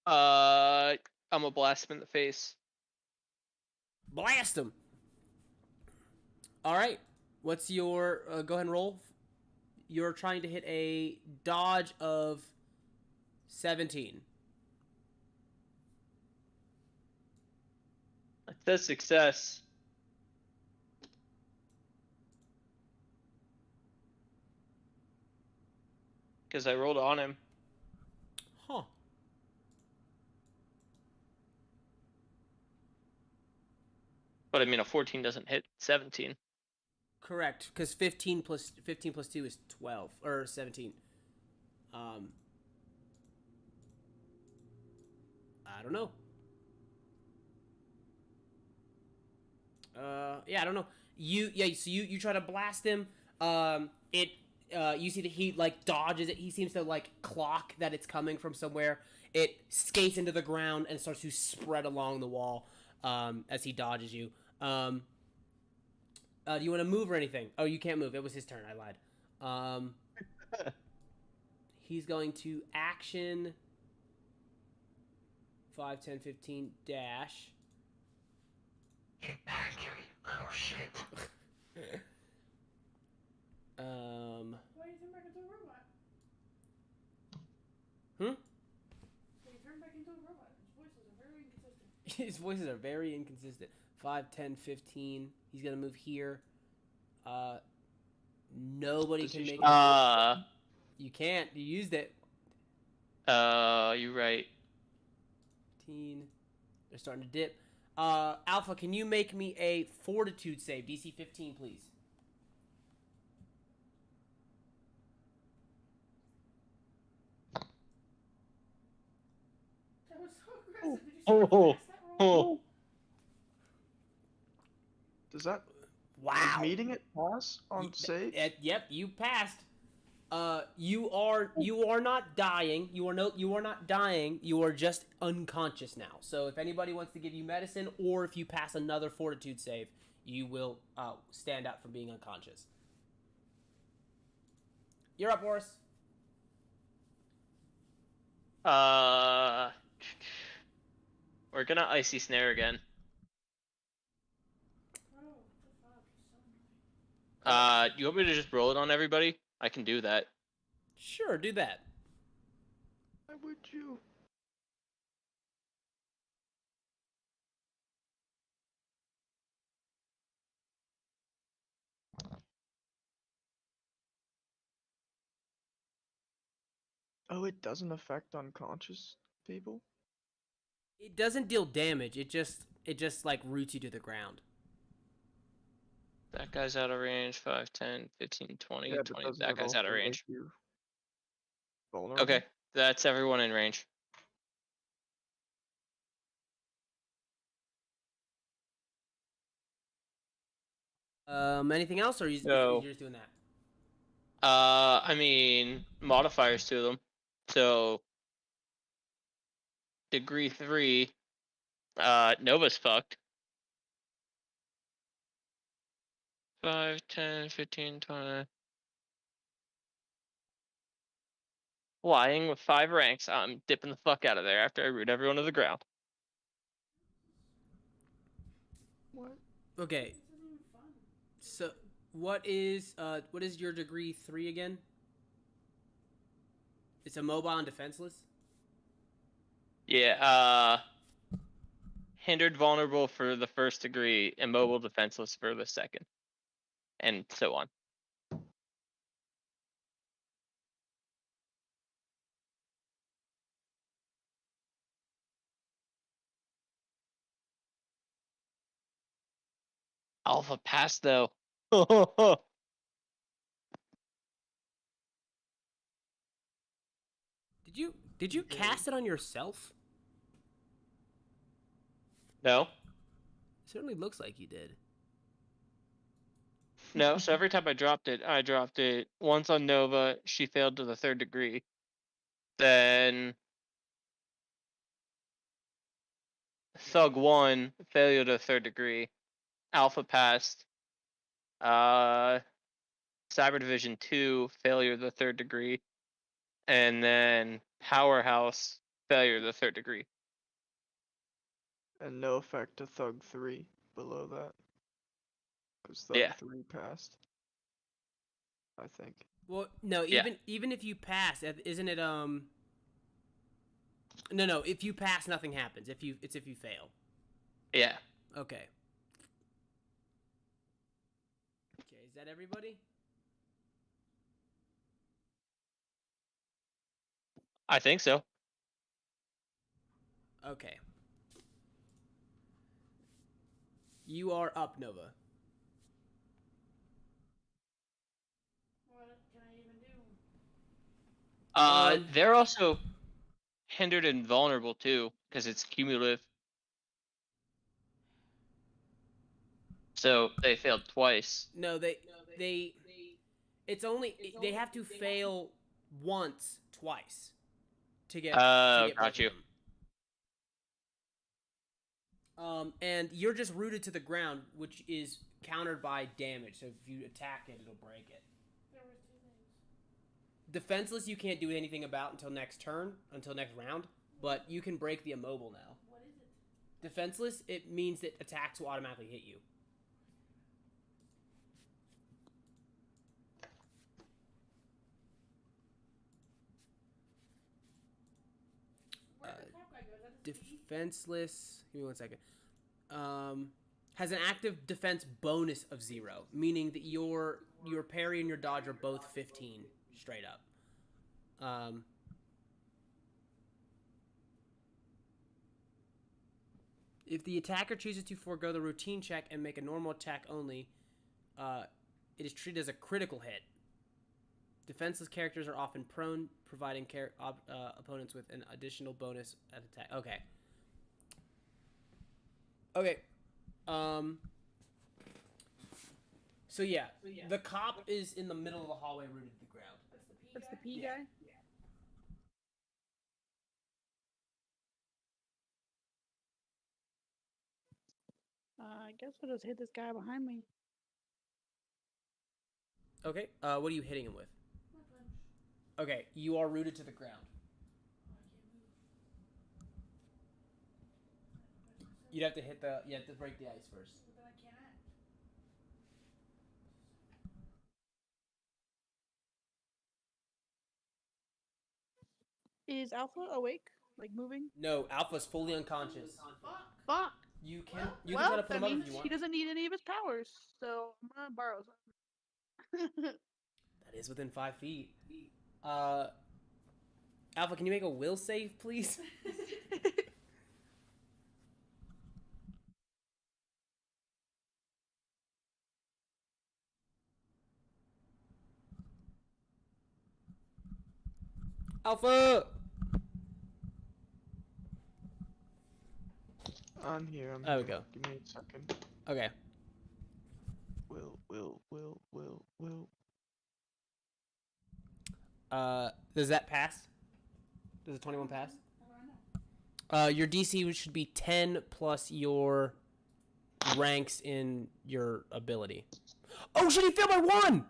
I'm gonna blast him in the face. Blast him. All right. What's your? Go ahead and roll. You're trying to hit a dodge of 17. That's a success. Because I rolled on him. Huh. But I mean, a 14 doesn't hit 17. Correct, because 15 plus 2 is 12 or 17. I don't know. Yeah, I don't know. So you try to blast him. You see that he like dodges it. He seems to like clock that it's coming from somewhere. It skates into the ground and starts to spread along the wall as he dodges you. Do you want to move or anything? Oh, you can't move. It was his turn. I lied. He's going to action 5, 10, 15 dash. Get back here, you little shit. Why do you turn back into a robot? Hmm? Why you turn back into a robot? His voices are very inconsistent. His voices are very inconsistent. 5, 10, 15. He's going to move here. Nobody can make it. You can't. You used it. You're right. 15. They're starting to dip. Alpha, can you make me a fortitude save? DC 15, please. That was so aggressive. Did you see how Oh, fast that roll? oh. Does that Wow. meeting it pass on save? Yep, you passed. You are not dying. You are not dying. You are just unconscious now. So if anybody wants to give you medicine, or if you pass another fortitude save, you will stand out from being unconscious. You're up, Boris. We're gonna icy snare again. Oh, the fuck. So annoying. You want me to just roll it on everybody? I can do that. Sure, do that. Why would you? Oh, it doesn't affect unconscious people? It doesn't deal damage. It just like roots you to the ground. That guy's out of range. 5, 10, 15, 20, Yeah, but 20. doesn't That it guy's out of also make range. you vulnerable? Okay, that's everyone in range. Anything else, or No. you're just doing that? I mean, modifiers to them. So, degree 3, Nova's fucked. 5, 10, 15, 20. Flying with 5 ranks. I'm dipping the fuck out of there after I root everyone to the ground. What? Okay. This isn't even fun. So what is your degree 3 again? It's a mobile and defenseless. Yeah, hindered vulnerable for the first degree, immobile defenseless for the second. And so on. Alpha pass though. Did you cast it on yourself? No. It certainly looks like you did. No, so every time I dropped it once on Nova, she failed to the 3rd degree. Then Thug 1, failure to 3rd degree. Alpha passed. Cyber Division 2, failure of the third degree. And then Powerhouse, failure of the third degree. And no effect to Thug 3 below that. Because Thug Yeah. 3 passed. I think. Well, no, Yeah. even if you pass, isn't it No, if you pass, nothing happens. If you fail. Yeah. Okay. Okay, is that everybody? I think so. Okay. You are up, Nova. What can I even do? They're also hindered and vulnerable too, because it's cumulative. So they failed twice. No, they it's only they have to fail once, twice to get Got both you. of them. And you're just rooted to the ground, which is countered by damage. So if you attack it, it'll break it. There was two things. Defenseless, you can't do anything about until next turn, until next round. But you can break the immobile now. What is it? Defenseless, it means that attacks will automatically hit you. Where'd the top guy go? Is that the speed? Defenseless. Give me 1 second. Has an active defense bonus of 0, meaning that your parry and your dodge are both 15 straight up. If the attacker chooses to forego the routine check and make a normal attack only, it is treated as a critical hit. Defenseless characters are often prone, providing opponents with an additional bonus at attack. Okay. Okay. So yeah, the cop is in the middle of the hallway, rooted to the ground. That's the P That's the P Yeah. guy. I guess I'll just hit this guy behind me. Okay. What are you hitting him with? My punch. Okay, you are rooted to the ground. Oh, I can't move. You have to break the ice first. But then I can't act. Is Alpha awake? Like moving? No, Alpha's fully unconscious. Fuck. Fuck. You can Well, try to put that him up means if you want. he doesn't need any of his powers, so I'm gonna borrow some. That is within 5 feet. Alpha, can you make a will save, please? Alpha! I'm here. There we go. Give me a second. Okay. Will. Does that pass? Does a 21 pass? How do I know? Your DC should be 10 plus your ranks in your ability. Oh shit, he failed by 1!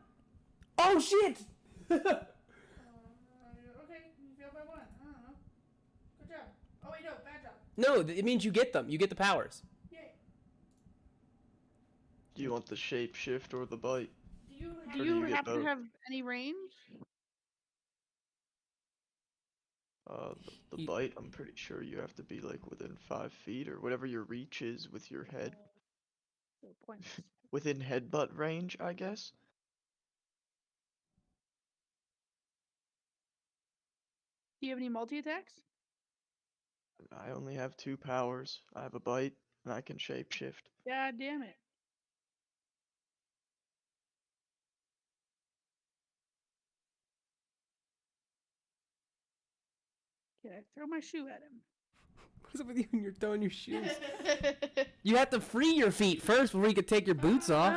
Oh shit! Okay, you failed by one. I don't know. Good job. Oh wait, no, bad job. No, it means you get them. You get the powers. Yay. Do you want the shape shift or the bite? Do you Do have do you you get happen to both? have any range? The You- bite, I'm pretty sure you have to be like within 5 feet or whatever your reach is with your head. So points. Within headbutt range, I guess. Do you have any multi attacks? I only have 2 powers. I have a bite and I can shapeshift. God damn it. Can I throw my shoe at him? What's up with you and you're throwing your shoes? You have to free your feet first before you can take your boots off.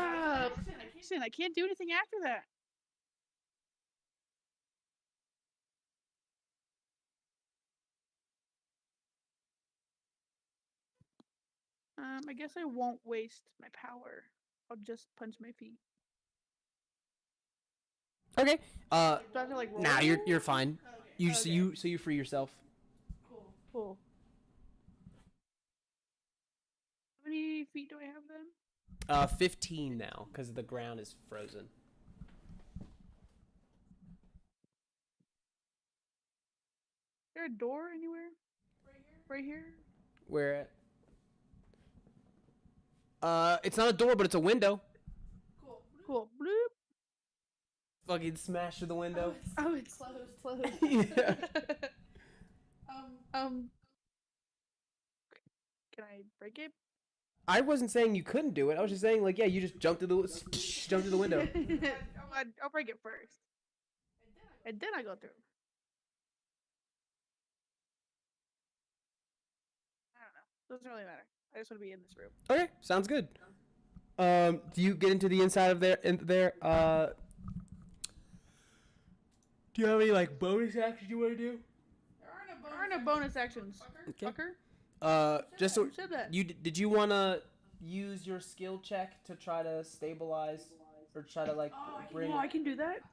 Listen, I can't do anything after that. I guess I won't waste my power. I'll just punch my feet. Okay. Do I have to like roll? Nah, you're fine. You Okay. so you free yourself. Cool. How many feet do I have then? 15 now because the ground is frozen. Is there a door anywhere? Right here? Where at? It's not a door, but it's a window. Cool. Bloop. Fucking smash through the window. Oh, it's closed. Yeah. Um. Can I break it? I wasn't saying you couldn't do it. I was just saying, like, yeah, you just jump through the window. I'll break it first, and then I go through. I don't know. Doesn't really matter. I just want to be in this room. Okay, sounds good. Do you get into the inside of there? Do you have any like bonus actions you want to do? There are no bonus actions. Okay. Fucker. Just so Who said that? did you want to use your skill check to try to stabilize or try to like bring? No, I can do that.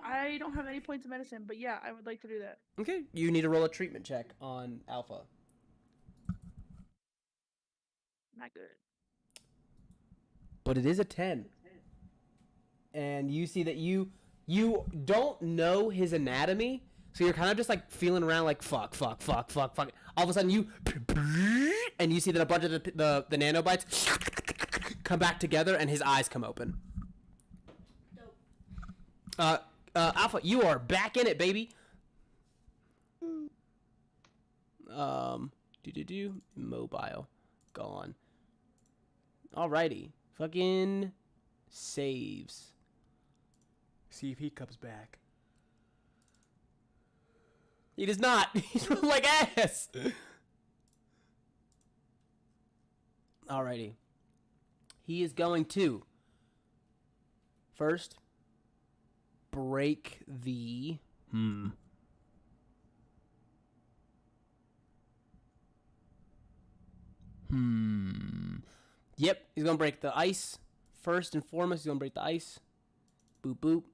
I don't have any points of medicine, but yeah, I would like to do that. Okay, you need to roll a treatment check on Alpha. Not good. But it is a 10. And you see that you don't know his anatomy, so you're kind of just like feeling around like fuck. All of a sudden you and you see that a bunch of the nanobites come back together and his eyes come open. Alpha, you are back in it, baby. Mobile, gone. Alrighty, fucking saves. See if he comes back. He does not. He's rolling like ass. Alrighty. He is going to first break the Yep, he's gonna break the ice. First and foremost, he's gonna break the ice. Boop boop.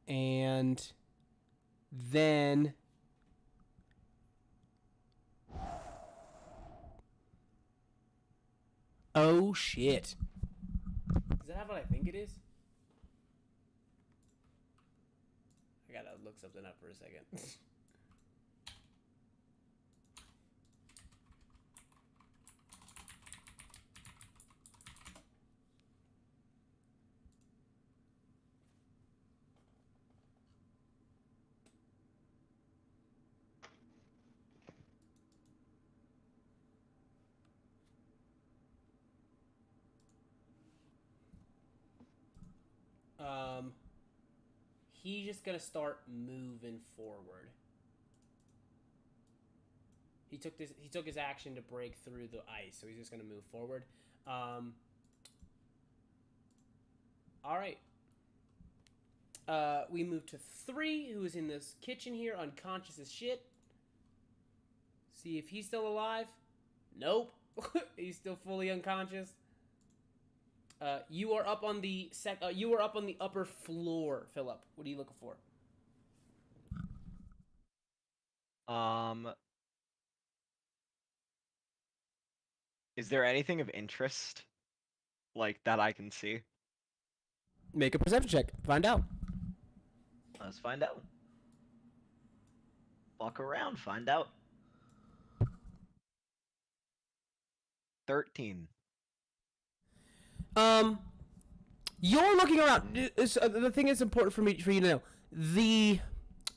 And then oh shit. Does that have what I think it is? I gotta look something up for a second. He's just gonna start moving forward. He took his action to break through the ice, so he's just gonna move forward. All right. We move to 3, who is in this kitchen here, unconscious as shit. See if he's still alive. Nope, he's still fully unconscious. You are up on the upper floor, Philip. What are you looking for? Is there anything of interest, like, that I can see? Make a perception check. Find out. Let's find out. Walk around, find out. 13. You're looking around. The thing is important for you to know. The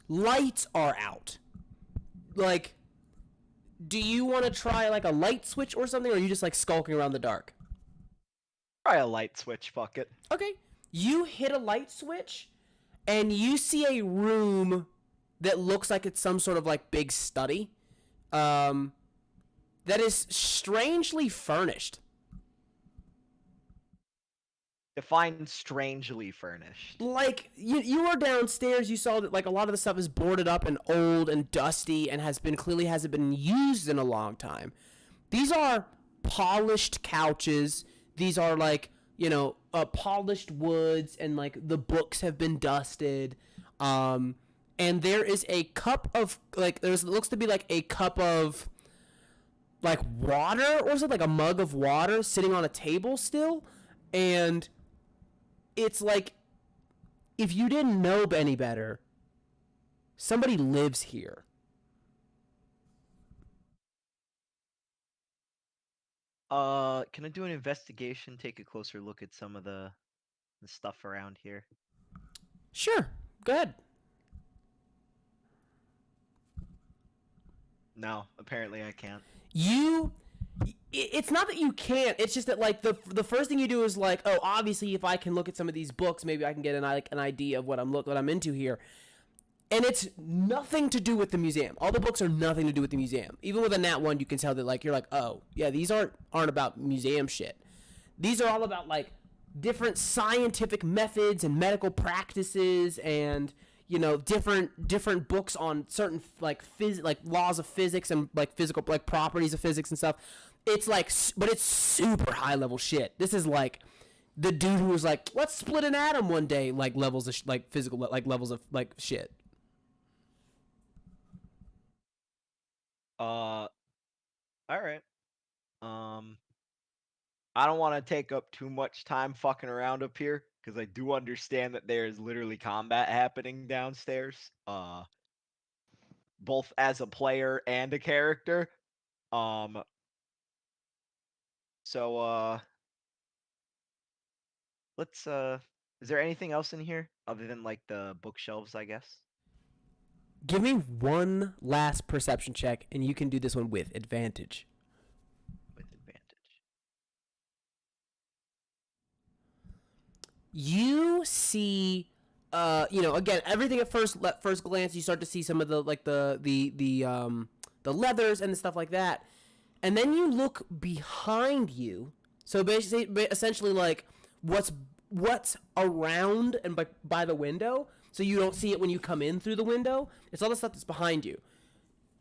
lights are out. Like, do you want to try like a light switch or something, or are you just like skulking around the dark? Try a light switch, fuck it. Okay. You hit a light switch, and you see a room that looks like it's some sort of like big study. That is strangely furnished. Define strangely furnished. Like, you were downstairs, you saw that like a lot of the stuff is boarded up and old and dusty and hasn't been used in a long time. These are polished couches. These are like, polished woods, and like the books have been dusted. And there is a cup of like looks to be like a cup of like water, or is it like a mug of water sitting on a table still? And it's like, if you didn't know any better, somebody lives here. Can I do an investigation? Take a closer look at some of the stuff around here. Sure, go ahead. No, apparently I can't. It's not that you can't. It's just that like the first thing you do is like, oh, obviously if I can look at some of these books, maybe I can get an idea of what I'm into here. And it's nothing to do with the museum. All the books are nothing to do with the museum. Even with a nat 1, you can tell that like you're like, oh yeah, these aren't about museum shit. These are all about like different scientific methods and medical practices, and different books on certain like laws of physics and like physical like properties of physics and stuff. It's like, but it's super high level shit. This is like the dude who was like, let's split an atom one day, like levels of like physical like levels of like shit. All right. I don't want to take up too much time fucking around up here, because I do understand that there is literally combat happening downstairs. Both as a player and a character. So let's is there anything else in here other than like the bookshelves, I guess? Give me one last perception check, and you can do this one with advantage. With advantage. You see, again, everything at first glance, you start to see some of the like the leathers and the stuff like that, and then you look behind you. So basically, essentially, like what's around and by the window, so you don't see it when you come in through the window. It's all the stuff that's behind you.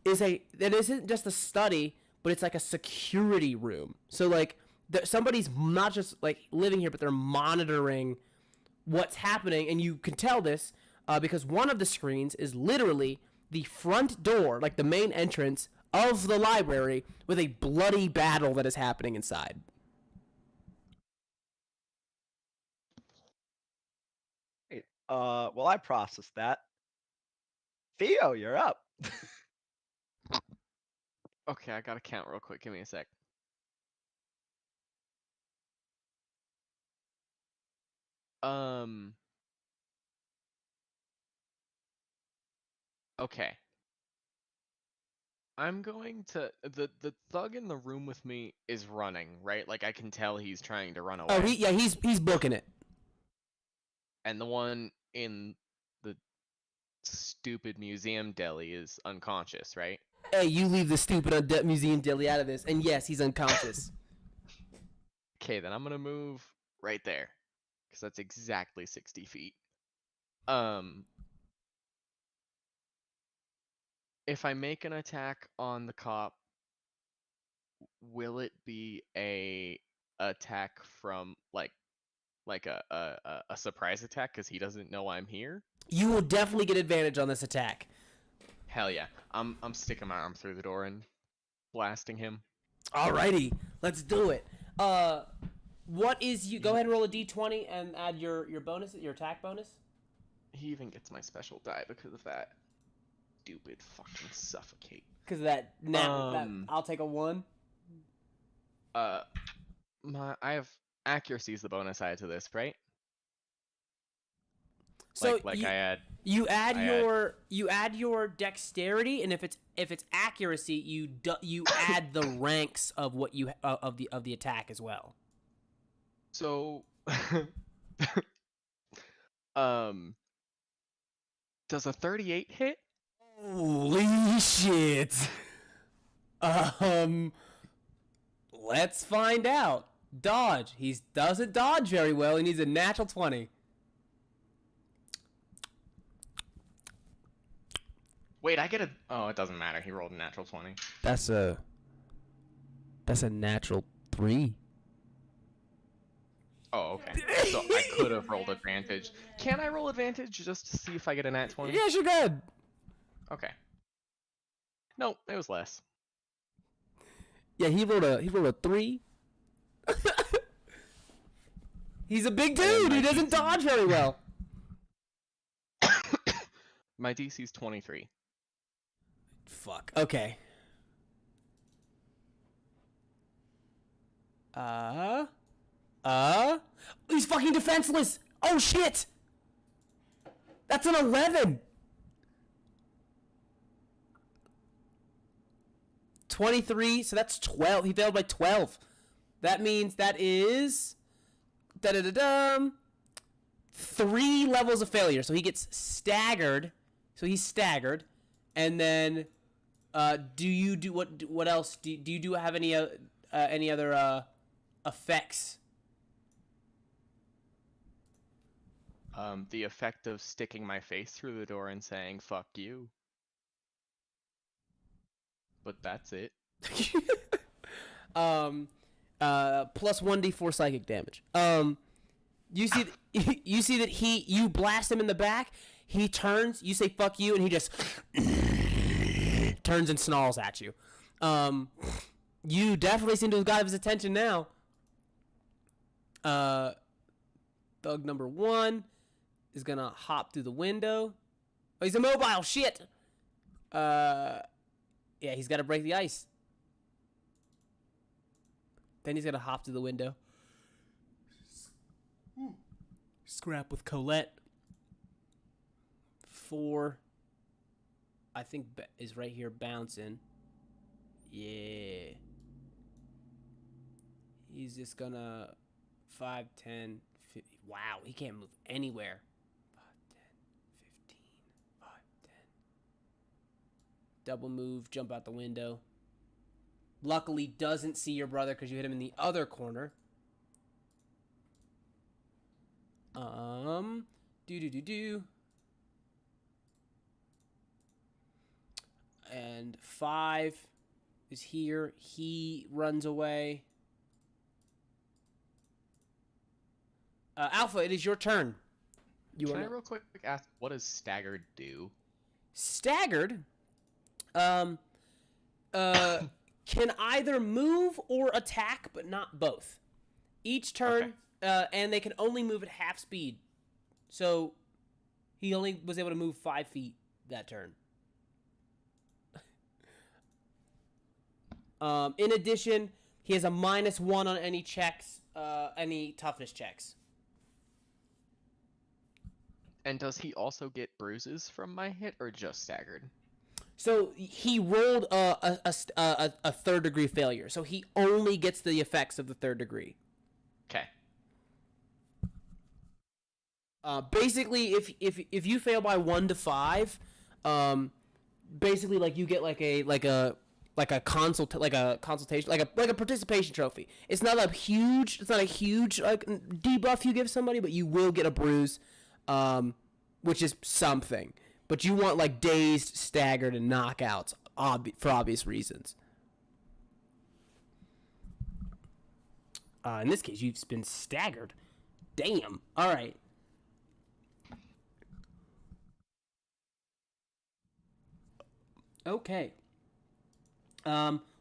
That isn't just a study, but it's like a security room. So like somebody's not just like living here, but they're monitoring what's happening, and you can tell this because one of the screens is literally the front door, like the main entrance of the library, with a bloody battle that is happening inside. Well, I processed that. Theo, you're up. Okay, I gotta count real quick. Give me a sec. Okay. I'm going to the thug in the room with me is running, right? Like I can tell he's trying to run away. Oh, he's booking it. And the one in the stupid museum deli is unconscious, right? Hey, you leave the stupid museum deli out of this, and yes, he's unconscious. Okay, then I'm gonna move right there, because that's exactly 60 feet. If I make an attack on the cop, will it be a attack from like a surprise attack because he doesn't know I'm here? You will definitely get advantage on this attack. Hell yeah. I'm sticking my arm through the door and blasting him. Alrighty, let's do it. What is you? Go ahead and roll a d20 and add your bonus, your attack bonus. He even gets my special die because of that. Stupid fucking suffocate. Because of that. I'll take a 1. I have accuracy is the bonus side to this, right? So you add your dexterity, and if it's accuracy, you add the ranks of what you of the attack as well. So does a 38 hit? Holy shit. Let's find out. Dodge. He doesn't dodge very well. He needs a natural 20. Wait, I get a... Oh, it doesn't matter. He rolled a natural 20. That's That's a natural 3. Oh, okay. So I could have rolled advantage. Can I roll advantage just to see if I get a nat 20? Yes, you're good. Okay. No, it was less. Yeah, he rolled a 3. He's a big dude. He doesn't dodge very well. My DC's 23. Fuck. Okay. He's fucking defenseless. Oh shit. That's an 11. 23, so that's 12. He failed by 12. That means that is 3 levels of failure. So he gets staggered. So he's staggered. And then do you do what else? Do you have any other effects? The effect of sticking my face through the door and saying "fuck you." But that's it. Plus 1d4 psychic damage. You see you see that you blast him in the back. He turns. You say "fuck you," and he just turns and snarls at you. You definitely seem to have got his attention now. Thug number 1 is gonna hop through the window. Oh, he's immobile. Shit. Yeah, he's got to break the ice. Then he's gonna hop through the window. Scrap with Colette. 4, I think, is right here bouncing. Yeah. He's just gonna 5, 10, 50. Wow, he can't move anywhere. 5, 10, 15, 5, 10. Double move, jump out the window. Luckily, doesn't see your brother because you hit him in the other corner. And 5 is here. He runs away. Alpha, it is your turn. Can I real quick ask, what does staggered do? Staggered can either move or attack, but not both. Each turn, and they can only move at half speed. So he only was able to move 5 feet that turn. In addition, he has a -1 on any checks, any toughness checks. And does he also get bruises from my hit, or just staggered? So he rolled a third degree failure. So he only gets the effects of the third degree. Okay. Basically, if you fail by 1 to 5, basically like you get like a consultation, like a participation trophy. It's not a huge like debuff you give somebody, but you will get a bruise, which is something. But you want like dazed, staggered, and knockouts for obvious reasons. In this case, you've been staggered. Damn. All right. Okay.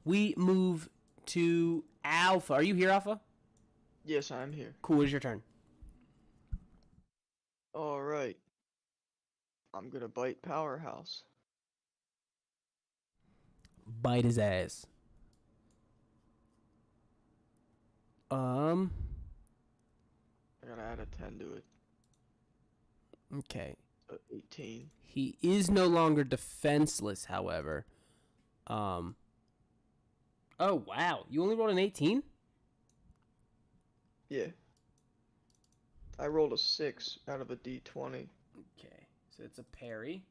We move to Alpha. Are you here, Alpha? Yes, I'm here. Cool. It's your turn. All right. I'm gonna bite Powerhouse. Bite his ass. I gotta add a 10 to it. Okay. 18. He is no longer defenseless, however. Oh wow! You only rolled an 18? Yeah. I rolled a 6 out of a d20. Okay, so it's a parry.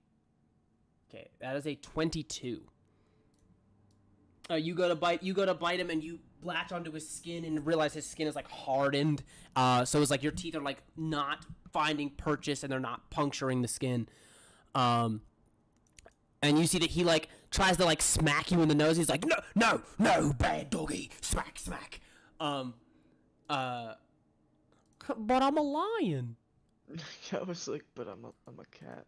Okay, that is a 22. You go to bite him, and you latch onto his skin and realize his skin is like hardened. So it's like your teeth are like not finding purchase, and they're not puncturing the skin. And you see that he like tries to like smack you in the nose. He's like, no, bad doggy, smack. But I'm a lion. I was like, but I'm a cat.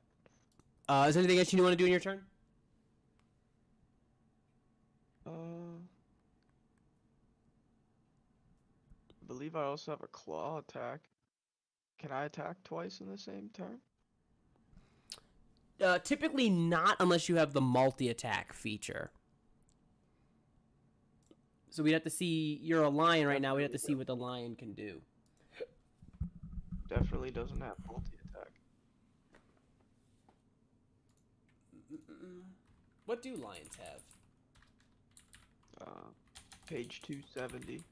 Is there anything else you want to do in your turn? I believe I also have a claw attack. Can I attack twice in the same turn? Typically not unless you have the multi-attack feature. So we'd have to see. You're a lion right now. We'd have to see what the lion can do. Definitely doesn't have multi-attack. What do lions have? Page 270.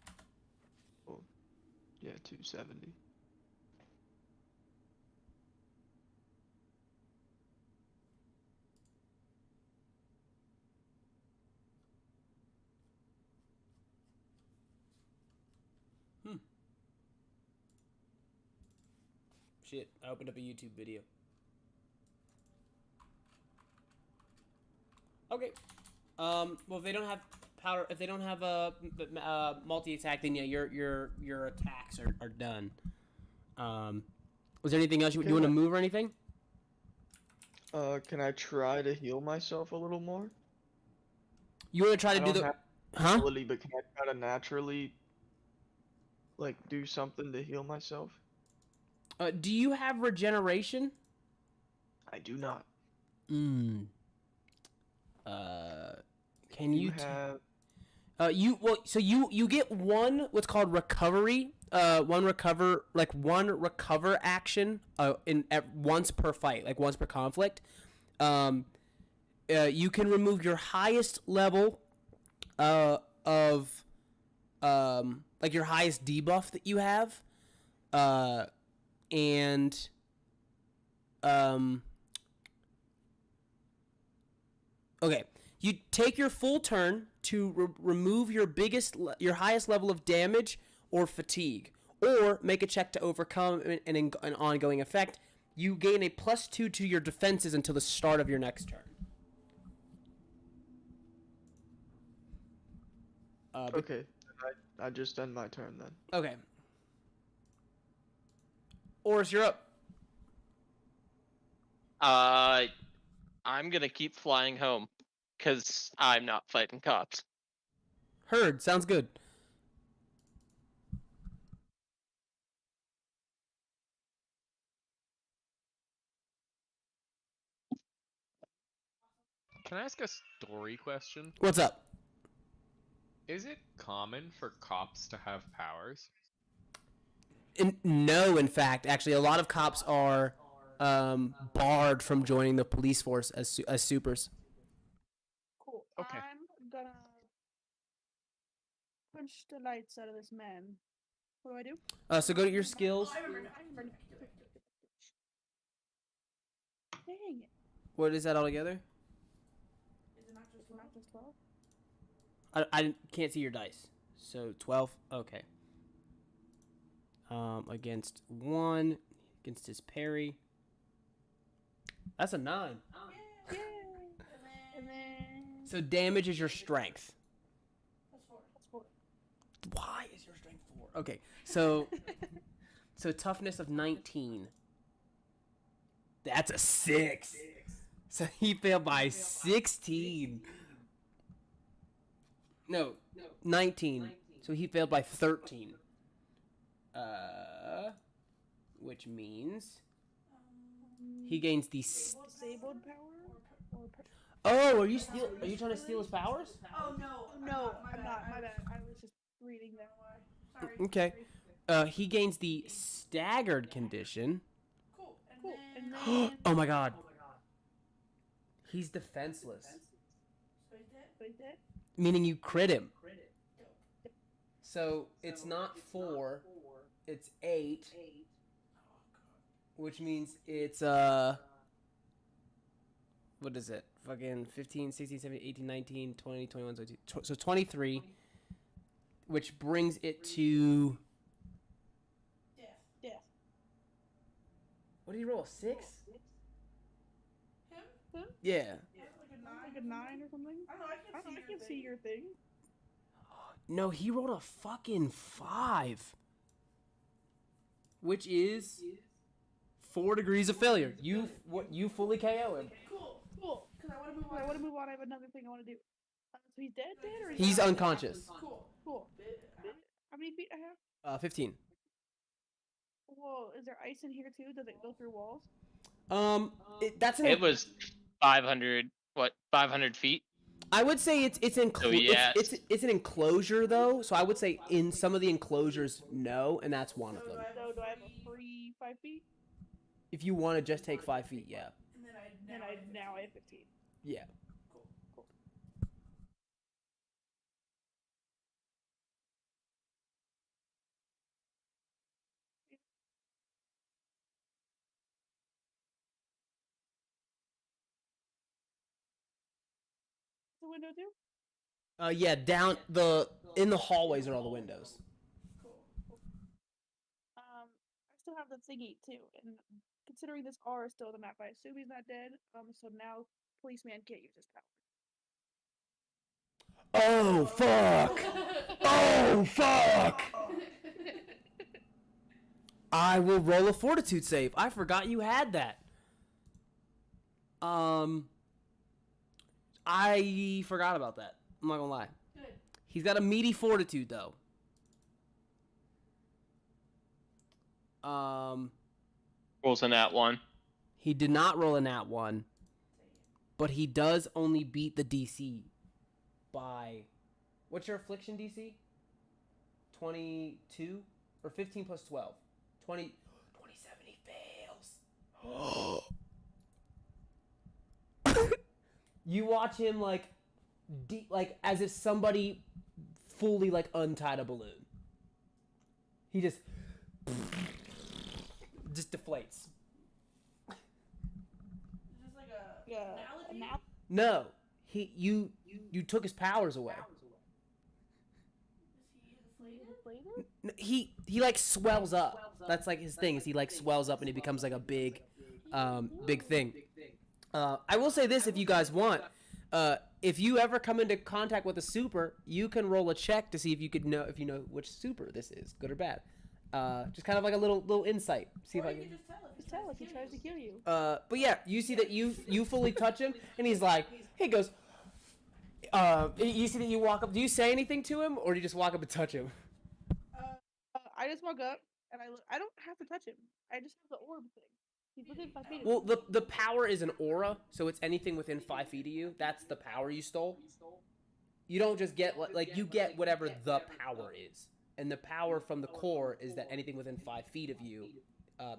Oh, yeah, 270. Shit, I opened up a YouTube video. Okay. Well, if they don't have powder, if they don't have a multi-attack, then yeah, your attacks are done. Was there anything else you want to move or anything? Can I try to heal myself a little more? You want to try to I do don't the have huh? ability, but can I try to naturally, like, do something to heal myself? Do you have regeneration? I do not. Can you have? so you get one what's called recovery. One recover action. Once per fight, like once per conflict. You can remove your highest level, of, like your highest debuff that you have, and okay. You take your full turn to remove your highest level of damage or fatigue, or make a check to overcome an ongoing effect. You gain a +2 to your defenses until the start of your next turn. Okay, I just end my turn then. Okay. Oris, you're up. I'm gonna keep flying home, cause I'm not fighting cops. Heard. Sounds good. Can I ask a story question? What's up? Is it common for cops to have powers? No, in fact, actually, a lot of cops are barred from joining the police force as supers. Cool. Okay. I'm gonna punch the lights out of this man. What do I do? So go to your skills. I remember now. Dang it. What is that all together? Is it not just Is it not just 12? I can't see your dice. So 12. Okay. Against 1, against his parry. That's a 9. Yay! And then So damage is your strength. That's 4. that's 4. Why is your strength 4? Okay. So toughness of 19. That's a 6. So he failed by 16. No, 19. So he failed by 13. Which means he gains the. Disabled power? Oh, are you trying to steal his powers? Oh no. No, my I'm bad. not. My bad. I was just reading that. Sorry. Okay. He gains the staggered condition. Cool. And Cool. then. And then. Oh my god. He's defenseless. So he's dead? Wait, that? Meaning you crit him. Dope. So it's not 4, it's 8. Which means it's what is it? Fucking 15, 16, 17, 18, 19, 20, 21, 22. So 23, which brings it to Death. what did he roll? A 6? Him? Yeah. Yeah, like a 9. a 9 or something? I don't know. I can't see your thing. No, he rolled a fucking 5. Which is 4 degrees of failure. You fully KO him. Cool. Because I want to move on. I want to move on. I have another thing I want to do. So he's dead, or He's unconscious. Cool. How many feet I have? 15. Whoa, is there ice in here too? Does it go through walls? It was 500. What? 500 feet. I would say it's yes. it's an enclosure though, so I would say in some of the enclosures, no, and that's one of them. So do I have a free 5 feet? If you want to just take 5 feet, yeah. And I now have 15. Yeah. Cool. The window too? Yeah, in the hallways are all the windows. I still have the thingy too, and considering this R is still the map, I assume he's not dead. So now policeman can't use his power. Oh fuck! Oh fuck! I will roll a fortitude save. I forgot you had that. I forgot about that. I'm not gonna lie. Good. He's got a meaty fortitude though. Rolls a nat 1. He did not roll a nat 1, but he does only beat the DC by... What's your affliction DC? 22? Or 15 plus 12? 27, he fails. You watch him like as if somebody fully like untied a balloon. He just deflates. Is this like a analogy? No, you took his powers away. Is he inflated? He like swells up. That's like his thing. Is he like swells up and he becomes like a big thing. I will say this, if you guys want, if you ever come into contact with a super, you can roll a check to see if you know which super this is, good or bad. Just kind of like a little insight. See if I can. Just tell if he tries to kill you. But yeah, you see that you fully touch him, and he's like, he goes. You see that you walk up. Do you say anything to him, or do you just walk up and touch him? I just walk up and I look. I don't have to touch him. I just have the orb thing. He's within 5 feet of me. Well, the power is an aura, so it's anything within 5 feet of you. That's the power you stole. You don't just get you get whatever the power is, and the power from the core is that anything within 5 feet of you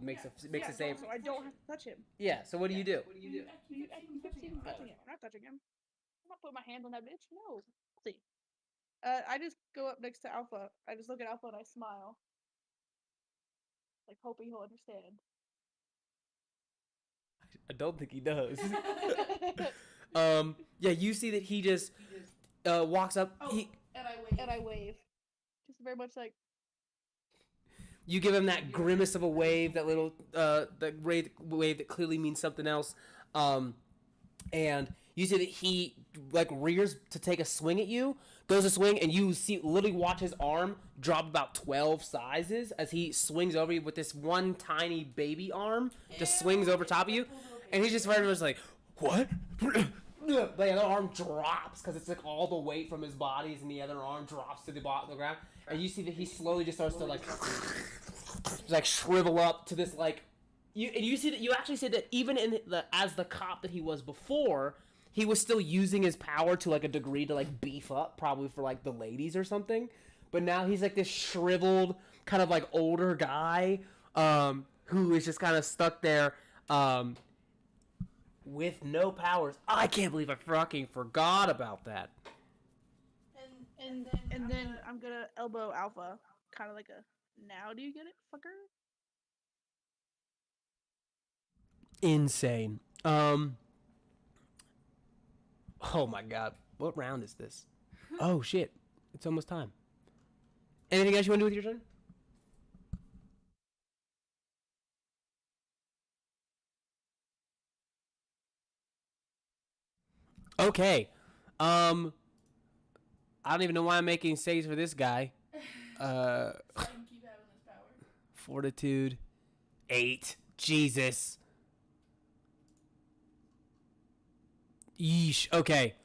makes a save. So I don't have to touch him. Yeah. So what do you do? You keep seeing him touching him. I'm not touching him. I'm not putting my hand on that bitch. No. See. I just go up next to Alpha. I just look at Alpha and I smile, like hoping he'll understand. I don't think he does. Yeah, you see that he just walks up. And I wave. Just very much like. You give him that grimace of a wave, that little that wave that clearly means something else. And you see that he like rears to take a swing at you, goes to swing, and you literally watch his arm drop about 12 sizes as he swings over you with this one tiny baby arm, just swings over top of you, and he's just very much like, what? The other arm drops because it's like all the weight from his body, and the other arm drops to the bottom of the ground, and you see that he slowly just starts to like shrivel up to this like. You see that you actually said that even as the cop that he was before, he was still using his power to like a degree to like beef up, probably for like the ladies or something. But now he's like this shriveled kind of like older guy who is just kind of stuck there with no powers. I can't believe I fucking forgot about that. And then I'm gonna elbow Alpha, kind of like a. Now do you get it, fucker? Insane. Oh my god. What round is this? Oh shit. It's almost time. Anything else you want to do with your turn? Okay. I don't even know why I'm making saves for this guy. So I can keep having this power. Fortitude. 8. Jesus. Yeesh. Okay.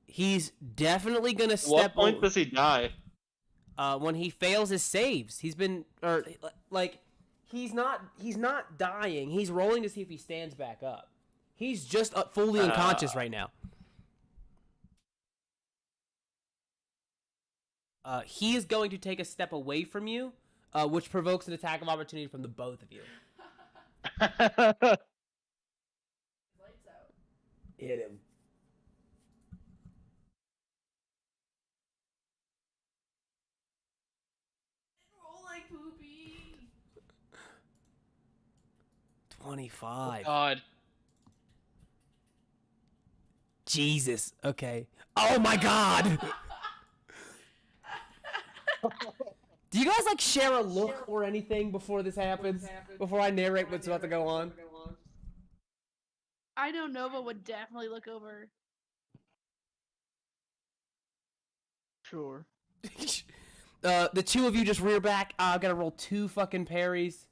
He's definitely gonna At what step point over does he die? when he fails his saves. He's been he's not dying. He's rolling to see if he stands back up. He's just fully unconscious right now. He is going to take a step away from you, which provokes an attack of opportunity from the both of you. Lights out. Hit him. Roll like poopy. 25. God. Jesus. Okay. Oh my God. Do you guys like share a look or anything before this happens? Before I narrate what's about to go on? I know Nova would definitely look over. Sure. The two of you just rear back. I gotta roll 2 fucking parries.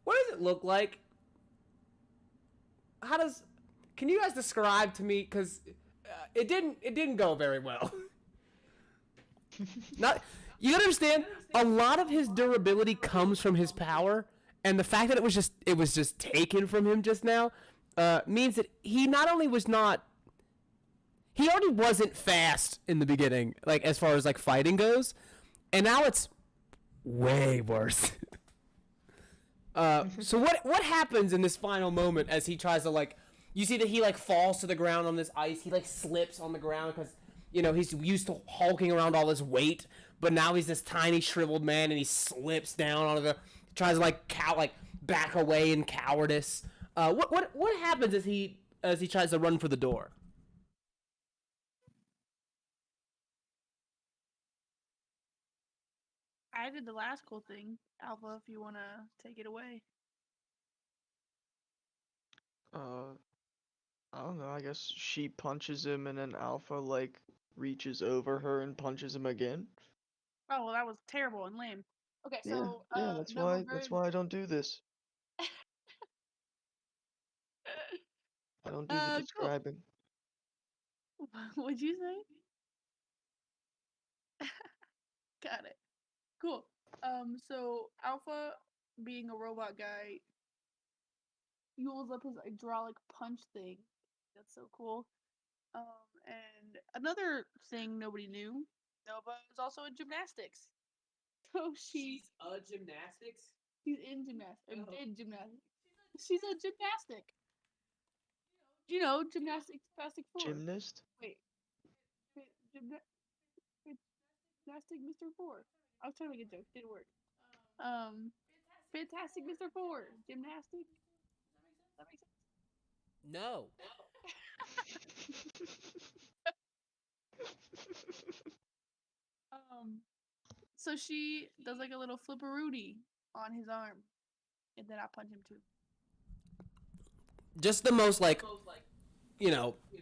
What does it look like? Can you guys describe to me? Because it didn't go very well. You gotta understand. A lot of his durability comes from his power, and the fact that it was just taken from him just now means that he not only was not. He already wasn't fast in the beginning, like as far as like fighting goes, and now it's way worse. So what happens in this final moment as he tries to like, you see that he like falls to the ground on this ice. He like slips on the ground because he's used to hulking around all this weight, but now he's this tiny shriveled man and he slips down onto the, tries to like back away in cowardice. What happens as he tries to run for the door? I did the last cool thing. Alpha, if you want to take it away. I don't know. I guess she punches him, and then Alpha like reaches over her and punches him again. Oh, well, that was terrible and lame. Okay, so Yeah. That's Nova why I don't do this. I don't do the Cool. describing. What'd you say? Got it. Cool. So Alpha, being a robot guy, fuels up his hydraulic punch thing. That's so cool. And another thing nobody knew, Nova is also in gymnastics. So she's Gymnastics? in gymnastics. Did gymnastics. She's a gymnastic. You know, gymnastics, plastic four. Gymnast? Wait. Gymnastic Mr. Four. I was trying to make a joke. Didn't work. Fantastic Mr. Four. Gymnastic. Does that make sense? No. So she does like a little flipperoonie on his arm, and then I punch him too. Just the most like,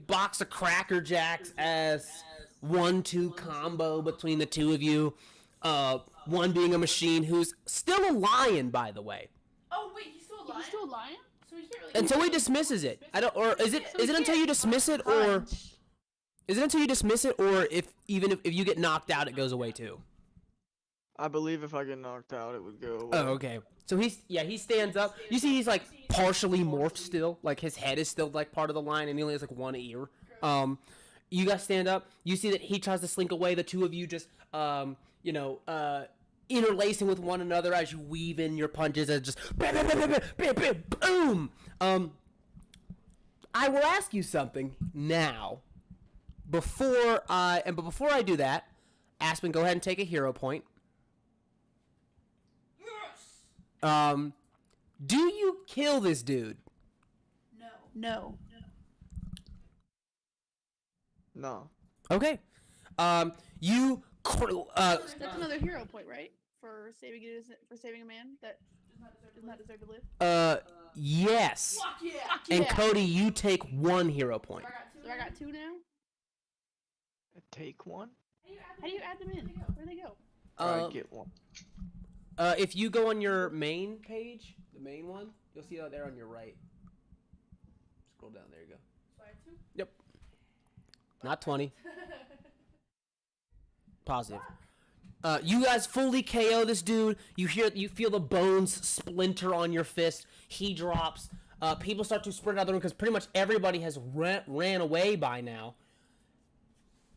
box of Cracker Jacks as 1-2 combo between the two of you. One being a machine who's still a lion, by the way. Oh wait, he's still a lion. He's still a lion? So he can't really. Until he dismisses it. I don't. Or is it until you dismiss it, or is it until you dismiss it, or if you get knocked out, it goes away too? I believe if I get knocked out, it would go away. Oh, okay. So he stands up. You see he's like partially morphed still. Like his head is still like part of the line and he only has like one ear. You guys stand up. You see that he tries to slink away. The two of you just interlacing with one another as you weave in your punches and just boom. I will ask you something now. Before I do that, Aspen, go ahead and take a hero point. Yes. Do you kill this dude? No. No. Okay. You. That's another hero point, right? for saving a man that does not deserve to live? Yes. Fuck yeah! And Cody, you take 1 hero point. So I got 2 now. Take one. How do you add them in? Where do they go? Get one. If you go on your main page, the main one, you'll see it there on your right. Scroll down. There you go. So I have 2? Yep. Not 20. Positive. You guys fully KO this dude. You feel the bones splinter on your fist. He drops. People start to sprint out of the room because pretty much everybody has ran away by now.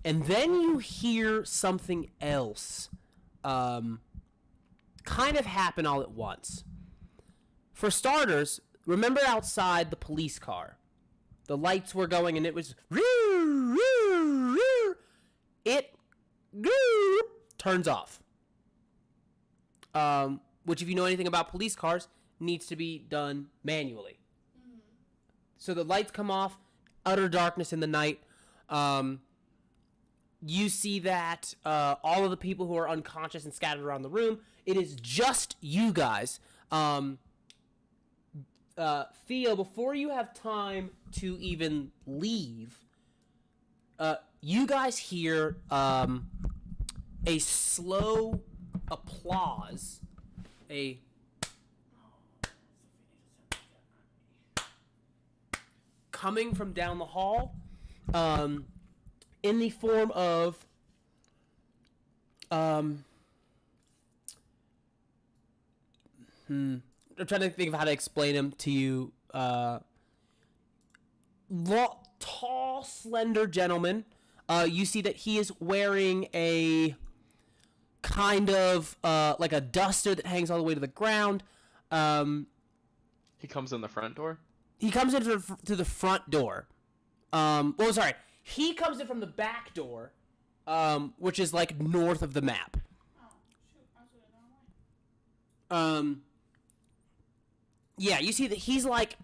And then you hear something else kind of happen all at once. For starters, remember outside the police car. The lights were going and it was... It turns off. Which, if you know anything about police cars, needs to be done manually. Mm-hmm. So the lights come off, utter darkness in the night. You see that all of the people who are unconscious and scattered around the room, it is just you guys. Theo, before you have time to even leave, you guys hear a slow applause, coming from down the hall, in the form of I'm trying to think of how to explain him to you. Tall, slender gentleman. You see that he is wearing a kind of like a duster that hangs all the way to the ground. He comes in the front door? He comes in to the front door. Sorry. He comes in from the back door, which is like north of the map. Oh, shoot. I was doing it the wrong way. Yeah, you see that he's like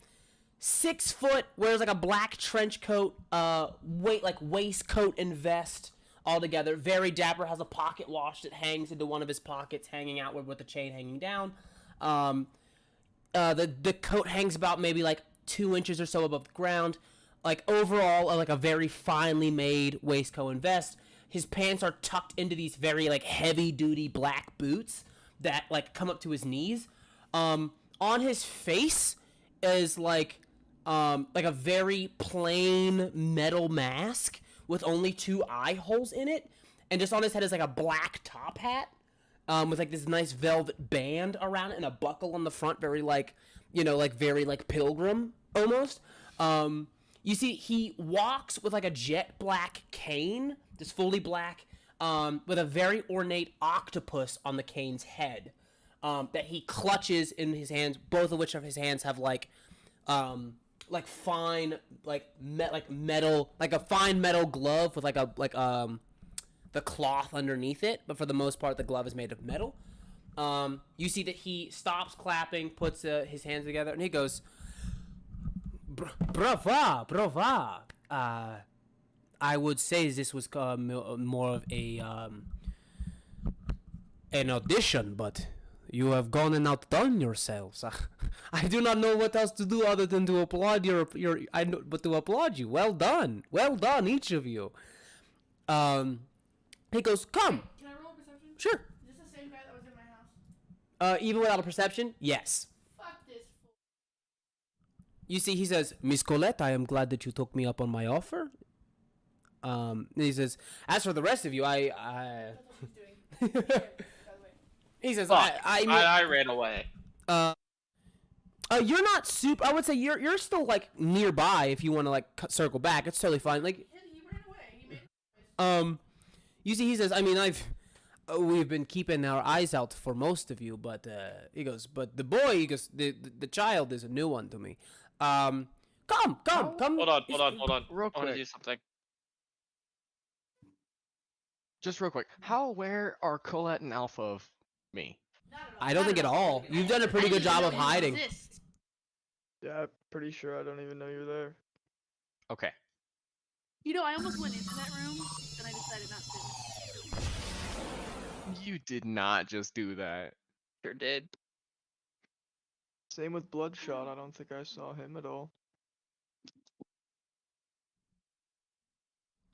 6 foot, wears like a black trench coat, waistcoat and vest all together. Very dapper, has a pocket watch that hangs into one of his pockets, hanging outward with the chain hanging down. The coat hangs about maybe like 2 inches or so above the ground. Like overall, like a very finely made waistcoat and vest. His pants are tucked into these very like heavy duty black boots that like come up to his knees. On his face is like a very plain metal mask with only 2 eye holes in it, and just on his head is like a black top hat with like this nice velvet band around it and a buckle on the front, very like, very like pilgrim almost. You see he walks with like a jet black cane, just fully black, with a very ornate octopus on the cane's head. That he clutches in his hands, both of which of his hands have like fine metal, like a fine metal glove with the cloth underneath it, but for the most part the glove is made of metal. You see that he stops clapping, puts his hands together, and he goes, "Brava. I would say this was more of an audition, but you have gone and outdone yourselves. I do not know what else to do other than to applaud but to applaud you. Well done, each of you." He goes, "Come." Can I roll a perception? Sure. Is this the same guy that was in my house? Even without a perception, yes. Fuck this fool. You see, he says, "Miss Colette, I am glad that you took me up on my offer." He says, "As for the rest of you, That's what she's doing. By the way. He says, Fuck. I ran away. you're not super. I would say you're still like nearby if you want to like circle back. It's totally fine. Like, He ran away. He made you see, he says, I mean, we've been keeping our eyes out for most of you, but he goes, but the boy, he goes, the child is a new one to me. Come. Hold on. Real I want to quick. do something. Just real quick. How aware are Colette and Alpha of me? not at all. I don't think at all. You've done a pretty good job of hiding. Yeah, I'm pretty sure I don't even know you're there. Okay. You know, I almost went into that room, and I decided not to. You did not just do that. Sure did. Same with Bloodshot. I don't think I saw him at all.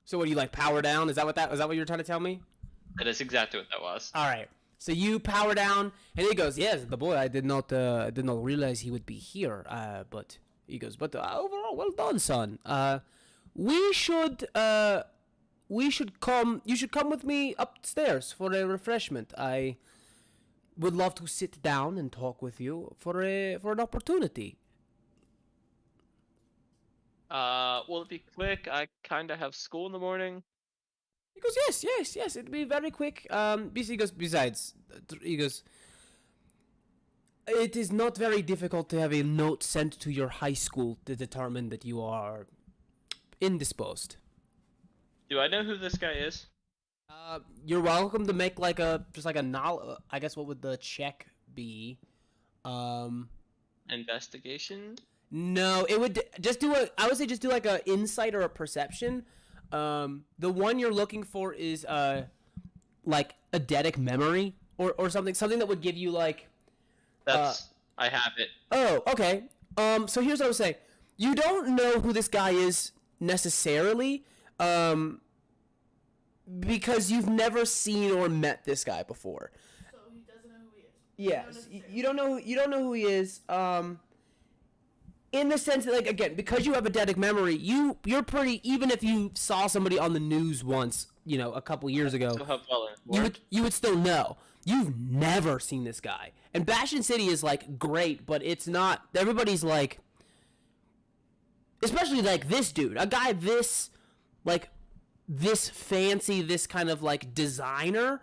So what do you like? Power down? Is that what you were trying to tell me? That is exactly what that was. All right. So you power down, and he goes, "Yes, the boy. I did not realize he would be here. But he goes, but overall, well done, son. We should come. You should come with me upstairs for a refreshment. I would love to sit down and talk with you for an opportunity." Will it be quick? I kind of have school in the morning. He goes, yes. It'll be very quick. He goes, besides, he goes, it is not very difficult to have a note sent to your high school to determine that you are indisposed. Do I know who this guy is? You're welcome to make like a knowledge. I guess what would the check be? Investigation? No, it would I would say just do like a insight or a perception. The one you're looking for is like eidetic memory or something that would give you like. That's I have it. Oh, okay. So here's what I would say. You don't know who this guy is necessarily, because you've never seen or met this guy before. So he doesn't know who he is. Yes, you don't know who he is. In the sense that, like, again, because you have eidetic memory, you're pretty. Even if you saw somebody on the news once, a couple years ago, So how well informed? you would still know. You've never seen this guy. And Bastion City is like great, but it's not. Everybody's like, especially like this dude, a guy this fancy, this kind of like designer,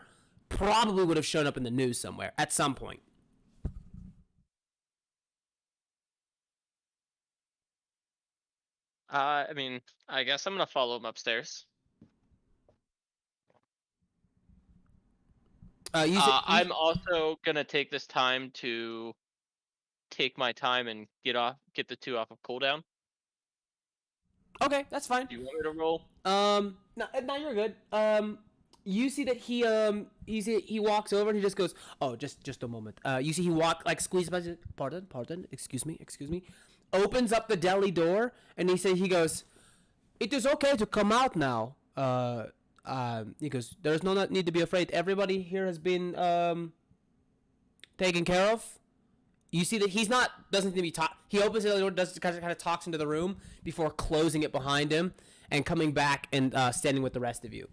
probably would have shown up in the news somewhere at some point. I mean, I guess I'm gonna follow him upstairs. I'm also gonna take this time to take my time and get the two off of cooldown. Okay, that's fine. Do you want me to roll? No, you're good. You see that he walks over and he just goes, "Oh, just a moment." You see he squeezes by. Pardon. Excuse me. Opens up the deli door and he goes, "It is okay to come out now." He goes, "There's no need to be afraid. Everybody here has been taken care of." You see that doesn't need to be taught. He opens the door, kind of talks into the room before closing it behind him and coming back and standing with the rest of you.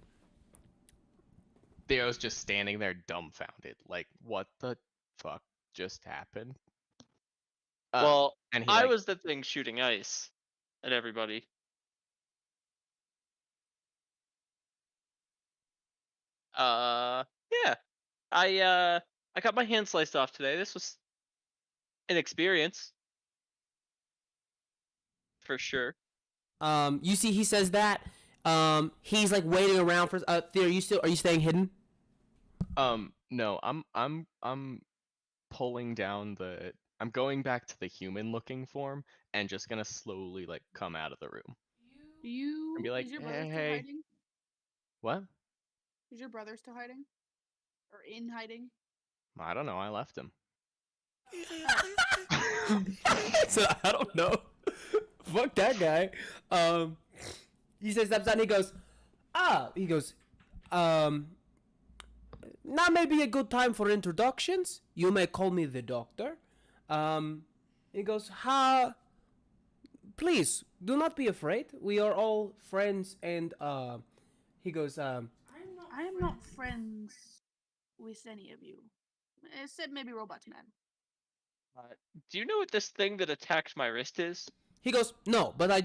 Theo's just standing there dumbfounded, like, what the fuck just happened? Well, and he, I was the thing shooting ice at everybody. Yeah. I got my hand sliced off today. This was an experience. For sure. You see he says that. He's like waiting around for Theo, are you staying hidden? No, I'm pulling down I'm going back to the human looking form and just gonna slowly like come out of the room. And be like, Is your brother still hey. hiding? What? Is your brother still hiding? Or in hiding? I don't know, I left him. So I don't know. Fuck that guy. He says steps out and he goes, now may be a good time for introductions. You may call me the doctor. He goes, please, do not be afraid. We are all friends. And, he goes, I am not friends with any of you. Except maybe Robot Man. Do you know what this thing that attacked my wrist is? He goes, no, but I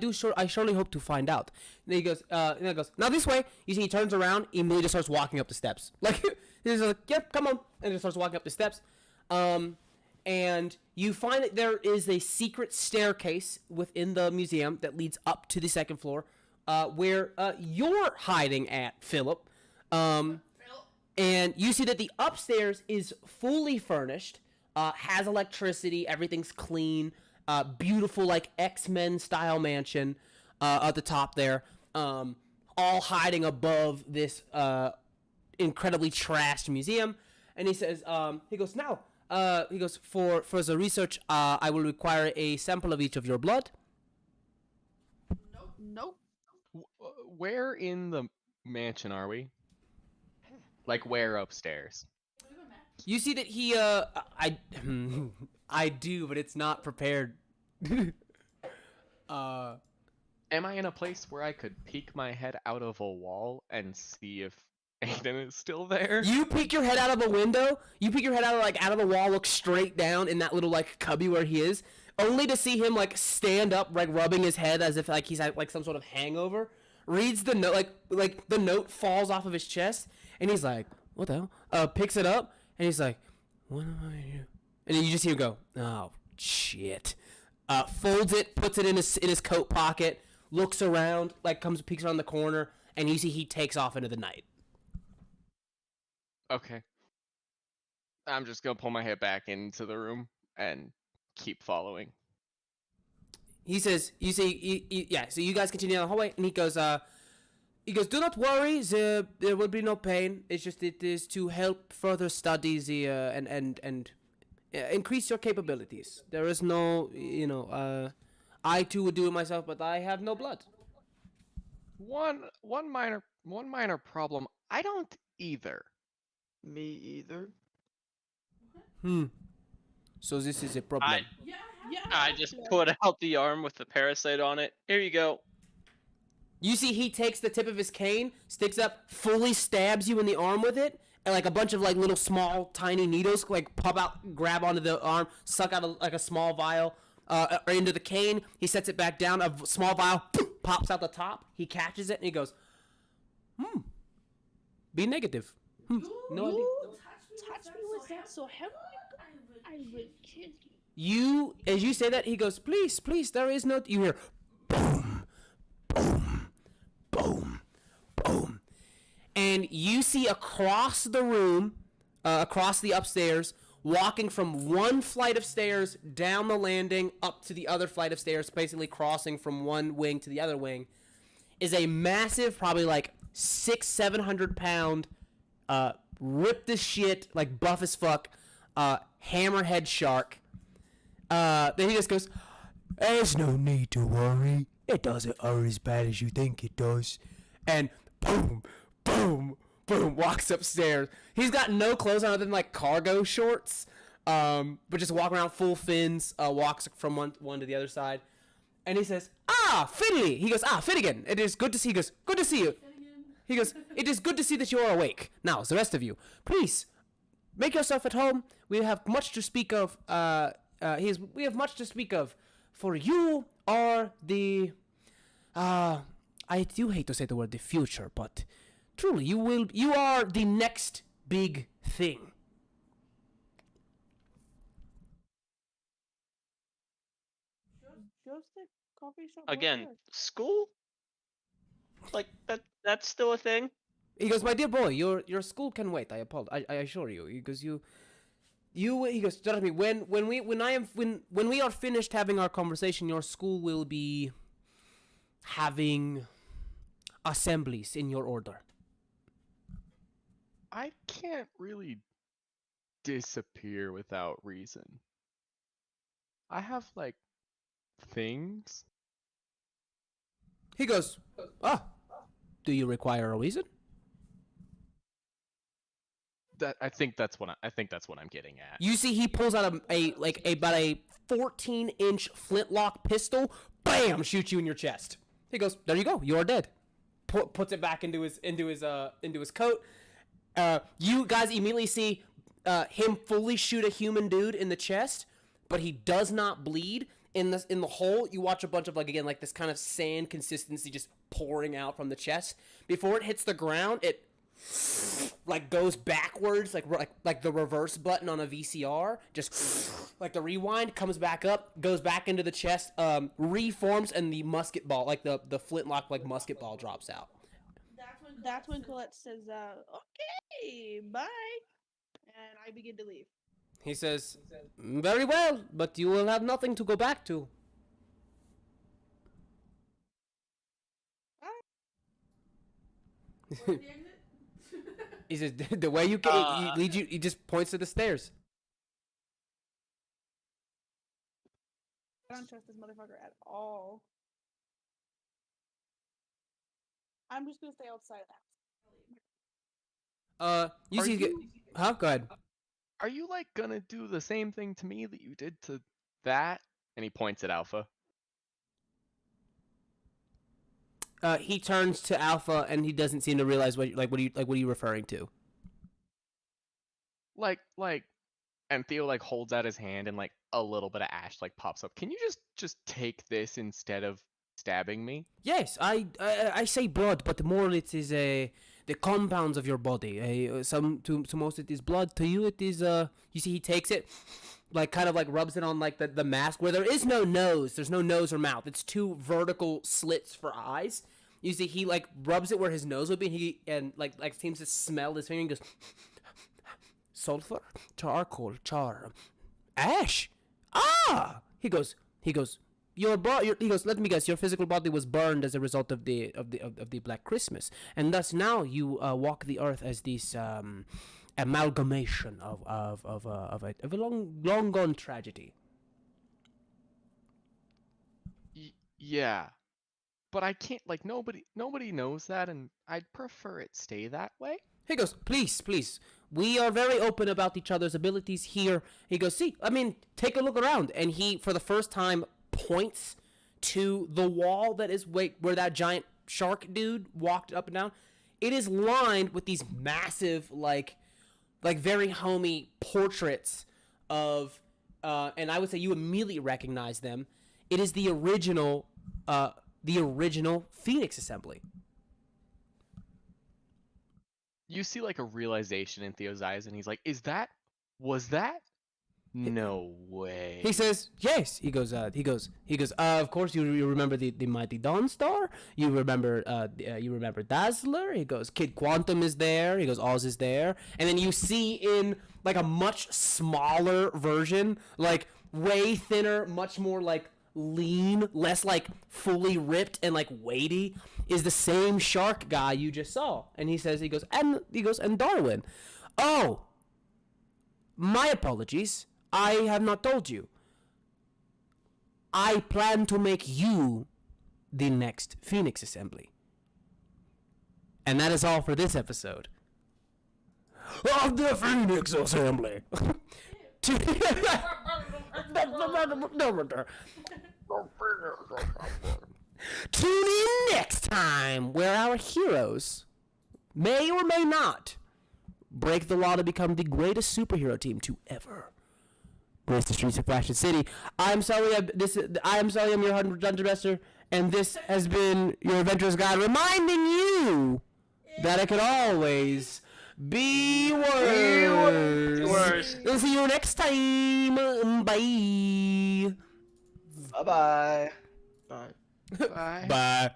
surely hope to find out. And he goes, now this way. You see, he turns around, immediately just starts walking up the steps. Like, he's like, yep, come on, and just starts walking up the steps. And you find that there is a secret staircase within the museum that leads up to the second floor, where you're hiding at, Philip. And you see that the upstairs is fully furnished, has electricity, everything's clean. Beautiful, like X-Men style mansion at the top there, all hiding above this incredibly trashed museum. And he says, he goes, now, he goes, for the research, I will require a sample of each of your blood. Nope. Where in the mansion are we? Like where upstairs? You see that he, I do, but it's not prepared. Am I in a place where I could peek my head out of a wall and see if Aiden is still there? You peek your head out of a window. You peek your head out of the wall, look straight down in that little like cubby where he is, only to see him like stand up, like rubbing his head as if like he's had like some sort of hangover. Reads the note, like the note falls off of his chest, and he's like, "What the hell?" Picks it up, and he's like, "What am I do?" And then you just hear him go, "Oh shit." Folds it, puts it in his coat pocket, looks around, like peeks around the corner, and you see he takes off into the night. Okay. I'm just gonna pull my head back into the room and keep following. He says, you see, yeah, so you guys continue down the hallway, and he goes, do not worry, there will be no pain. It's just, it is to help further study the, and increase your capabilities. There is no, I too would do it myself, but I have no blood. One minor problem. I don't either. Me either. So this is a problem. I just put out the arm with the parasite on it. Here you go. You see he takes the tip of his cane, sticks up, fully stabs you in the arm with it, and like a bunch of like little small tiny needles like pop out, grab onto the arm, suck out like a small vial into the cane. He sets it back down, a small vial pops out the top. He catches it and he goes, be negative. No idea. Touch me with that so heavily, I will kill you. You, as you say that, he goes, please, there is no, you hear, boom, boom, boom, boom. And you see across the room, across the upstairs, walking from one flight of stairs down the landing up to the other flight of stairs, basically crossing from one wing to the other wing, is a massive, probably like 600-700 pound, ripped as shit, like buff as fuck, hammerhead shark. Then he just goes, there's no need to worry. It doesn't hurt as bad as you think it does. And boom, boom, boom, walks upstairs. He's got no clothes on other than like cargo shorts, but just walking around full fins, walks from one to the other side. And he says, Finley. He goes, Finnegan. It is good to see you. He goes, good to see you. He goes, it is good to see that you are awake. Now, the rest of you, please, make yourself at home. We have much to speak of. We have much to speak of. For you are the, I do hate to say the word the future, but truly, you are the next big thing. Just a coffee shop. Again, school? Like that's still a thing? He goes, my dear boy, your school can wait. I apologize. I assure you. He goes, he goes, Jeremy, when we are finished having our conversation, your school will be having assemblies in your order. I can't really disappear without reason. I have like things. He goes, do you require a reason? I think that's what I'm getting at. You see, he pulls out about a 14-inch flintlock pistol. Bam! Shoots you in your chest. He goes, there you go. You are dead. Puts it back into his coat. You guys immediately see him fully shoot a human dude in the chest, but he does not bleed. In the hole, you watch a bunch of this kind of sand consistency just pouring out from the chest. Before it hits the ground, it goes backwards, like the reverse button on a VCR. Just like the rewind, comes back up, goes back into the chest, reforms, and the musket ball, like the flintlock musket ball, drops out. That's when Colette says, okay, bye. And I begin to leave. He says, very well, but you will have nothing to go back to. Where's the exit? He says, the way you can, he leads you. He just points to the stairs. I don't trust this motherfucker at all. I'm just gonna stay outside of the house. You Are see, you- huh? Go ahead. Are you like gonna do the same thing to me that you did to that? And he points at Alpha. He turns to Alpha, and he doesn't seem to realize what are you referring to? Like, and Theo like holds out his hand, and like a little bit of ash like pops up. Can you just take this instead of stabbing me? Yes, I say blood, but more it is the compounds of your body. To most it is blood. To you it is You see, he takes it, like kind of like rubs it on like the mask where there is no nose. There's no nose or mouth. It's two vertical slits for eyes. You see, he like rubs it where his nose would be, and like seems to smell his finger and goes, sulfur, charcoal, char, ash. Ah, he goes. He goes, let me guess, your physical body was burned as a result of the Black Christmas, and thus now you walk the earth as this amalgamation of a long gone tragedy. Yeah, but I can't. Like nobody knows that, and I'd prefer it stay that way. He goes, please, we are very open about each other's abilities here. He goes, see, I mean, take a look around, and he, for the first time, points to the wall that is where that giant shark dude walked up and down. It is lined with these massive, like very homey portraits of, and I would say you immediately recognize them. It is the original Phoenix Assembly. You see like a realization in Theo's eyes, and he's like, was that? No way. He says, yes. He goes, of course you remember the mighty Dawn Star. You remember Dazzler. He goes, Kid Quantum is there. He goes, Oz is there. And then you see in like a much smaller version, like way thinner, much more like lean, less like fully ripped and like weighty, is the same shark guy you just saw. And he goes, and Darwin. Oh, my apologies. I have not told you. I plan to make you the next Phoenix Assembly. And that is all for this episode of the Phoenix Assembly. Tune in next time, where our heroes may or may not break the law to become the greatest superhero team to ever grace the streets of Fashion City. I'm Sully. I'm your Dungeon Master, and this has been your Adventurer's Guide, reminding you that it can always be worse. We'll see you next time. Bye. Bye-bye. Bye. Bye. Bye.